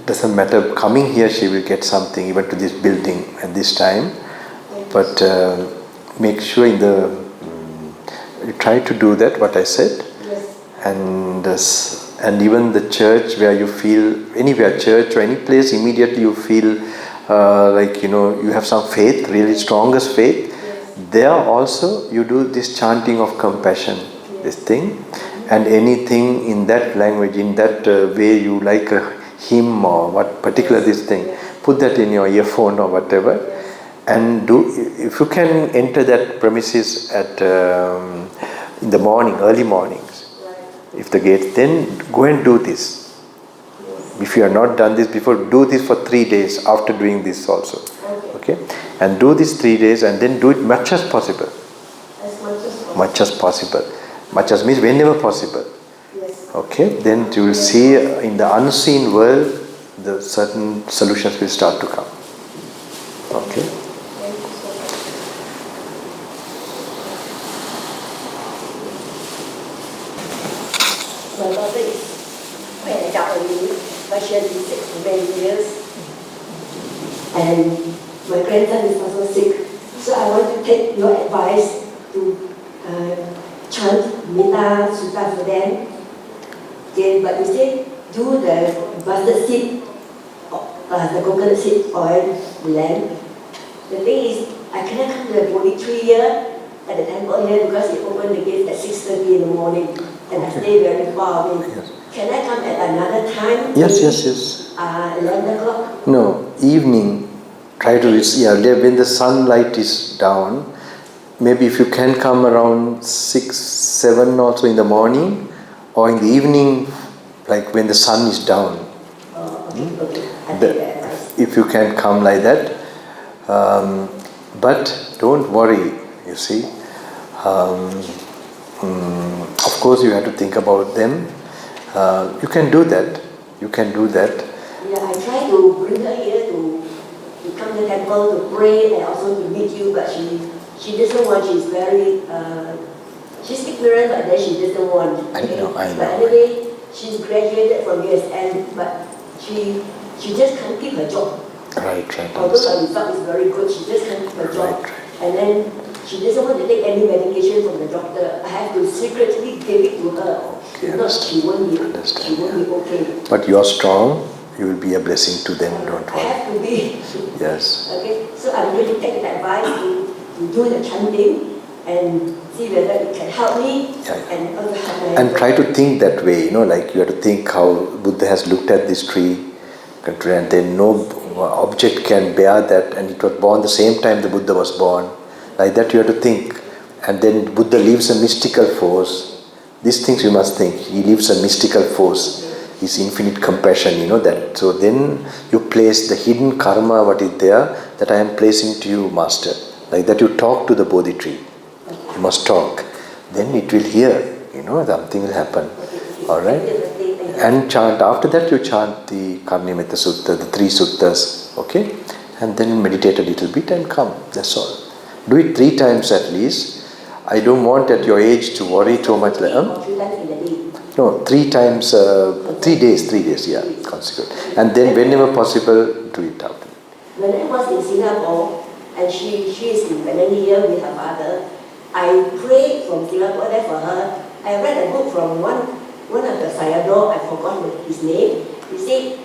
doesn't matter. Coming here, she will get something, even to this building at this time. But make sure you try to do that, what I said. Yes. And even the church where you feel, anywhere, church or any place, immediately you feel you have some faith, really strongest faith. Yes. There also you do this chanting of compassion, this thing, and anything in that language, in that way you like a hymn or what particular this thing, put that in your earphone or whatever, and do. If you can enter that premises at in the morning, early mornings, if the gate, then go and do this. If you have not done this before, do this for 3 days after doing this also. Okay? And do this 3 days and then do it much as possible. As much as possible. Much as possible. Much as means whenever possible. Yes. Okay? Then you will see in the unseen world, the certain solutions will start to come. Okay? Thank you so much. My mother is very elderly, but she has been sick for many years. And my grandson is also sick. So I want to take your advice to chant Metta Sutta for them. Okay, but you say do the mustard seed, the coconut seed oil blend. The thing is, I cannot come to the Bodhi tree here at the temple here because it opened the gate at 6:30 in the morning. And I stay very far away. Yes. Can I come at another time? Yes. 11 o'clock? No, evening. Try to reach, when the sunlight is down, maybe if you can come around 6, 7 also in the morning, or in the evening, like when the sun is down. Okay. I take that advice. If you can come like that. But don't worry, you see. Of course you have to think about them. You can do that. Yeah, I try to bring her here to come to the temple to pray and also to meet you, but she doesn't want. She's very she's ignorant, but then she doesn't want. I know. But anyway, she's graduated from USM, but she just can't keep her job. Right. Although her result is very good, she just can't keep her job. Right. And then she doesn't want to take any medication from the doctor. I have to secretly give it to her. Okay, If not, she won't be okay. But you are strong. You will be a blessing to them. Don't I worry. have to be. Yes. Okay, so I'm going to take the advice to do the chanting and see whether it can help me and also help my And try to think that way, like you have to think how Buddha has looked at this tree, and then no object can bear that, and it was born the same time the Buddha was born. Like that you have to think. And then Buddha leaves a mystical force. These things you must think. He leaves a mystical force. His infinite compassion, that. So then you place the hidden karma, what is there, that I am placing to you, Master. Like that you talk to the Bodhi tree. You must talk. Then it will hear, something will happen. Alright? And chant. After that you chant the Karnimetta Sutta, the 3 suttas. Okay? And then meditate a little bit and come. That's all. Do it 3 times at least. I don't want at your age to worry too much. No, 3 times, 3 days, consecutive. And then whenever possible, do it after. When I was in Singapore, and she is in Malaysia with her father, I prayed from Singapore there for her. I read a book from one of the Sayadaw, I forgot his name. He said,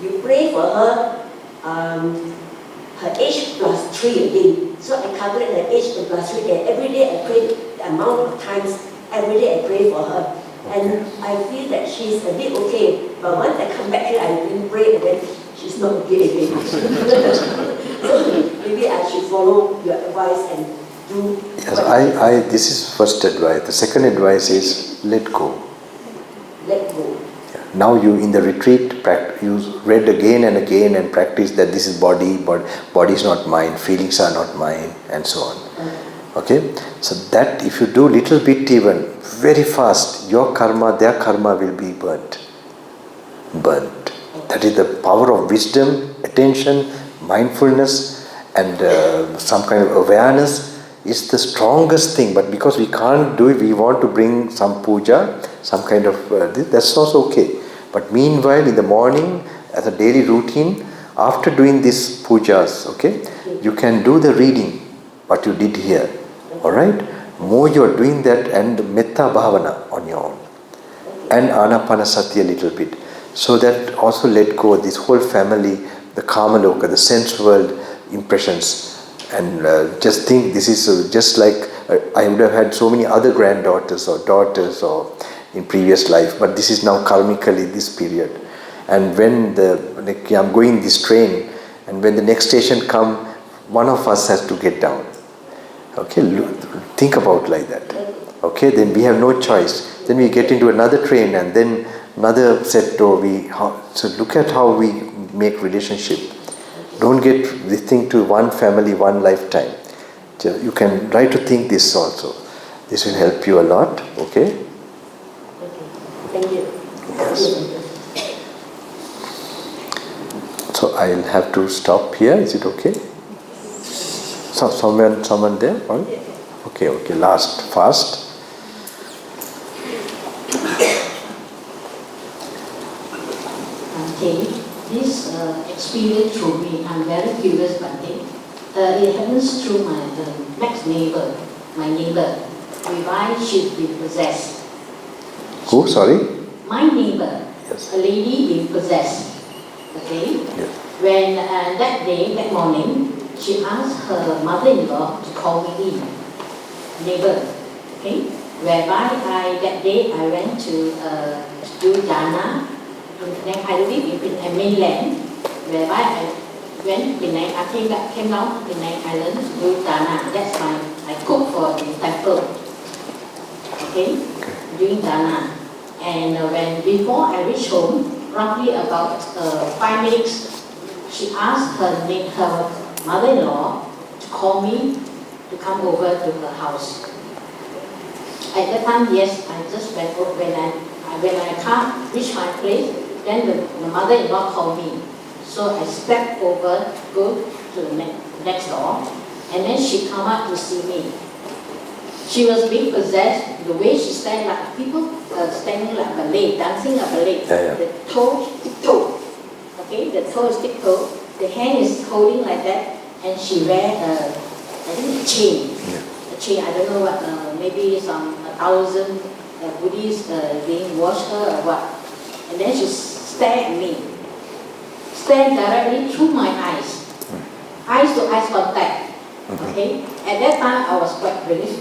you pray for her, her age plus 3 again. So I calculated her age plus 3 again. Every day I pray the amount of times, every day I pray for her. And I feel that she's a bit okay. But once I come back here, I didn't pray and then she's not okay again. So maybe I should follow your advice and do. Yes, this is first advice. The second advice is let go. Let go. Now you in the retreat, you read again and again and practice that this is body, but body is not mine, feelings are not mine, and so on. Okay? So that if you do little bit even, very fast, your karma, their karma will be burnt. That is the power of wisdom, attention, mindfulness, and some kind of awareness is the strongest thing. But because we can't do it, we want to bring some puja, some kind of, that's also okay. But meanwhile, in the morning, as a daily routine, after doing these pujas, okay, you can do the reading, what you did here. Alright? More you're doing that and the metta bhavana on your own. And anapanasati a little bit. So that also let go of this whole family, the kamaloka, the sense world impressions. And just think this is just like I would have had so many other granddaughters or daughters or in previous life, but this is now karmically this period. And when I'm going this train, and when the next station come, one of us has to get down. Okay, think about like that. Okay, then we have no choice. Then we get into another train and then another set door. So look at how we make relationship. Don't get this thing to one family, one lifetime. You can try to think this also. This will help you a lot. Okay? Thank you. Yes. So I'll have to stop here. Is it okay? So someone there? Okay. Last, fast. Okay, this experience through me, I'm very curious about it. It happens through my next neighbor, my neighbor, whereby she's been possessed. Who? Sorry? My neighbor, Yes. a lady being possessed. Okay? Yes. When that morning, she asked her mother-in-law to call me in, neighbor. Okay? Whereby that day I went to do dana. I live in mainland, whereby I went Penang. I came down to Penang Island to do dana. That's I cook for the temple. Okay, doing dana. And before I reached home, roughly about 5 minutes, she asked her mother-in-law to call me to come over to her house. At that time, yes, I just went over. When I can't reach my place, then the mother-in-law called me. So I stepped over, go to the next door, and then she come up to see me. She was being possessed. The way she stand like people standing like ballet, dancing like ballet. Yeah. The toe, tiptoe. Okay, the toe is tiptoe. The hand is holding like that, and she wear I think a chain. Yeah. A chain. I don't know what. Maybe some 1,000 Buddhists being wash her or what. And then she stared at me. Stared directly through my eyes. Eyes to eyes contact. Okay? At that time I was quite brave,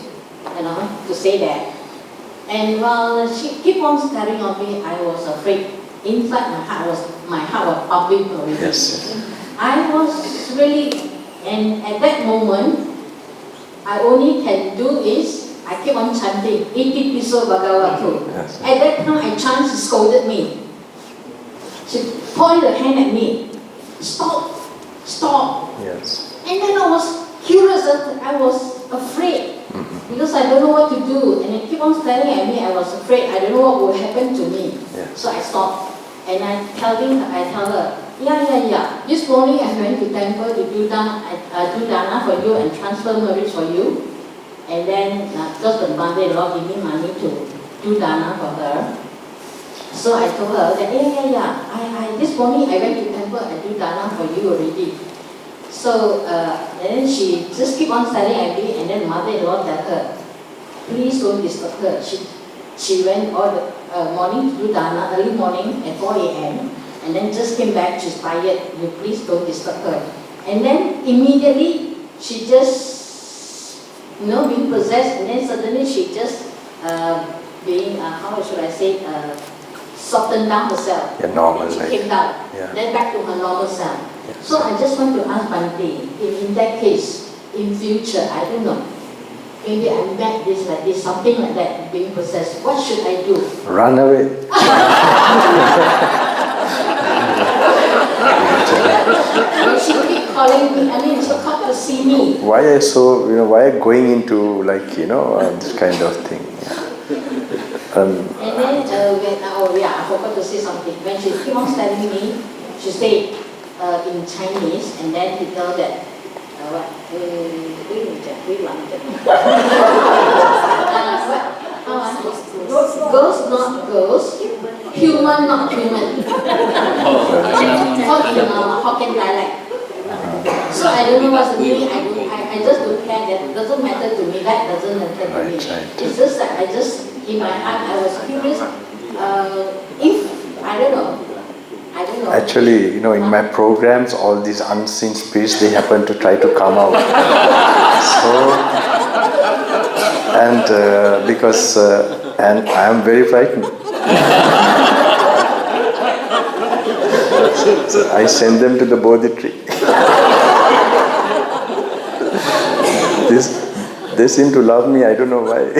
to say that. And while she kept on staring on me, I was afraid. Inside my heart was pumping already. Yes. I was really, and at that moment, I only can do is I keep on chanting, Iti Piso Bhagavato. Yes. At that time, I chant, she scolded me. She pointed her hand at me. Stop! Stop! Yes. And then I was curious, I was afraid. Because I don't know what to do. And they keep on staring at me, I was afraid. I don't know what will happen to me. Yes. So I stopped. And I tell her, yeah. This morning I went to temple to do dana for you and transfer marriage for you. And then, because the mother-in-law gave me money to do dana for her. So I told her that, yeah. This morning I went to temple, I do dana for you already. So, and then she just keep on staring at me, and then the mother-in-law tell her, please don't disturb her. She went all the morning to do dana, early morning at 4 a.m. And then just came back, she's tired, you please don't disturb her. And then immediately, she just, being possessed, and then suddenly she just being, how should I say, softened down herself. Yeah, normal, and she like, came down, yeah. then back to her normal self. Yes. So I just want to ask Bante, in that case, in future, I don't know, maybe I met this like this, something like that, being possessed, what should I do? Run away. She keep calling me, she come to see me. Why are going into this kind of thing? Yeah. And then I forgot to say something. When she keep on telling me, she said in Chinese, and then he tell that ghost not ghost, human not human. Talk in Hokkien dialect. So I don't know what's the meaning. I just don't care doesn't matter to me. That doesn't matter to me. It's just that I just, in my heart, I was curious. If, I don't know. Actually, in my programs, all these unseen spirits, they happen to try to come out. And I am very frightened. So I send them to the Bodhi tree. They seem to love me, I don't know why.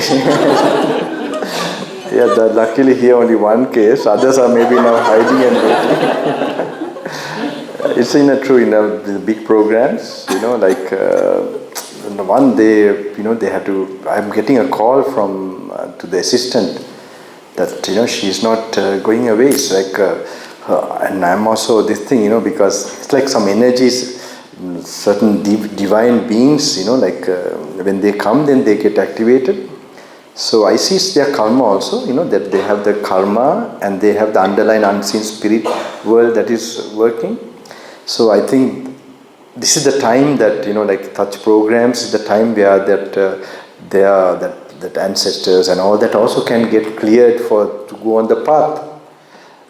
Yeah, luckily here only one case, others are maybe now hiding and waiting. It's the big programs, like one day, they had to, I'm getting a call from to the assistant that, she's not going away. It's like, and I'm also this thing, because it's like some energies, certain divine beings, like when they come, then they get activated. So I see their karma also, that they have the karma and they have the underlying unseen spirit world that is working. So I think this is the time that, like touch programs is the time where that ancestors and all that also can get cleared to go on the path.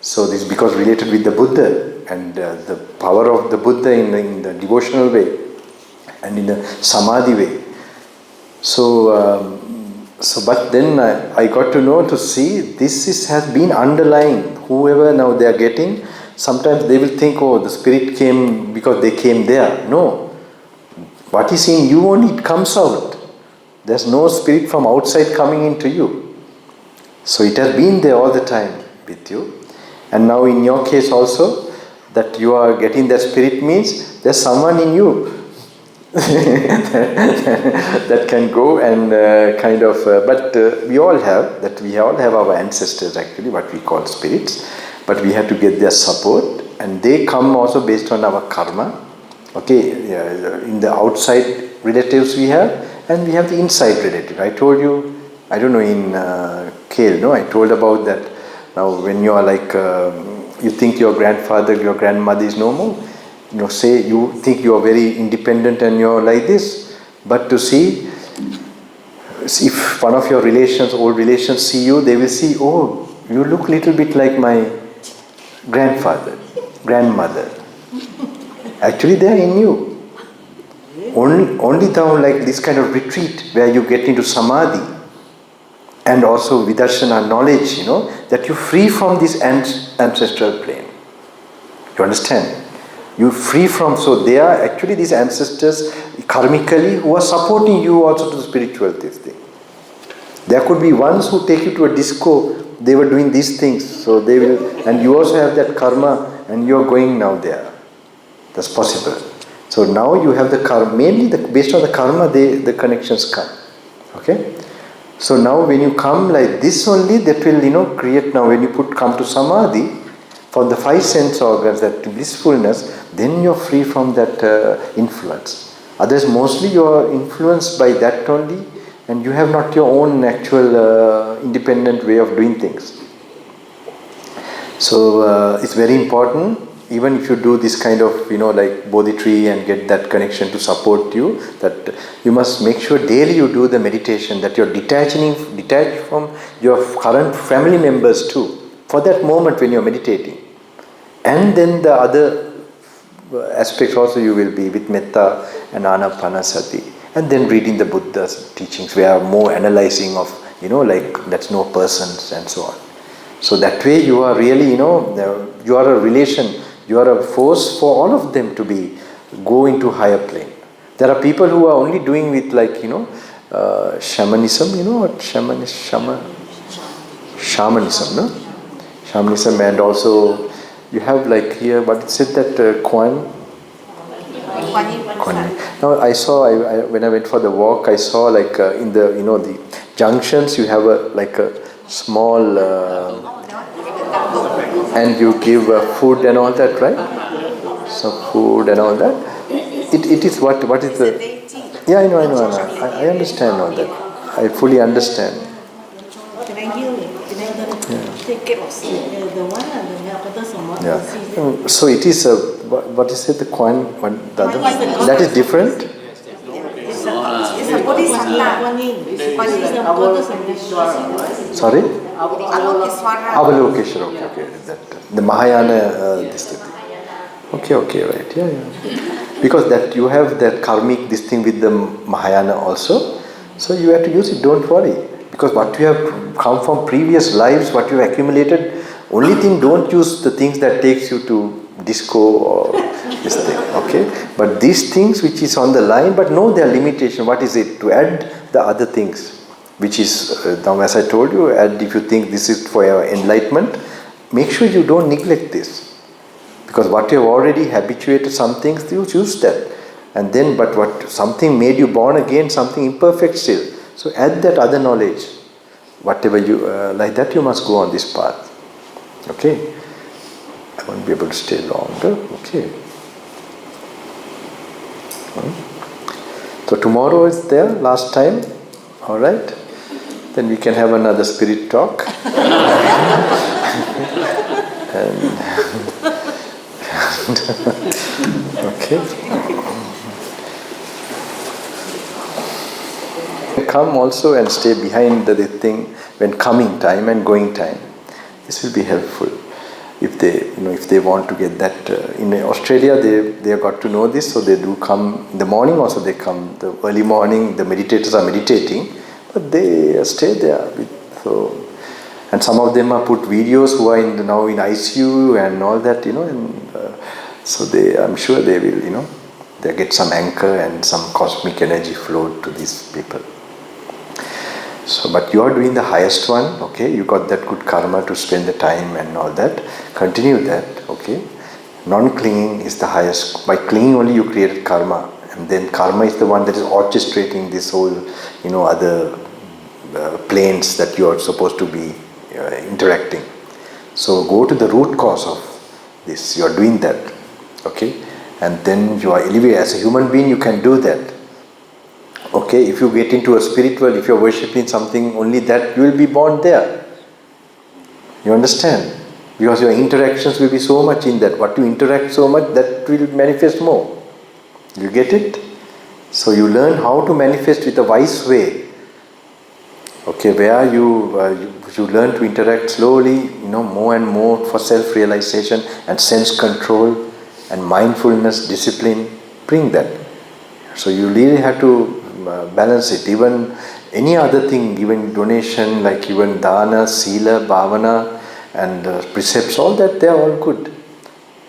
So this is because related with the Buddha and the power of the Buddha in the devotional way and in the samadhi way. So but then I got to know, to see this has been underlying. Whoever now they are getting, sometimes they will think, oh, the spirit came because they came there. No. What is in you only, it comes out. There's no spirit from outside coming into you. So it has been there all the time with you. And now in your case also, that you are getting that spirit means there's someone in you that can go and but we all have our ancestors actually, what we call spirits, but we have to get their support, and they come also based on our karma. Okay, in the outside relatives we have, and we have the inside relative. I told you, I don't know, in Kale, no, I told about that. Now when you are like, you think your grandfather, your grandmother is no more, say you think you are very independent and you're like this, but to see, if one of your old relations see you, they will see, oh, you look a little bit like my grandfather, grandmother. Actually they are in you. Only down like this kind of retreat where you get into samadhi and also vidarshana knowledge, that you're free from this ancestral plane. You understand? You're free from, so they are actually these ancestors karmically who are supporting you also to the spiritual this thing. There could be ones who take you to a disco, they were doing these things, so they will, and you also have that karma and you're going now there. That's possible. So now you have the karma, mainly based on the karma, the connections come. Okay? So now when you come like this only, that will, create, now when you come to samadhi, for the 5 sense organs, that blissfulness, then you're free from that influence. Otherwise, mostly you are influenced by that only, and you have not your own actual independent way of doing things. So it's very important, even if you do this kind of, like Bodhi tree and get that connection to support you, that you must make sure daily you do the meditation, that you're detached from your current family members too, for that moment when you're meditating. And then the other aspects also you will be with metta and anapanasati. And then reading the Buddha's teachings, we are more analyzing of, like that's no persons and so on. So that way you are really, you are a relation, you are a force for all of them to go into higher plane. There are people who are only doing with like, shamanism, what shamanism, no? Shamanism, and also you have like here, what is it that Kuan? Now I saw, when I went for the walk, I saw like in the, the junctions, you have a small, and you give food and all that, right? Some food and all that. It is what is the... Yeah, I know. I understand all that. I fully understand. Can I take care of the one and the other? Yeah. So it is what is it? The Kuan? The other? That is different. It's a Kuan Yin. Kuan Yin is the goddess of the Sorry? Avalokiteshvara. Avalokiteshvara, okay. The Mahayana, this thing. Okay, right, yeah. Because that you have that karmic, this thing with the Mahayana also. So you have to use it, don't worry. Because what you have come from previous lives, what you have accumulated, only thing, don't use the things that takes you to disco or this thing, okay? But these things which is on the line, but know their limitation. What is it? To add the other things, which is, now as I told you, add if you think this is for your enlightenment, make sure you don't neglect this. Because what you have already habituated some things, you use that. And then, but what something made you born again, something imperfect still. So add that other knowledge. Whatever you, like that you must go on this path. Okay? I won't be able to stay longer. Okay. So tomorrow is there, last time. Alright? Then we can have another spirit talk. Okay. Come also and stay behind the thing when coming time and going time. This will be helpful. If they want to get that, in Australia they have got to know this, so they do come in the morning. Also they come the early morning. The meditators are meditating, but they stay there. And some of them are put videos who are now in ICU and all that, and so I'm sure they will, they get some anchor and some cosmic energy flow to these people. So, but you are doing the highest one, okay? You got that good karma to spend the time and all that. Continue that, okay? Non-clinging is the highest. By clinging only you created karma. And then karma is the one that is orchestrating this whole, other planes that you are supposed to be interacting. So go to the root cause of this. You are doing that, okay? And then you are elevated. As a human being, you can do that. Okay, if you get into a spiritual, if you are worshipping something, only that you will be born there. You understand? Because your interactions will be so much in that. What you interact so much, that will manifest more. You get it? So you learn how to manifest with a wise way. Okay, where you learn to interact slowly, more and more for self-realization and sense control and mindfulness, discipline. Bring that. So you really have to balance it. Even any other thing, even donation, like even dana, sila, bhavana, and precepts, all that, they are all good.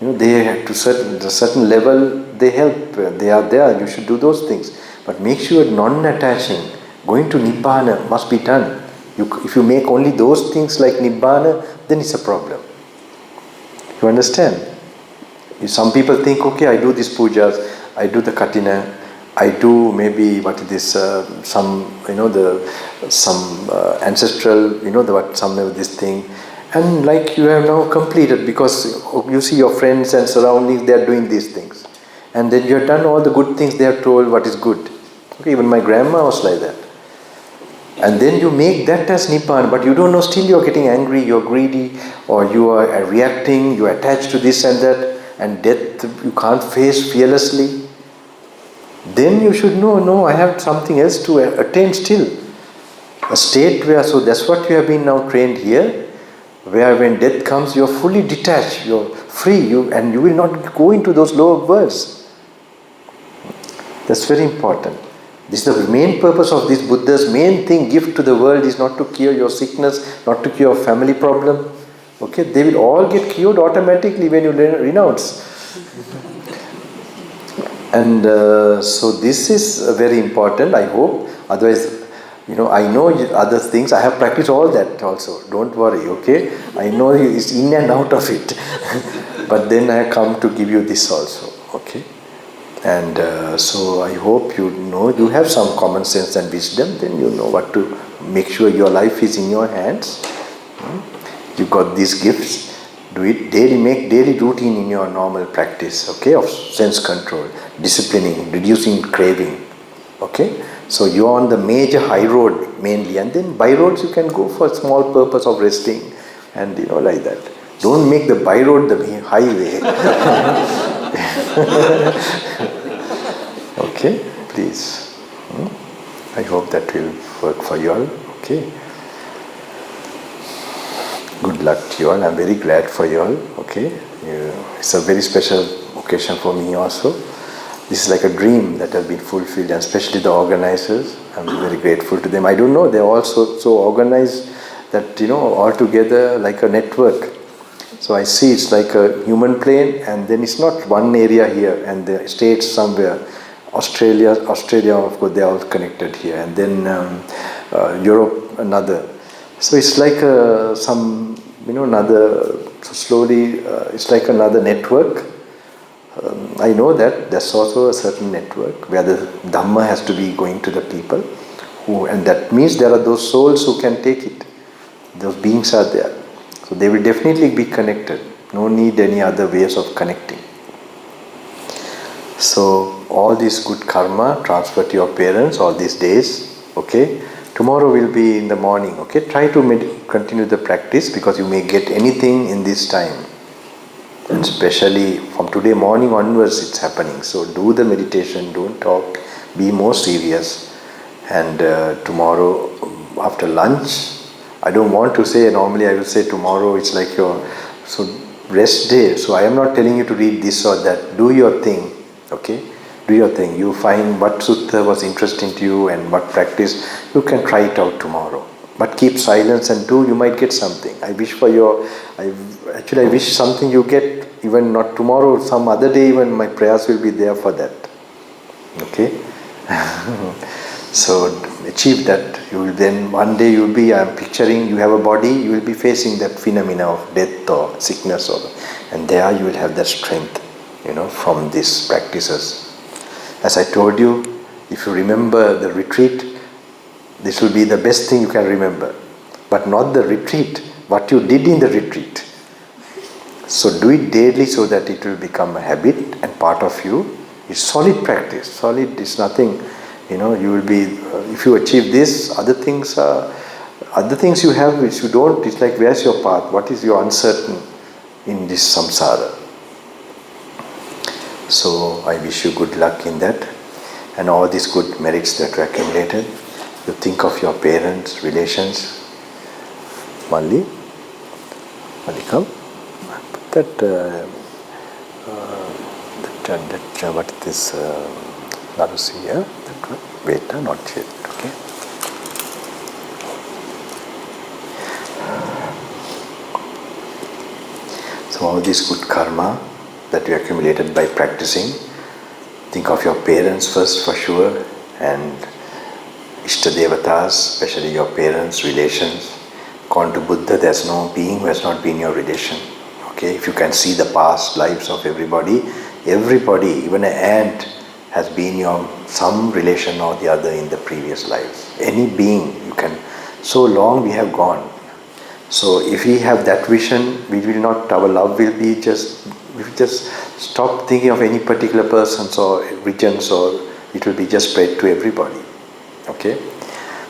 They have to a certain level, they help. They are there. You should do those things. But make sure non-attaching, going to nibbana must be done. If you make only those things like nibbana, then it's a problem. You understand? Some people think, okay, I do these pujas, I do the katina, I do maybe some ancestral, some of this thing, and like you have now completed because you see your friends and surroundings, they are doing these things, and then you have done all the good things they have told what is good. Okay, even my grandma was like that, and then you make that as nibbana, but you don't know. Still, you are getting angry, you are greedy, or you are reacting, you are attached to this and that, and death you can't face fearlessly. Then you should know, no, I have something else to attain still. A state where, so that's what you have been now trained here, where when death comes, you are fully detached, you are free, and you will not go into those lower worlds. That's very important. This is the main purpose of this Buddha's main thing, gift to the world is not to cure your sickness, not to cure your family problem. Okay, they will all get cured automatically when you renounce. And so this is very important, I hope. Otherwise, I know other things. I have practiced all that also. Don't worry, okay? I know it's in and out of it. But then I come to give you this also, okay? And so I hope you have some common sense and wisdom. Then you know what to make sure your life is in your hands. You got these gifts. Do it daily, make daily routine in your normal practice, okay, of sense control, disciplining, reducing craving, okay. So you are on the major high road mainly, and then by roads you can go for a small purpose of resting, and like that. Don't make the by road the highway. Okay, please. I hope that will work for you all. Okay. Good luck to you all. I'm very glad for you all. Okay. It's a very special occasion for me also. This is like a dream that has been fulfilled, and especially the organizers. I'm very grateful to them. I don't know, they're all so organized that, all together like a network. So I see it's like a human plane, and then it's not one area here and the states somewhere. Australia, of course, they're all connected here, and then Europe, another. So it's like another, slowly, it's like another network. I know that there's also a certain network where the Dhamma has to be going to the people, and that means there are those souls who can take it. Those beings are there. So they will definitely be connected. No need any other ways of connecting. So all this good karma transfer to your parents all these days. Okay. Tomorrow will be in the morning. Okay. Try to continue the practice, because you may get anything in this time. And especially from today morning onwards it's happening. So do the meditation, don't talk, be more serious. And tomorrow after lunch, I don't want to say, normally I will say tomorrow it's like your rest day. So I am not telling you to read this or that. Do your thing. Okay? Do your thing. You find what sutta was interesting to you and what practice, you can try it out tomorrow. But keep silence and you might get something. I wish I wish something you get, even not tomorrow, some other day, even my prayers will be there for that. Okay? So achieve that. You will then, one day you will be, I'm picturing, you have a body, you will be facing that phenomena of death or sickness, and there you will have that strength, from these practices. As I told you, if you remember the retreat, this will be the best thing you can remember. But not the retreat, what you did in the retreat. So do it daily so that it will become a habit and part of you. It's solid practice. Solid is nothing, you will be, if you achieve this, other things you have which you don't, it's like, where's your path? What is your uncertain in this samsara? So I wish you good luck in that, and all these good merits that were accumulated. You think of your parents, relations. Mali, come. What is Narusiya? Wait, not yet. Okay. So all this good karma that you accumulated by practicing, think of your parents first for sure, and Ishta Devatas, especially your parents, relations. According to Buddha, there's no being who has not been your relation. Okay, if you can see the past lives of everybody, even an ant has been your some relation or the other in the previous lives. Any being you can, so long we have gone. So if we have that vision, our love will be we will just stop thinking of any particular persons or regions, or it will be just spread to everybody. Okay?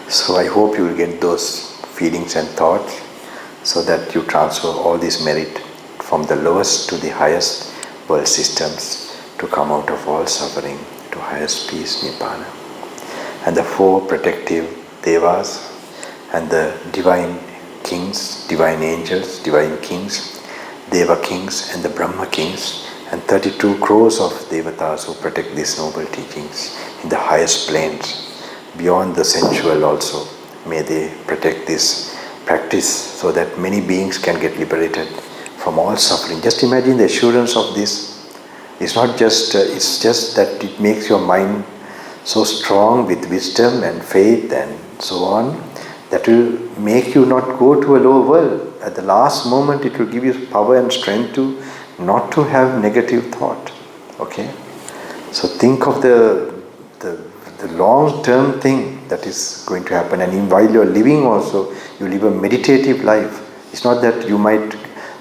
So I hope you will get those feelings and thoughts, so that you transfer all this merit from the lowest to the highest world systems to come out of all suffering to highest peace, Nibbana. And the four protective devas and the divine kings, divine angels, divine kings, Deva kings and the Brahma kings, and 32 crores of devatas who protect these noble teachings in the highest planes, beyond the sensual also. May they protect this practice so that many beings can get liberated from all suffering. Just imagine the assurance of this. It's not just, it's just that it makes your mind so strong with wisdom and faith and so on, that will make you not go to a lower world. At the last moment, it will give you power and strength to not to have negative thought. Okay? So think of the long-term thing that is going to happen, and while you are living also, you live a meditative life. It's not that you might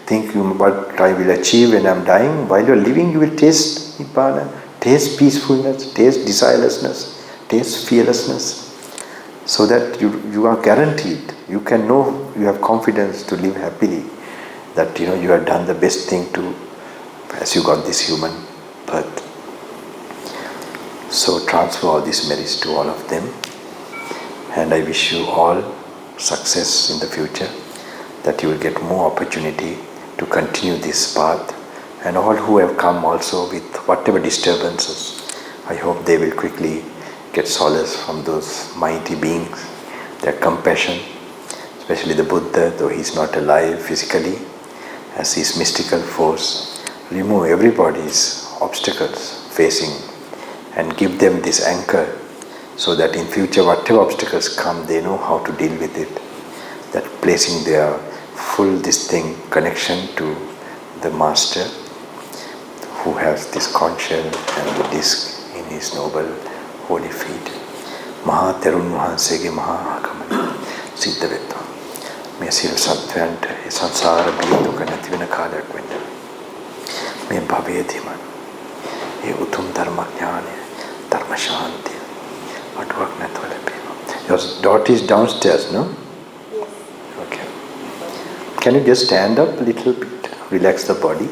think what I will achieve when I am dying. While you are living, you will taste Nibbana, taste peacefulness, taste desirelessness, taste fearlessness, so that you are guaranteed. You can know, you have confidence to live happily, that you have done the best thing as you got this human birth. So transfer all these merits to all of them. And I wish you all success in the future, that you will get more opportunity to continue this path. And all who have come also with whatever disturbances, I hope they will quickly get solace from those mighty beings, their compassion, especially the Buddha, though he is not alive physically, as his mystical force, remove everybody's obstacles facing and give them this anchor, so that in future whatever obstacles come, they know how to deal with it. That placing their full connection to the Master, who has this conch shell and the disc in his noble holy feet. Maha Therun Mahansege Maha Agamana Siddha Vetva. May Sila Sattvanta Sansara Bhiyaduka Nativina Kalayak Venda. May Bhavya Dhiman. Ye Utum Dharma Jnane Dharma Shanti. Advak Natvale Bhiva. Your daughter is downstairs, no? Yes. Okay. Can you just stand up a little bit? Relax the body.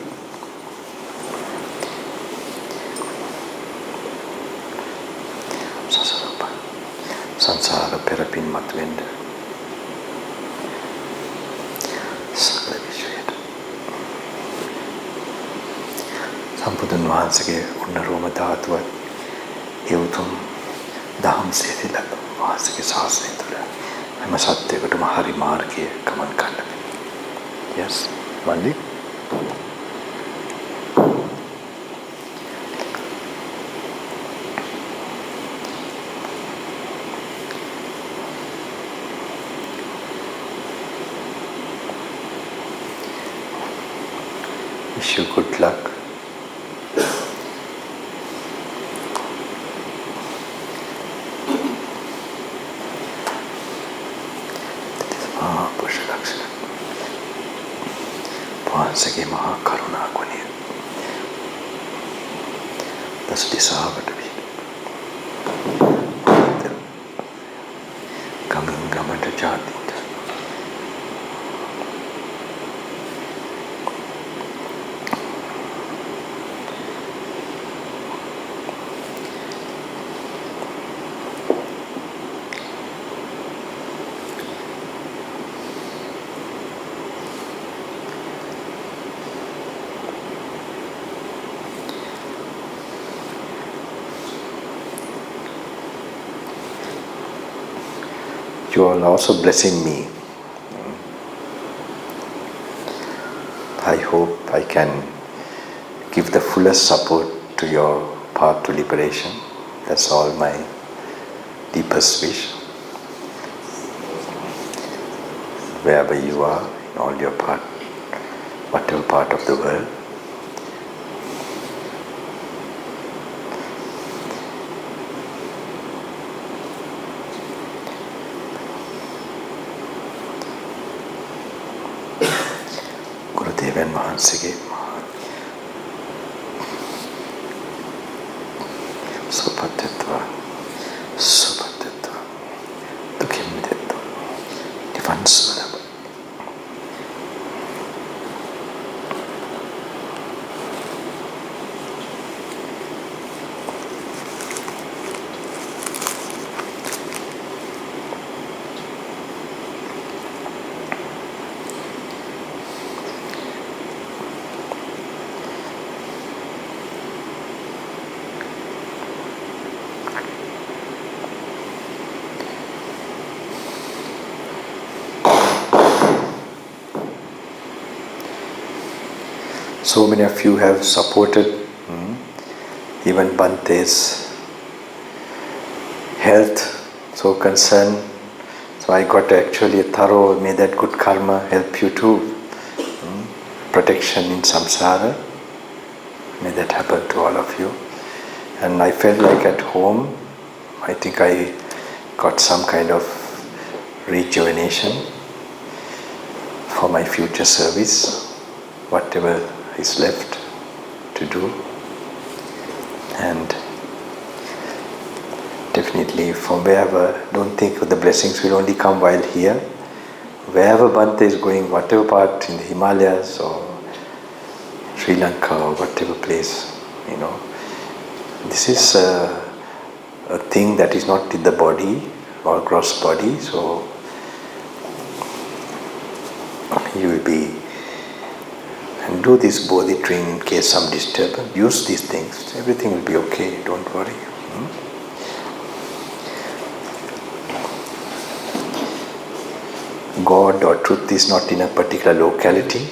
Sansara Perapin Matvenda. Sakla Vishweta. Sambuddhan Vahansage Unnaroma Dhatuvat Eutum Dham Sethila Vahansage Sasnitula. I'm a Satya Gutama Hari Marke Kaman Kandavi. Yes, Mandi? Wish you good luck. Mahapurusha Lakshana. Vahansage Mahakaruna Guni. That's Disavatavi. Coming Gamata Jati. You are also blessing me. I hope I can give the fullest support to your path to liberation. That's all my deepest wish. Wherever you are, in all your part, whatever part of the world. Gurudevan Mahansage Supatetva Supatetva Dukhimidetva Divansvara. So many of you have supported even Bante's health, so concerned. So I got actually a thorough, may that good karma help you too. Protection in samsara, may that happen to all of you. And I felt like at home, I think I got some kind of rejuvenation for my future service, whatever is left to do. And definitely from wherever, don't think the blessings will only come while here. Wherever Bhante is going, whatever part in the Himalayas or Sri Lanka or whatever place, this is a thing that is not in the body, or gross body, so you will be, and do this bodhi training in case some disturbance, use these things, everything will be okay, don't worry. God or truth is not in a particular locality,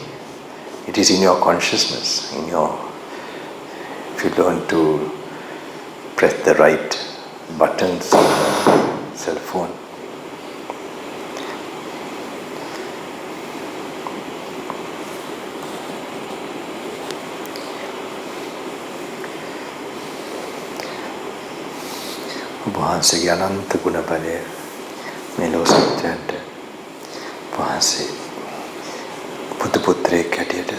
it is in your consciousness, if you learn to press the right buttons on the cell phone. වහන්සේගේ අනන්ත ගුණ බලය මෙලොව සත්‍යයන්ට වහන්සේ බුදු පුත්‍රයෙක් හැටියට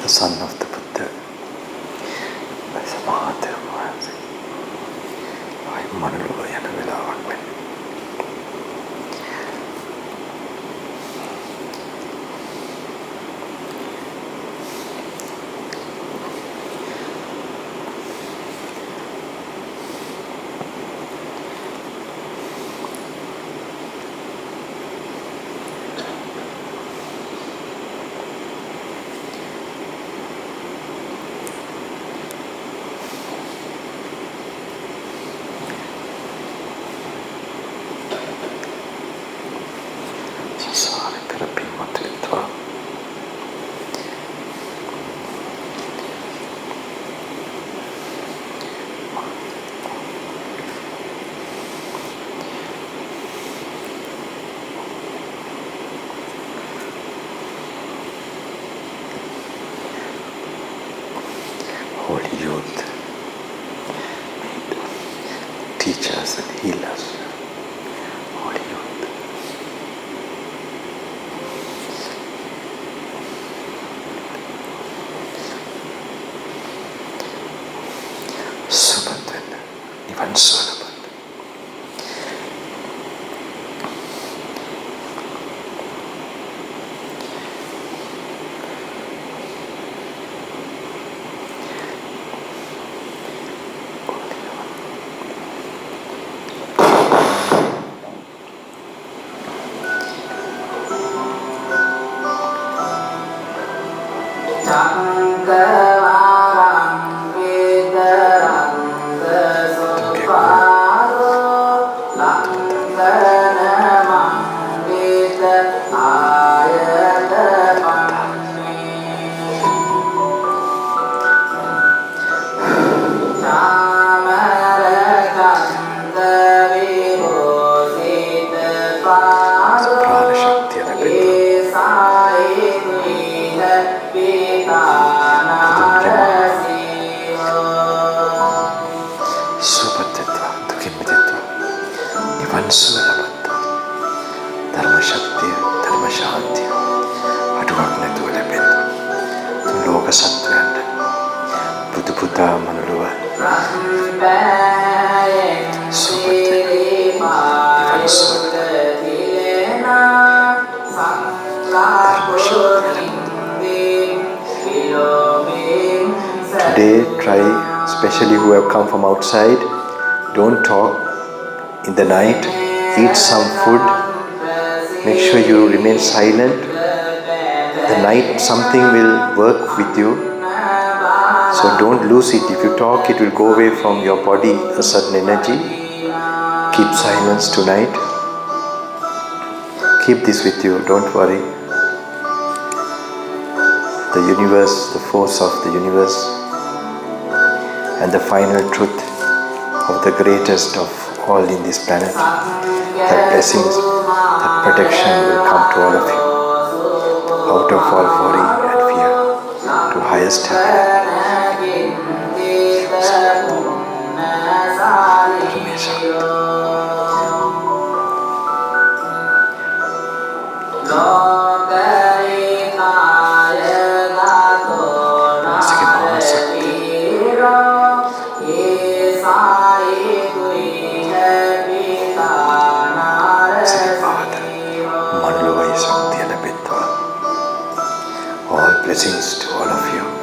the son of the Buddha සමාධි වහන්සේ මනලොව යන වෙලාවක් වෙන holy youth, teach us and heal us. Holy youth. Subhatan, Nivan Solaban. Today, try, especially who have come from outside, don't talk in the night, eat some food, make sure you remain silent. The night something will work with you, so don't lose it. If you talk, it will go away from your body, a certain energy. Keep silence tonight. Keep this with you, don't worry. The universe, the force of the universe, and the final truth of the greatest of all in this planet, that blessings, that protection will come to all of you, out of all worry and fear, to highest heaven. Blessings to all of you.